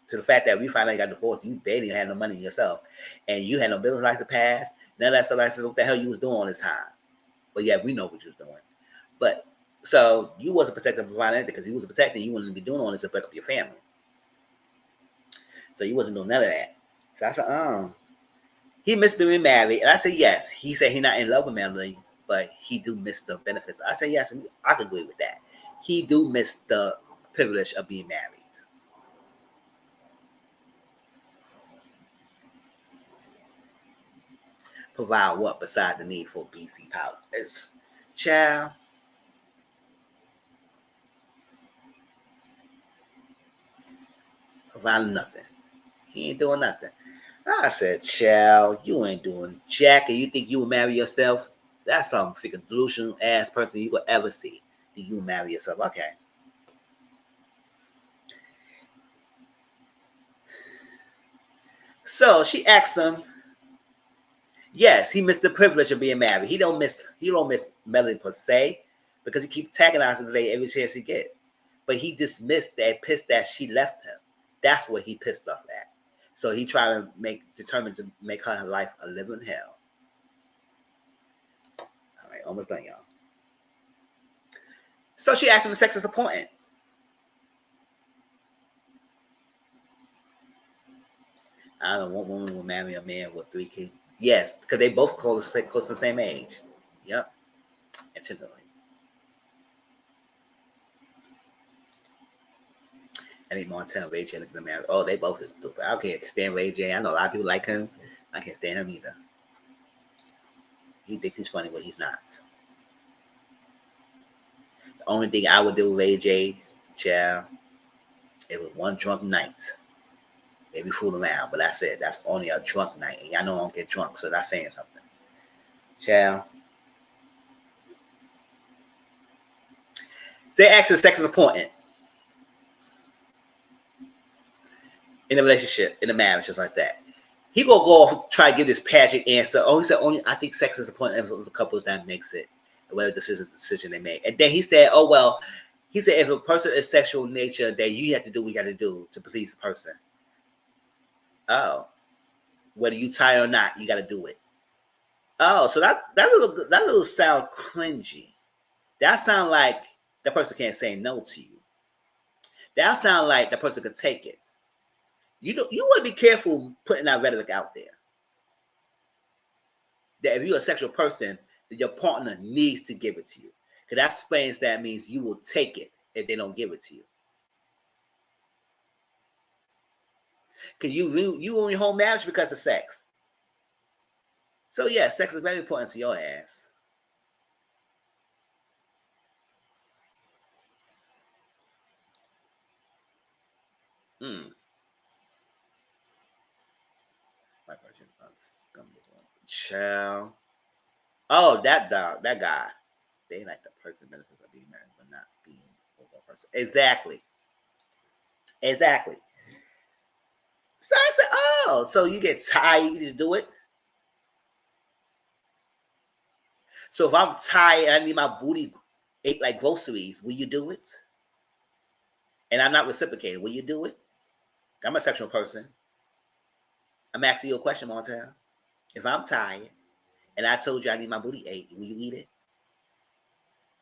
To the fact that we finally got divorced, you barely had no money yourself, and you had no business license pass. None of that stuff license. What the hell you was doing all this time? But yeah, we know what you was doing. But so you wasn't protecting, providing anything because he was protecting. You wouldn't be doing all this to break up your family. So you wasn't doing none of that. So I said, he missed being married, and I said yes. He said he not in love with Melanie, but he do miss the benefits. I said yes, I could agree with that. He do miss the privilege of being married. Provide what besides the need for BC power? It's child. Provide nothing. He ain't doing nothing. I said, child, you ain't doing jack, and you think you will marry yourself? That's some freaking delusional ass person you could ever see. Do you marry yourself? Okay. So she asked him, yes, he missed the privilege of being married. He don't miss Melanie per se, because he keeps antagonizing the lady every chance he gets. But he dismissed that, pissed that she left him. That's what he pissed off at. So he tried to determined to make her life a living hell. All right, almost done, y'all. So she asked him if sex is important. I don't know, one woman will marry a man with 3 kids. Yes, because they both close to the same age. Yep, intentionally. I need Martell, Ray J, look at them married. Oh, they both is stupid. I can't stand Ray J. I know a lot of people like him. I can't stand him either. He thinks he's funny, but he's not. The only thing I would do with Ray J, child, it was one drunk night. Maybe fool around, but that's it. That's only a drunk night. And y'all know I don't get drunk, so that's saying something. Child. They ask if sex is important in a relationship, in a marriage, just like that. He gonna go off and try to give this pageant answer. Oh, he said only I think sex is important if the couples that makes it, whatever decision they make. And then he said, oh well, he said if a person is sexual nature, then you have to do what you got to do to please the person. Oh, whether you tired or not, you got to do it. Oh, so that little sound cringy. That sound like the person can't say no to you. That sound like the person could take it. You want to be careful putting that rhetoric out there. That if you're a sexual person, that your partner needs to give it to you. Because that explains that means you will take it if they don't give it to you. Because you ruin your whole marriage because of sex. So yeah, sex is very important to your ass. My version of Child. Oh, that guy. They like the person benefits of being married, but not being with one person. Exactly. So I said, oh, so you get tired, you just do it? So if I'm tired and I need my booty ate like groceries, will you do it? And I'm not reciprocating, will you do it? I'm a sexual person. I'm asking you a question, Martell. If I'm tired and I told you I need my booty ate, will you eat it?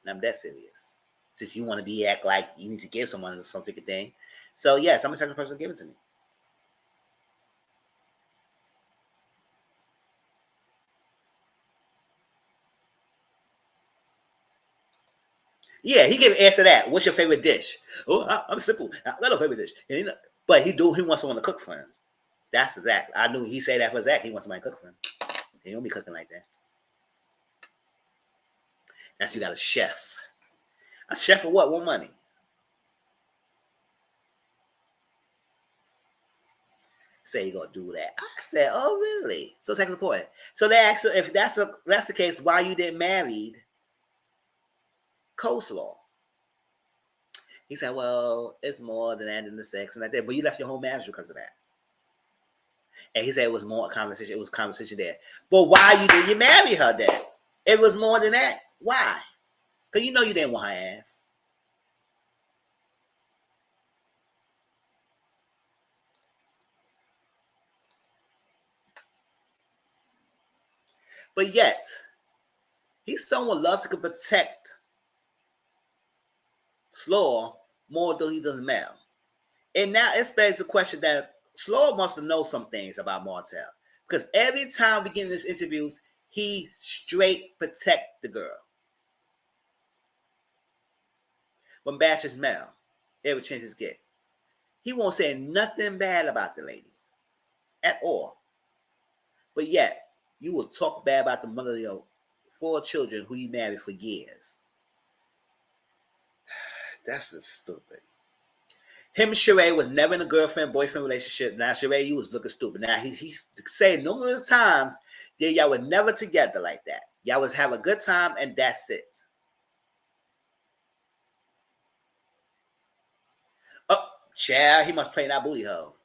And I'm that serious. Since you want to be act like you need to give someone some freaking thing. So yes, I'm a sexual person, give it to me. Yeah, he gave an answer to that. What's your favorite dish? Oh, I'm simple. I got no favorite dish. And but he wants someone to cook for him. That's Zach. I knew he said that for Zach. He wants somebody to cook for him. He don't be cooking like that. That's you got a chef. A chef for what? Want money. Say you gonna do that. I said, oh really? So take the point. So they asked her if that's the case, why you didn't marry Coleslaw. He said, well, it's more than that in the sex and like that, but you left your whole marriage because of that. And he said it was more conversation. It was conversation there. But why didn't you marry her then? It was more than that. Why? Because you know you didn't want her ass. But yet, he's someone loves to protect Slaw more than he does Mel. And now it begs the question that Slaw wants to know some things about Martell. Because every time we get in these interviews, he straight protect the girl. When bashes Mel, every chance he get. He won't say nothing bad about the lady. At all. But yet, you will talk bad about the mother of your 4 children who you married for years. That's just stupid. Him and Sheree was never in a girlfriend-boyfriend relationship. Now, Sheree, you was looking stupid. Now, he's saying numerous times that y'all were never together like that. Y'all was have a good time, and that's it. Oh, child, he must play that booty hole.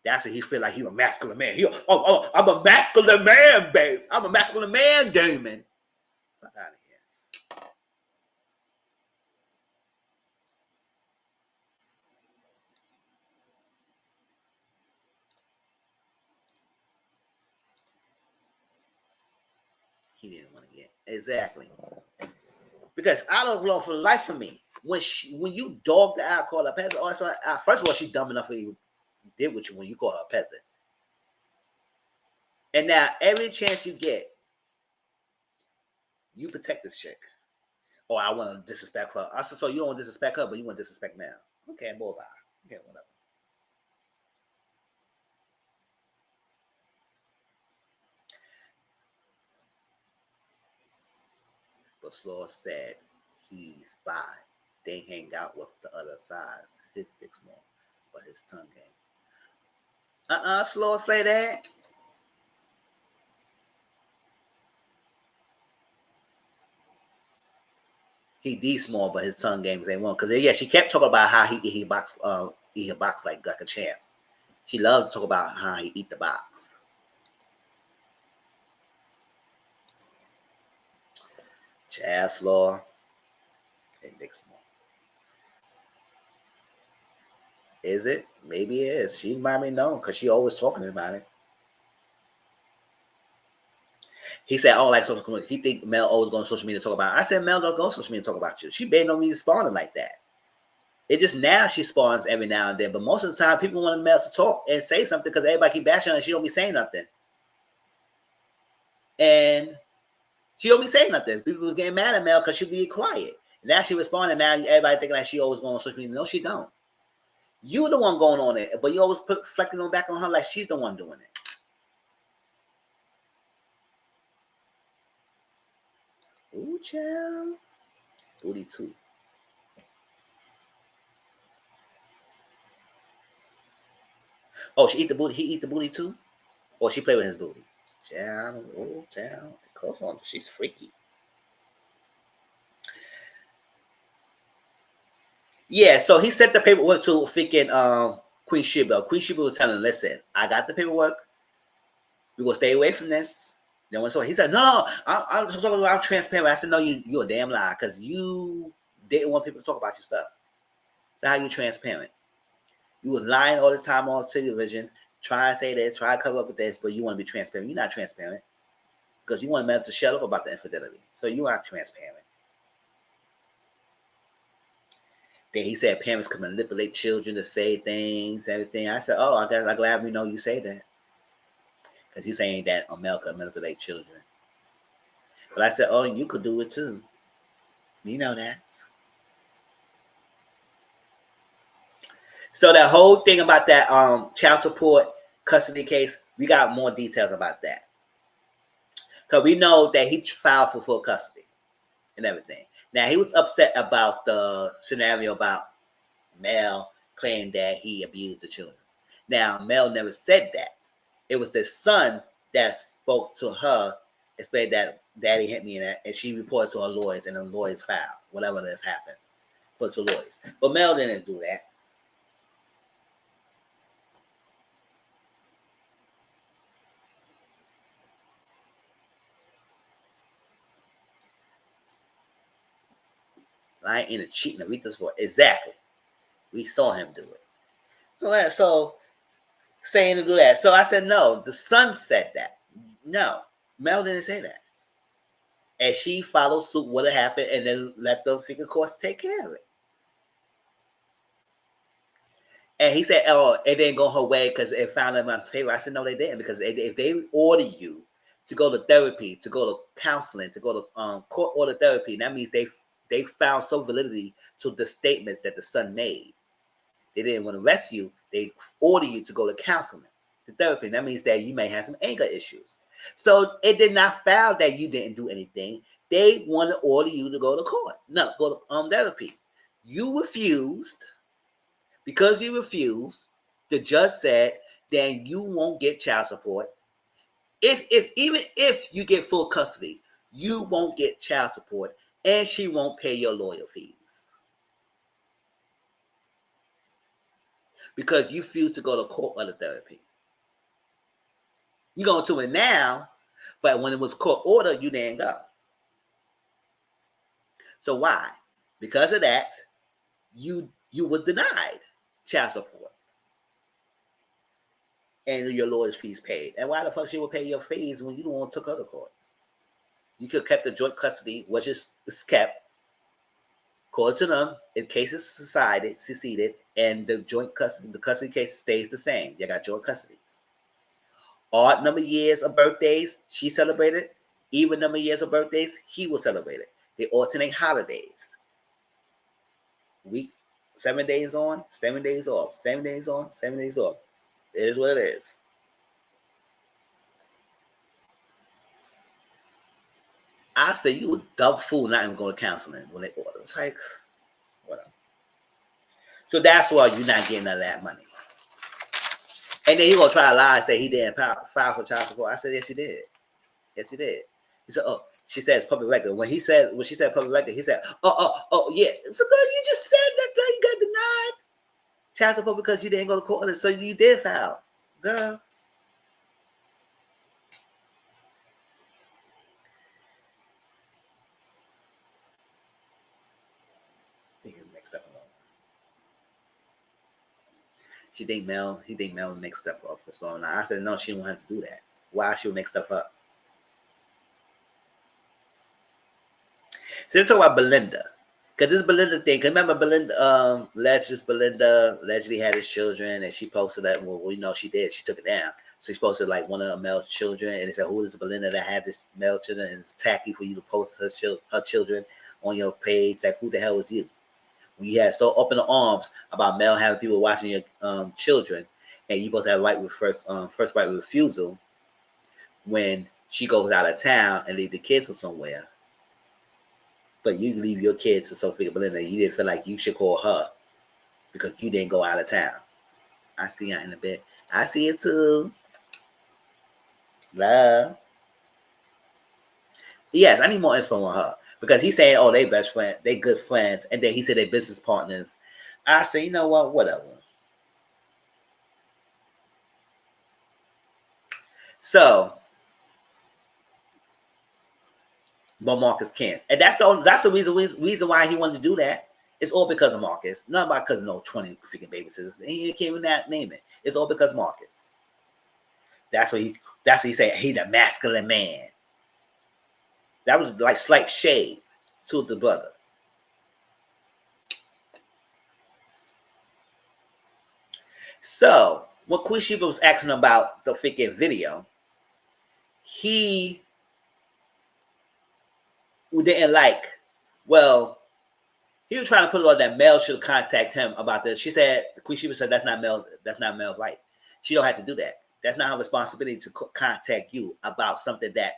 That's what he feel like. He a masculine man. I'm a masculine man, babe. I'm a masculine man, Damon. Fuck out of here. He didn't want to get exactly because I don't know for the life of me when you dog the out, call her a peasant. Also, first of all, she's dumb enough to even did with you when you call her a peasant. And now every chance you get, you protect this chick. Oh, I want to disrespect her. I said, so you don't want to disrespect her, but you want to disrespect Mel. Okay, more about her. Okay, whatever. But Slaw said he's bi. They hang out with the other sides. His dick's more, but his tongue ain't. Slaw say that. He small, but his tongue games ain't one. Cause yeah, she kept talking about how he eat a box like a champ. She loved to talk about how he eat the box. Chad Slaw and Dick Small. Is it? Maybe it is. She might be known because she always talking about it. He said, I don't like social media. He think Mel always going to social media to talk about it. I said, Mel don't go to social media to talk about you. She been on me responding like that. It just now she spawns every now and then. But most of the time, people want Mel to talk and say something because everybody keep bashing her and she don't be saying nothing. And she don't be saying nothing. People was getting mad at Mel because she be quiet. Now she responding. Now everybody thinking like she always going on social media. No, she don't. You the one going on it, but you always put reflecting on back on her like she's the one doing it. Ooh, child. Booty too. Oh, she eat the booty. He eat the booty too? Or she play with his booty? Child. Oh, child. Close on. She's freaky. Yeah, so he sent the paperwork to freaking Queen Sheba. Queen Sheba was telling him, listen, I got the paperwork. We're going to stay away from this. Then when so he said, no, I'm transparent. I said, no, you're a damn lie because you didn't want people to talk about your stuff. So how you transparent? You was lying all the time on television, trying to say this, try to cover up with this, but you want to be transparent. You're not transparent because you want men to shut up about the infidelity. So you aren't transparent. Then he said parents can manipulate children to say things, everything. I said, oh, I guess I'm glad we know you say that. Because he's saying that America manipulate children. But I said, oh, you could do it too. You know that. So that whole thing about that child support custody case, we got more details about that. Because we know that he filed for full custody and everything. Now, he was upset about the scenario about Mel claiming that he abused the children. Now, Mel never said that. It was the son that spoke to her and said that daddy hit me in that, and she reported to her lawyers, and the lawyers filed whatever this happened. Put to lawyers. But Mel didn't do that. Lying in a cheating Aretha's for exactly. We saw him do it. So saying to do that. So I said, no, the son said that. No, Mel didn't say that. And she followed suit what had happened and then let the freaking courts take care of it. And he said, oh, it didn't go her way because it found them in favor. I said, no, they didn't. Because if they order you to go to therapy, to go to counseling, to go to court order therapy, that means they found some validity to the statements that the son made. They didn't want to arrest you. They order you to go to counseling, to therapy. That means that you may have some anger issues. So it did not found that you didn't do anything. They want to order you to go to court. No, go to therapy. You refused. Because you refused, the judge said, then you won't get child support. Even if you get full custody, you won't get child support, and she won't pay your lawyer fees. because you refuse to go to court under therapy. You're going to it now, but when it was court order, you didn't go. So why? Because of that, you was denied child support and your lawyer's fees paid. And why the fuck she would pay your fees when you don't want to took her to court? You could have kept the joint custody, which is kept, according to them, in cases seceded, and the joint custody, the custody case stays the same. You got joint custodies. Odd number of years of birthdays, she celebrated. Even number of years of birthdays, he will celebrate it. They alternate holidays. Week, 7 days on, 7 days off, 7 days on, 7 days off. It is what it is. I say you a dumb fool not even going to counseling when they order. It's like, whatever. So that's why you're not getting none of that money. And then he gonna try to lie and say he didn't file for child support. I said, yes, you did. Yes, you did. He said, oh, she said it's public record. When she said public record, he said, oh, yeah. So girl, you just said that you got denied child support because you didn't go to court. So you did file, girl. Mixed up. He think Mel make stuff up for going on. I said, no, she don't have to do that. Why she would make stuff up? So let's talk about Belinda. Because this Belinda thing, because remember Belinda, Belinda allegedly had his children, and she posted that, well, you know, she did. She took it down. So she posted like one of Mel's children, and it said, who is Belinda that had this male children? And it's tacky for you to post her children on your page. Like, who the hell is you? You had so open arms about Mel having people watching your children, and you supposed to have right with first right with refusal when she goes out of town and leave the kids or somewhere. But you leave your kids to Sophia Belinda. You didn't feel like you should call her because you didn't go out of town. I see her in a bit. I see it too. Love. Yes, I need more info on her. Because he's saying, oh, they best friends, they good friends, and then he said they business partners. I say, you know what, whatever. So, but Marcus can't, and that's the reason why he wanted to do that. It's all because of Marcus, not because of no 20 freaking babysitters. He can't even name it. It's all because of Marcus. That's what he said. He's a masculine man. That was like slight shade to the brother. So when Queen Sheba was asking about the freaking video, he didn't like. Well, he was trying to put it on that Mel should contact him about this. She said, Queen Sheba said, that's not Mel right. She don't have to do that. That's not her responsibility to contact you about something that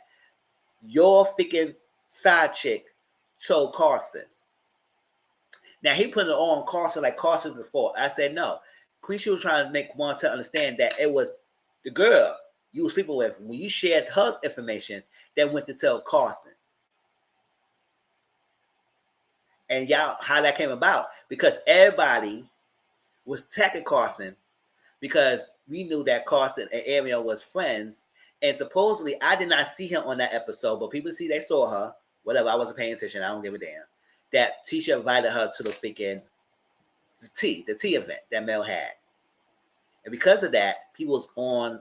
your freaking side chick told Carson. Now he put it on Carson like Carson's the fault. I said no. Queen Sheba was trying to make Martell understand that it was the girl you were sleeping with when you shared her information that went to tell Carson. And y'all, how that came about, because everybody was attacking Carson because we knew that Carson and Ariel was friends. And supposedly, I did not see him on that episode, but people see they saw her. Whatever, I wasn't paying attention. I don't give a damn. That Tisha invited her to the freaking the tea event that Mel had. And because of that, people was online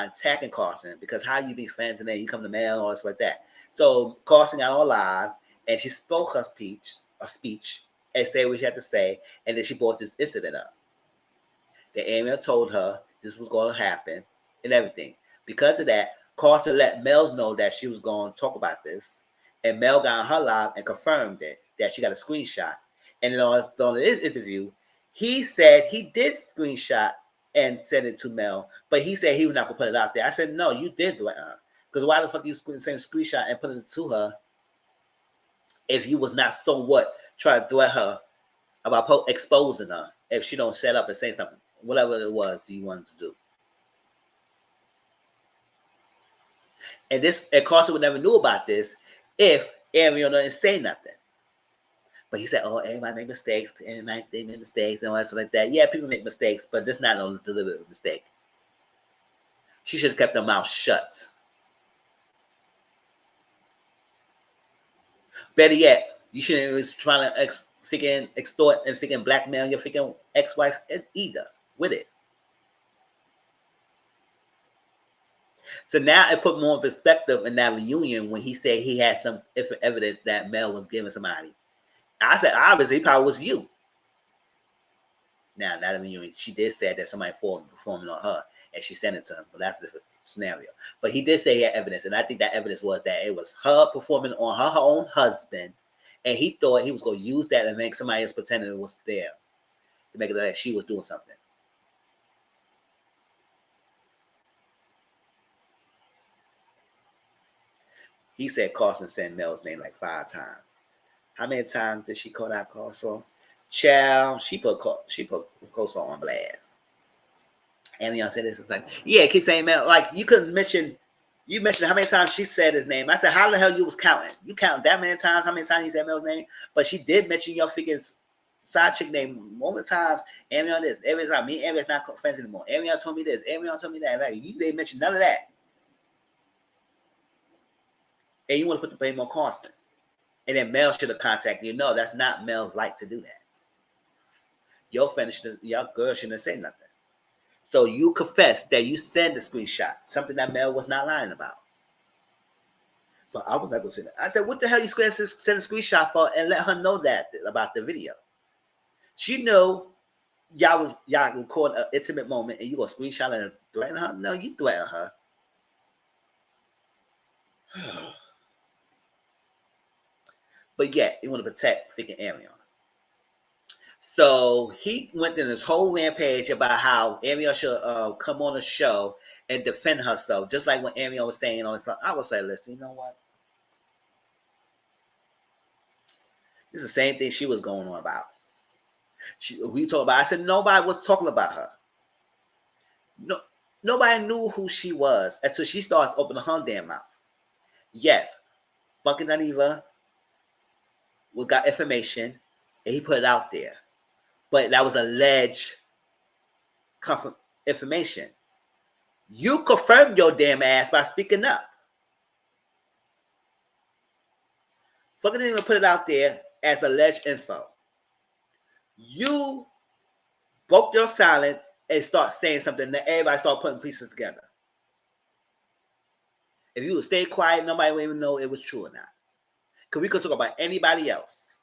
attacking Carson because how you be friends and then you come to Mel or stuff like that. So Carson got on live and she spoke her speech and said what she had to say, and then she brought this incident up. The Ariel told her this was going to happen and everything. Because of that, Carson let Mel know that she was going to talk about this, and Mel got on her live and confirmed it, that she got a screenshot. And then on his interview, he said he did screenshot and send it to Mel, but he said he was not going to put it out there. I said, no, you did do it. Because why the fuck you send a screenshot and put it to her if you was not somewhat trying to threat her about exposing her if she don't set up and say something, whatever it was you wanted to do. And Carson would never knew about this if Ariel didn't say nothing. But he said, "Oh, everybody make mistakes. Everybody they make mistakes and all that stuff like that." Yeah, people make mistakes, but this not a deliberate mistake. She should have kept her mouth shut. Better yet, you shouldn't be trying to freaking extort and freaking blackmail your freaking ex-wife either with it. So now it put more perspective in that reunion when he said he had some evidence that Mel was giving somebody. I said, obviously, it probably was you. Now, not a reunion. She did say that somebody performing on her, and she sent it to him. But that's a different scenario. But he did say he had evidence, and I think that evidence was that it was her performing on her own husband, and he thought he was going to use that and make somebody else pretending it was there to make it like she was doing something. He said Carson said Mel's name like 5 times. How many times did she call out Carson? Child, she put Carson on blast. And y'all said this is like, yeah, keep saying Mel. Like you couldn't mention. You mentioned how many times she said his name. I said, how the hell you was counting? You count that many times? How many times he said Mel's name? But she did mention your freaking side chick name more times. Amion this. Every time me and Amion's not friends anymore. Amion told me this. Amion told me that. Like you didn't mention none of that. And you want to put the blame on Carson. And then Mel should have contacted you. No, that's not Mel's right to do that. Your girl shouldn't have said nothing. So you confess that you sent the screenshot, something that Mel was not lying about. But I was not going to say that. I said, what the hell you send a screenshot for and let her know that about the video? She knew y'all record an intimate moment and you going to screenshot and threaten her? No, you threaten her. But yeah, you want to protect freaking Amion. So he went in this whole rampage about how Amion should come on the show and defend herself, just like when Amion was saying on his. I was like, listen, you know what? This is the same thing she was going on about. We talked about. I said nobody was talking about her. No, nobody knew who she was until she starts opening her damn mouth. Yes, fucking Daniva got information and he put it out there, but that was alleged information. You confirmed your damn ass by speaking up. Fucking didn't even put it out there as alleged info. You broke your silence and start saying something that everybody start putting pieces together. If you would stay quiet, nobody would even know it was true or not. Because we could talk about anybody else.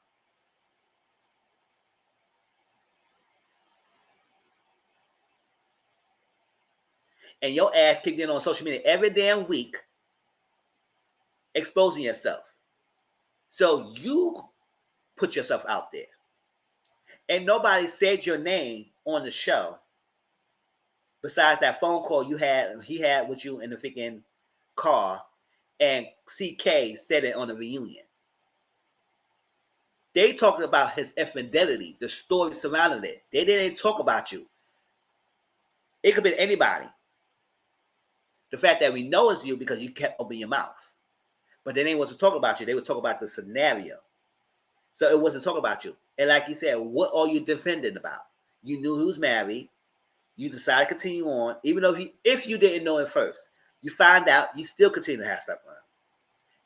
And your ass kicked in on social media every damn week, exposing yourself. So you put yourself out there. And nobody said your name on the show besides that phone call he had with you in the freaking car, and CK said it on the reunion. They talked about his infidelity, the story surrounding it. They didn't talk about you. It could be anybody. The fact that we know it's you because you kept opening your mouth. But they didn't want to talk about you. They would talk about the scenario. So it wasn't talking about you. And like you said, what are you defending about? You knew he was married. You decided to continue on. Even though if you didn't know it first, you find out, you still continue to have stuff on.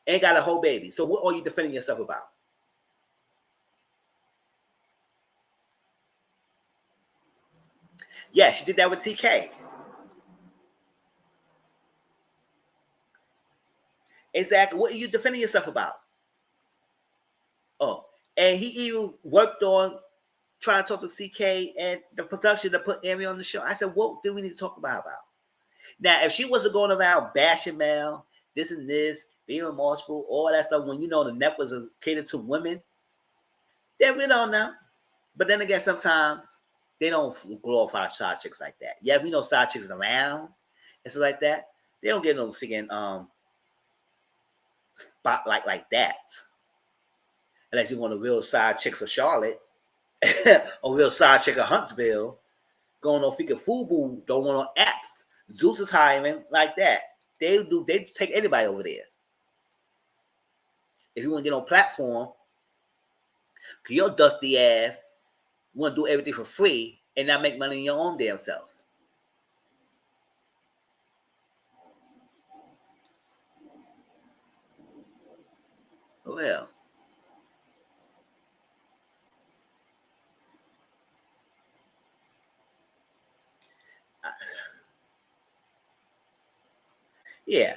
And got a whole baby. So what are you defending yourself about? Yeah, she did that with TK. Exactly. What are you defending yourself about? Oh, and he even worked on trying to talk to CK and the production to put Amy on the show. I said, what do we need to talk about? Now, if she wasn't going around bashing Mel, this and this, being remorseful, all that stuff, when you know the net was catered to women, then we don't know. But then again, sometimes they don't glorify side chicks like that. Yeah, we know side chicks around and stuff like that. They don't get no freaking spotlight like that. Unless you want a real side chicks of Charlotte, a real side chick of Huntsville, going on freaking FUBU, don't want on apps. Zeus is hiring like that. They take anybody over there. If you want to get on platform, Because your dusty ass want to do everything for free and not make money in your own damn self. Well, yeah.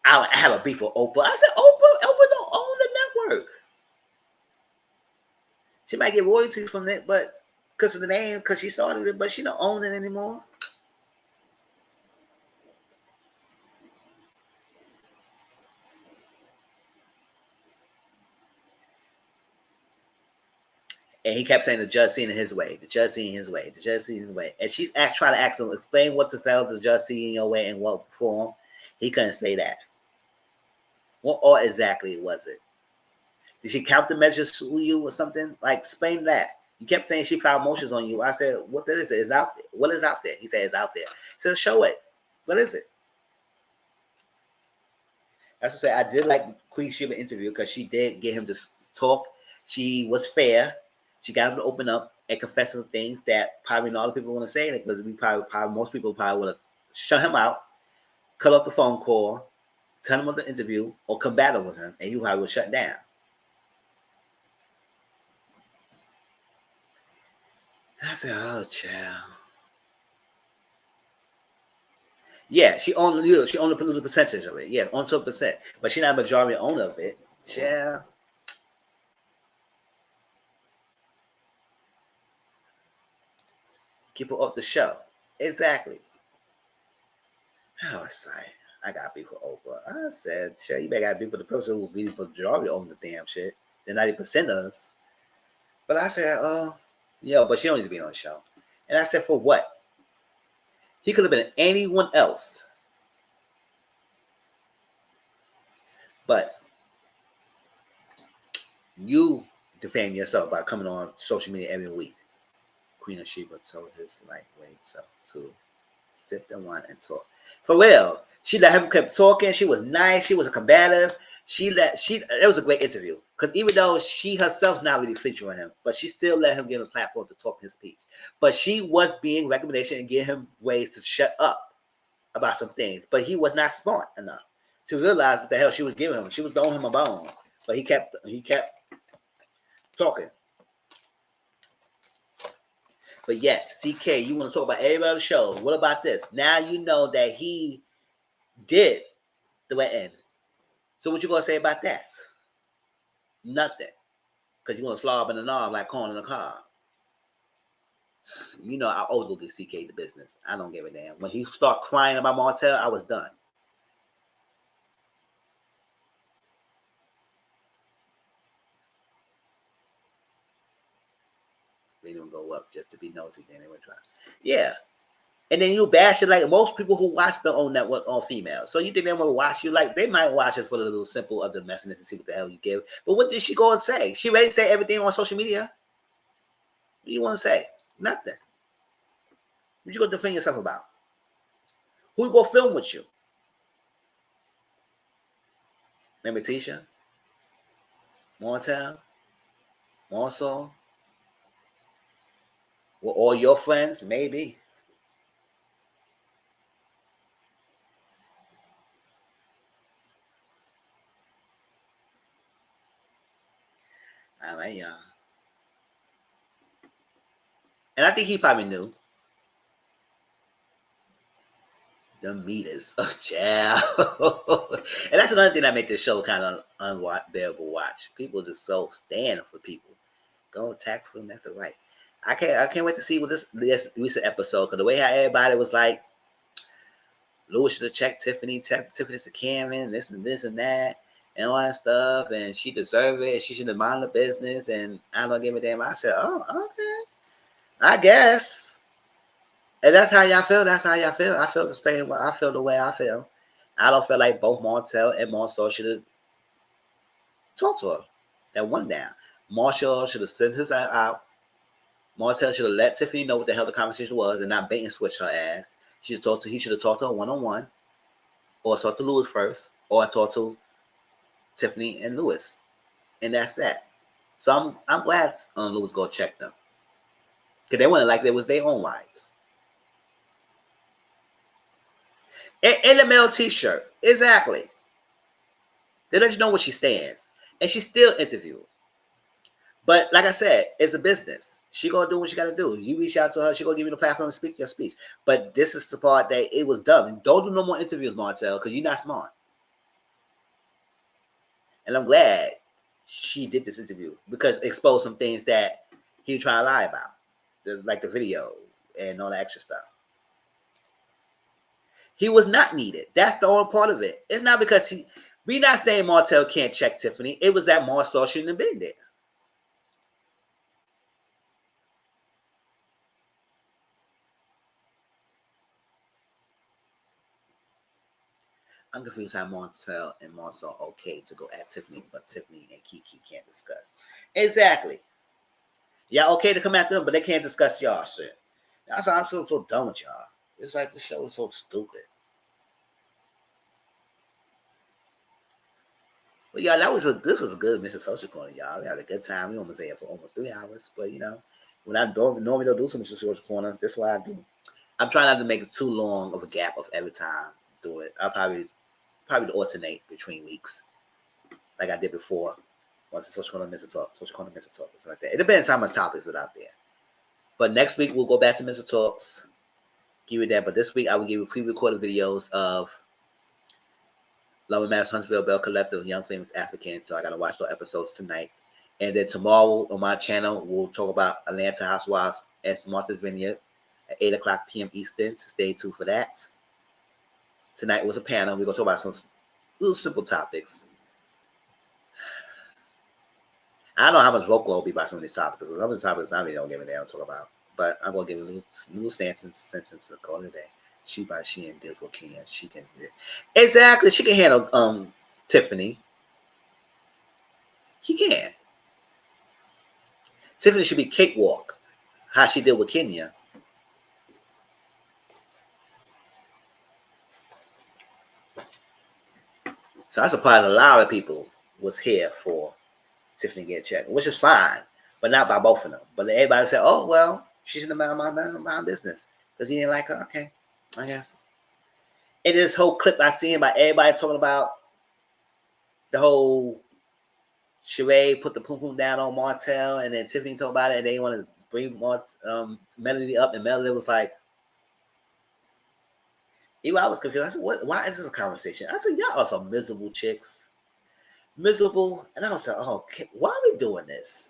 I have a beef with Oprah. I said, Oprah don't own the network. She might get royalties from it, but because of the name, because she started it, but she don't own it anymore. And he kept saying the judge seen it his way, the judge seen his way, the judge seen his way. And she trying to ask him, explain what the hell the judge seen your way and what form. He couldn't say that. What all exactly was it? Did she countermeasure sue you or something? Like, explain that. You kept saying she filed motions on you. I said, what is it? It's out there. What is out there? He said, it's out there. He said, show it. What is it? That's what I said. I did like Queen Sheba interview because she did get him to talk. She was fair. She got him to open up and confess some things that probably not all the people want to say, because most people probably would have shut him out, cut off the phone call, turn him on the interview, or combat with him, and he probably would shut down. I said, oh, child. Yeah, she owned a percentage of it. Yeah, on 2%. But she's not a majority owner of it. Child. Keep her off the show. Exactly. I was like, I got beef with Oprah. I said, shit, you better got beef with the person who really for the majority own the damn shit. The 90% of us. But I said, yeah, but she don't need to be on the show. And I said, for what? He could have been anyone else. But you defame yourself by coming on social media every week. Queen of Sheba told his lightweight self to sip the wine and talk. For real. She let him keep talking. She was nice. She was a combative. It was a great interview. Because even though she herself not really featuring him, but she still let him get a platform to talk his speech. But she was being recommendation and giving him ways to shut up about some things. But he was not smart enough to realize what the hell she was giving him. She was throwing him a bone. But he kept talking. But yeah, CK, you want to talk about everybody on the show. What about this? Now you know that he did the wet end. So what you going to say about that? Nothing. Because you want to slob in the knob like corn in a car. You know, I always will get CK the business. I don't give a damn. When he start crying about Martell, I was done. They don't go up just to be nosy. Then they would try. Yeah. And then you bash it like most people who watch the own network are female. So you think they want to watch you? Like, they might watch it for the little simple of the messiness and see what the hell you give. But what did she go and say? She ready to say everything on social media? What do you want to say? Nothing. What you going to defend yourself about? Who you going to film with you? Remember Tisha? Martell? Marceau? Well, all your friends? Maybe. All right, y'all. And I think he probably knew. The meters. Oh, child. And that's another thing that makes this show kind of unbearable watch. People just so stand for people. Go attack from left to right. I can't wait to see what this recent episode, because the way how everybody was like, Louis should have checked Tiffany. Tiffany's a Karen, and this and that, and all that stuff, and she deserved it. She should have minded the business, and I don't give a damn. I said, oh, okay, I guess. And that's how y'all feel. That's how y'all feel. I feel the same way. I feel the way I feel. I don't feel like both Martell and Marceau should have talked to her. That one down. Marshall should have sent his out. Martell should have let Tiffany know what the hell the conversation was and not bait and switch her ass. He should have talked to her one-on-one, or talk to Louis first, or talk to Tiffany and Louis. And that's that. So I'm glad Louis go check them. Because they wanted like they was their own wives. In the male t-shirt. Exactly. They let you know where she stands. And she still interviewed. But like I said, it's a business. She gonna do what she gotta do. You reach out to her, she gonna give you the platform to speak your speech. But this is the part that it was dumb. Don't do no more interviews, Martell, because you're not smart. And I'm glad she did this interview because it exposed some things that he was trying to lie about. Like the video and all the extra stuff. He was not needed. That's the only part of it. It's not because we're not saying Martell can't check Tiffany. It was that Marcel shouldn't have been there. I'm confused how Martell and Marcel okay to go at Tiffany, but Tiffany and Kiki can't discuss. Exactly. Y'all okay to come at them, but they can't discuss y'all shit. That's why I'm so done with y'all. It's like the show is so stupid. But y'all, this was a good Mr. Social Corner, y'all. We had a good time. We almost here for almost 3 hours. But when I normally don't do some Mr. Social Corner, that's why I do. I'm trying not to make it too long of a gap of every time I do it. I'll probably alternate between weeks, like I did before. Once the Social Corner, Mr. Talk, Social Corner, Mr. Talk, something like that. It depends how much topics are out there. But next week we'll go back to Mr. Talks. Give you that. But this week I will give you pre-recorded videos of Love and Matters, Huntsville Bell Collective, Young Famous Africans. So I gotta watch those episodes tonight. And then tomorrow on my channel, we'll talk about Atlanta Housewives and Martha's Vineyard at 8 o'clock p.m. Eastern. So stay tuned for that. Tonight was a panel. We're gonna talk about some little simple topics. I don't know how much vocal I'll be about some of these topics, because some of the topics I really don't give a damn to talk about. But I'm gonna give you a little sentence to call it a day. She by she and deals with Kenya. She can exactly. She can handle Tiffany. She can. Tiffany should be cakewalk. How she did with Kenya. So I'm surprised a lot of people was here for Tiffany get checked, which is fine, but not by both of them. But everybody said, "Oh well, she shouldn't have my business because he didn't like her." Okay, I guess. And this whole clip I seen by everybody talking about the whole Sheree put the pum pum down on Martell, and then Tiffany talked about it, and they wanted to bring Melody up, and Melody was like, even I was confused. I said, "What? Why is this a conversation?" I said, "Y'all are some miserable chicks, miserable." And I was like, "Oh, why are we doing this?"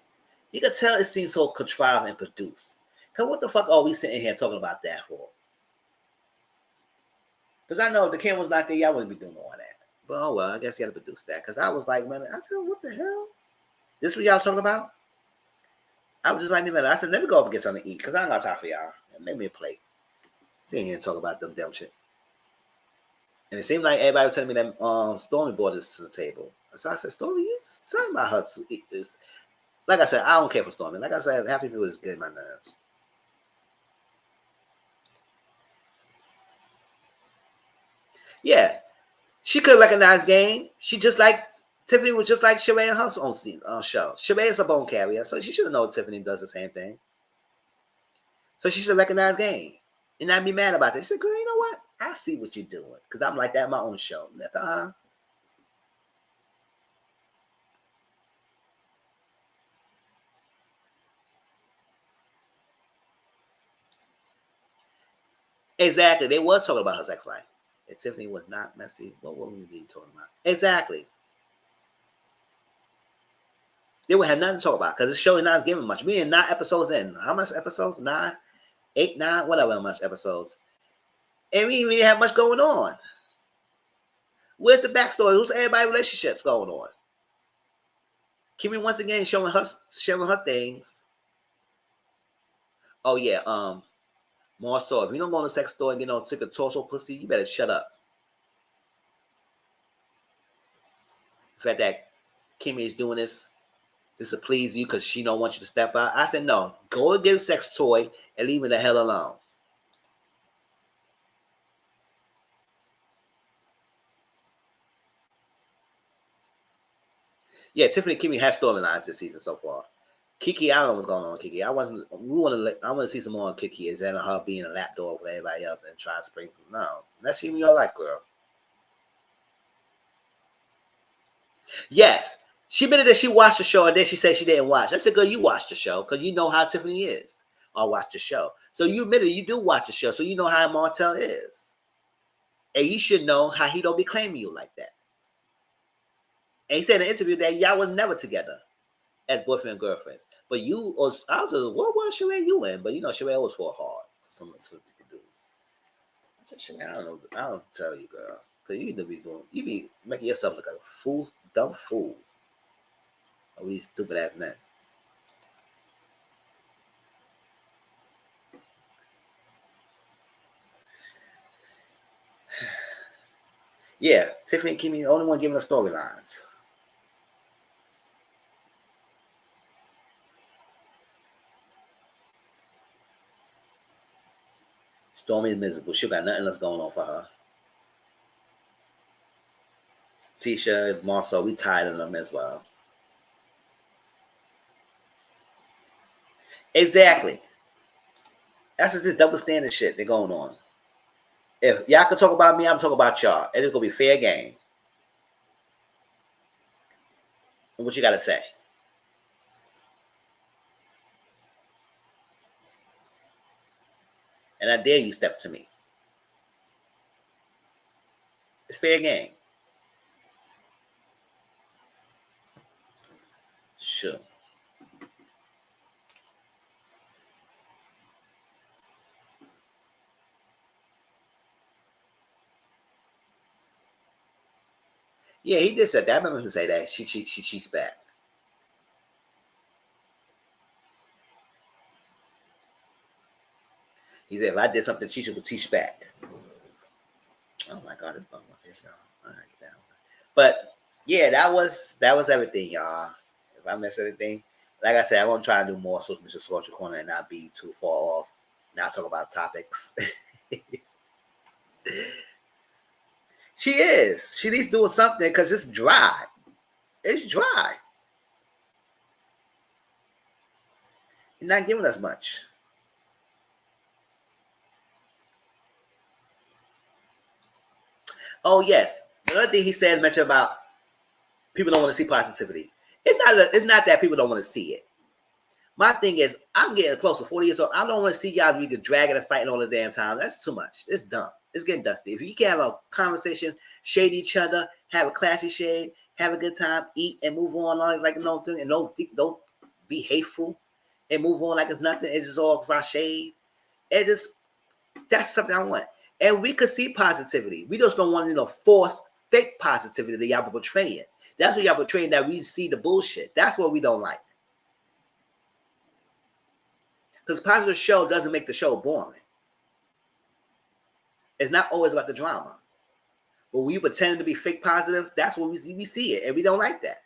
You can tell it seems so contrived and produced. Cause what the fuck are we sitting here talking about that for? Because I know if the camera's not there, y'all wouldn't be doing all that. But oh well, I guess you got to produce that. Because I was like, man, I said, what the hell? This what y'all talking about? I was just like, man, I said, let me go up and get something to eat. Because I ain't got time for y'all. And make me a plate. Sitting here and talk about them dumb shit. And it seemed like everybody was telling me that Stormy brought this to the table. So I said, Stormy, you talking about her? Like I said, I don't care for Stormy. Like I said, happy people is good in my nerves. Yeah, she could recognize game. She just like Tiffany was just like Sheree and her own show. Sheree is a bone carrier, so she should have known Tiffany does the same thing. So she should have recognized game and not be mad about this. She said, girl, you know what? I see what you're doing. Because I'm like that in my own show. Exactly. They was talking about her sex life. If Tiffany was not messy, what would we be talking about? Exactly. They would have nothing to talk about because this show is not giving much. We in 9 episodes in. How much episodes? 9, 8, 9, whatever much episodes. And we didn't really have much going on. Where's the backstory? Who's everybody's relationships going on? Kimmy once again showing her things. Oh yeah, more so. If you don't go to the sex store and get no sick of torso pussy, you better shut up. The fact that Kimmy is doing this to please you because she don't want you to step out. I said no. Go and get a sex toy and leave me the hell alone. Yeah, Tiffany and Kimmy have storylines this season so far. Kiki, I don't know what's going on with Kiki. I want to see some more on Kiki instead of her being a lap dog for everybody else and trying to spring some. No, let's see what you like, girl. Yes, she admitted that she watched the show and then she said she didn't watch. I said, girl, you watched the show because you know how Tiffany is. I watched the show. So you admitted you do watch the show, so you know how Martell is. And you should know how he don't be claiming you like that. And he said in an interview that y'all was never together as boyfriend and girlfriends. But I was like, what was Sheree you in? But you know, Sheree always fought hard. Some of the dudes. I said, Sheree, I don't know what to tell you, girl. Because you be making yourself look like a dumb fool. Or these stupid ass men. Yeah, Tiffany and Kimmy, the only one giving us storylines. Stormy is miserable. She got nothing else going on for her. Tisha, Marcel, we tired of them as well. Exactly. That's just this double standard shit they're going on. If y'all can talk about me, I'm talking about y'all. And it's going to be fair game. What you got to say? And I dare you step to me. It's fair game. Sure. Yeah, he did say that. I remember him say that. She cheats back. He said, if I did something, Tisha would teach back. Oh my God, it's bugging my face, y'all. All right, get down. But yeah, that was everything, y'all. If I missed anything, like I said, I'm gonna try to do more social media social corner and not be too far off. Not talk about topics. She is. She needs doing something because it's dry. It's dry. You're not giving us much. Oh yes, another thing he said mentioned about people don't want to see positivity. It's not that people don't want to see it. My thing is, I'm getting close to 40 years old. I don't want to see y'all really dragging and fighting all the damn time. That's too much. It's dumb. It's getting dusty. If you can have a conversation, shade each other, have a classy shade, have a good time, eat, and move on like nothing, and don't be hateful, and move on like it's nothing. It's just all about shade. That's something I want. And we could see positivity. We just don't want to force fake positivity that y'all portraying. That's what y'all portraying, that we see the bullshit. That's what we don't like. Because positive show doesn't make the show boring. It's not always about the drama. But when you pretend to be fake positive, that's what we see it. And we don't like that.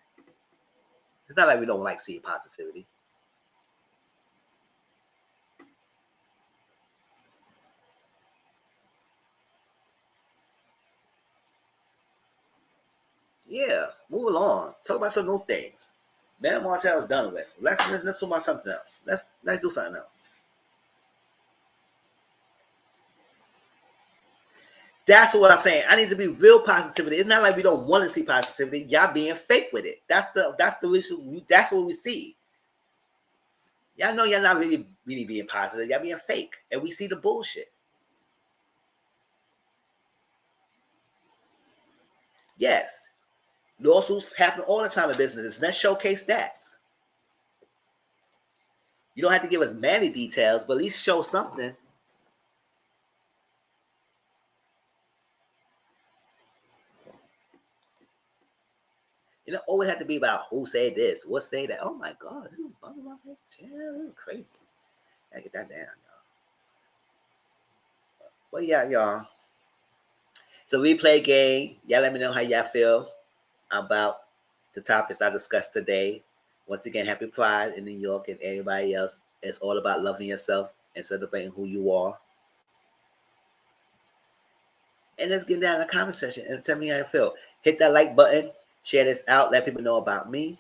It's not like we don't like seeing positivity. Yeah, move along. Talk about some new things. Man, Martell's done with. Let's talk about something else. Let's do something else. That's what I'm saying. I need to be real positivity. It's not like we don't want to see positivity. Y'all being fake with it. That's the issue. That's what we see. Y'all know y'all not really being positive. Y'all being fake, and we see the bullshit. Yes, lawsuits happen all the time in businesses. Let's showcase that. You don't have to give us many details, but at least show something. You don't always have to be about who said this, what say that. Oh my God, this is bugging my face. Yeah, this is crazy. I get that down, y'all. But yeah, y'all. So we play game. Y'all let me know how y'all feel about the topics I discussed today. Once again, happy Pride in New York and everybody else. It's all about loving yourself and celebrating who you are. And let's get down in the comment section and tell me how you feel. Hit that like button, Share this out. Let people know about me.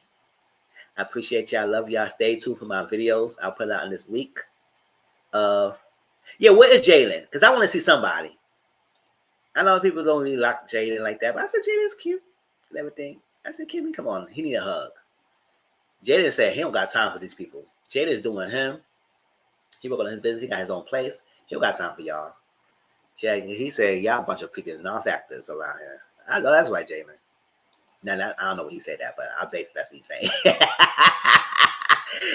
I appreciate y'all. I love y'all. Stay tuned for my videos. I'll put it out in this week. Yeah, where is Jalen? Because I want to see somebody. I know people don't really like Jalen like that, but I said Jalen's cute and everything. I said, Kimmy, come on. He need a hug. Jalen said he don't got time for these people. Jalen's doing him. He work on his business. He got his own place. He don't got time for y'all. He said, y'all a bunch of freaking non-factors around here. I know that's right, Jalen. Now, I don't know what he said that, but I base that's what he's saying.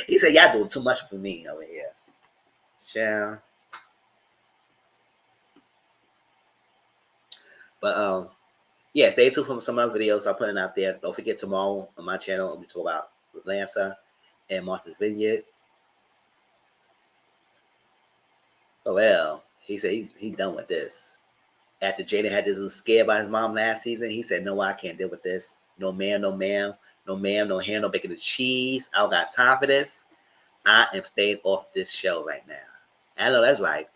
He said, y'all doing too much for me over here. Yeah. But yeah, stay tuned for some of my videos I'm putting out there. Don't forget tomorrow on my channel we talk about Atlanta and Martha's Vineyard. Oh well, he said he done with this. After Jaden had this little scare by his mom last season, he said, no, I can't deal with this. No ma'am, no ma'am, no ma'am, no ham, no bacon and cheese. I don't got time for this. I am staying off this show right now. I know that's right.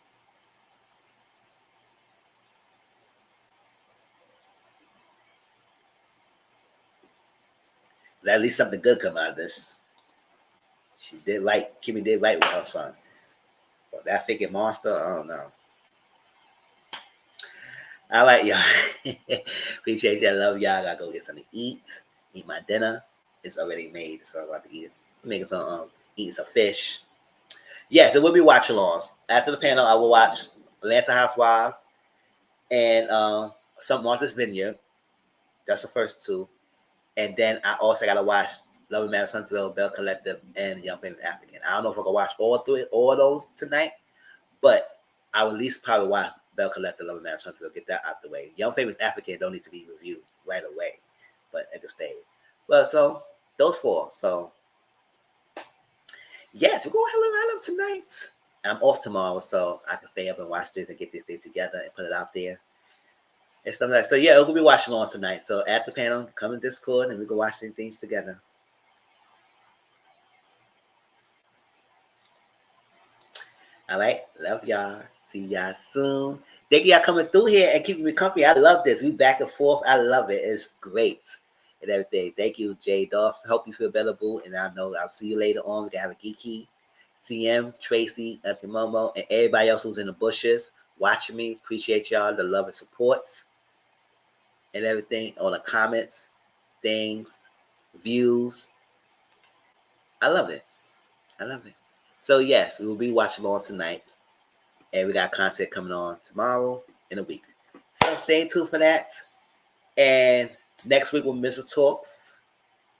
At least something good come out of this. She did right. Kimmy did right with her son. But that freaking monster, I don't know. All right, y'all. Appreciate y'all. Love y'all. I gotta go get something to eat. Eat my dinner. It's already made, so I'm about to eat it. I'm making some eating some fish. Yeah, so we'll be watching alongs. After the panel, I will watch Atlanta Housewives and some Martha's Vineyard. That's the first two. And then I also gotta watch Love and Marriage Huntsville, Bell Collective, and Young Famous African. I don't know if I can watch all of those tonight, but I will at least probably watch Bell Collective, Love and Marriage Huntsville, get that out the way. Young Famous African don't need to be reviewed right away, but it can stay. Well, so those four. So yes, we're gonna have a lineup tonight. I'm off tomorrow, so I can stay up and watch this and get this thing together and put it out there. And stuff like that. So yeah, we'll be watching on tonight. So at the panel, come in Discord and we can watch these things together. All right, love y'all. See y'all soon. Thank y'all coming through here and keeping me company. I love this. We back and forth. I love it. It's great and everything. Thank you, J Dolph. Help you feel better, boo. And I know I'll see you later on. We can have a geeky. CM, Tracy, Auntie Momo, and everybody else who's in the bushes watching me. Appreciate y'all, the love and support and everything. All the comments, things, views. I love it. I love it. So yes, we will be watching on tonight. And we got content coming on tomorrow in a week. So stay tuned for that. And next week we'll Mr. Talks.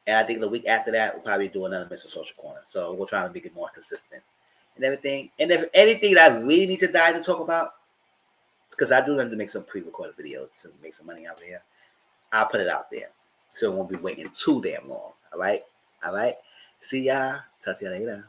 And I think the week after that, we'll probably do another Mr. Social Corner. So we'll try to make it more consistent and everything. And if anything that I really need to dive to talk about, because I do have to make some pre-recorded videos to make some money out here, I'll put it out there. So it won't be waiting too damn long. All right? All right? See y'all. Talk to you later.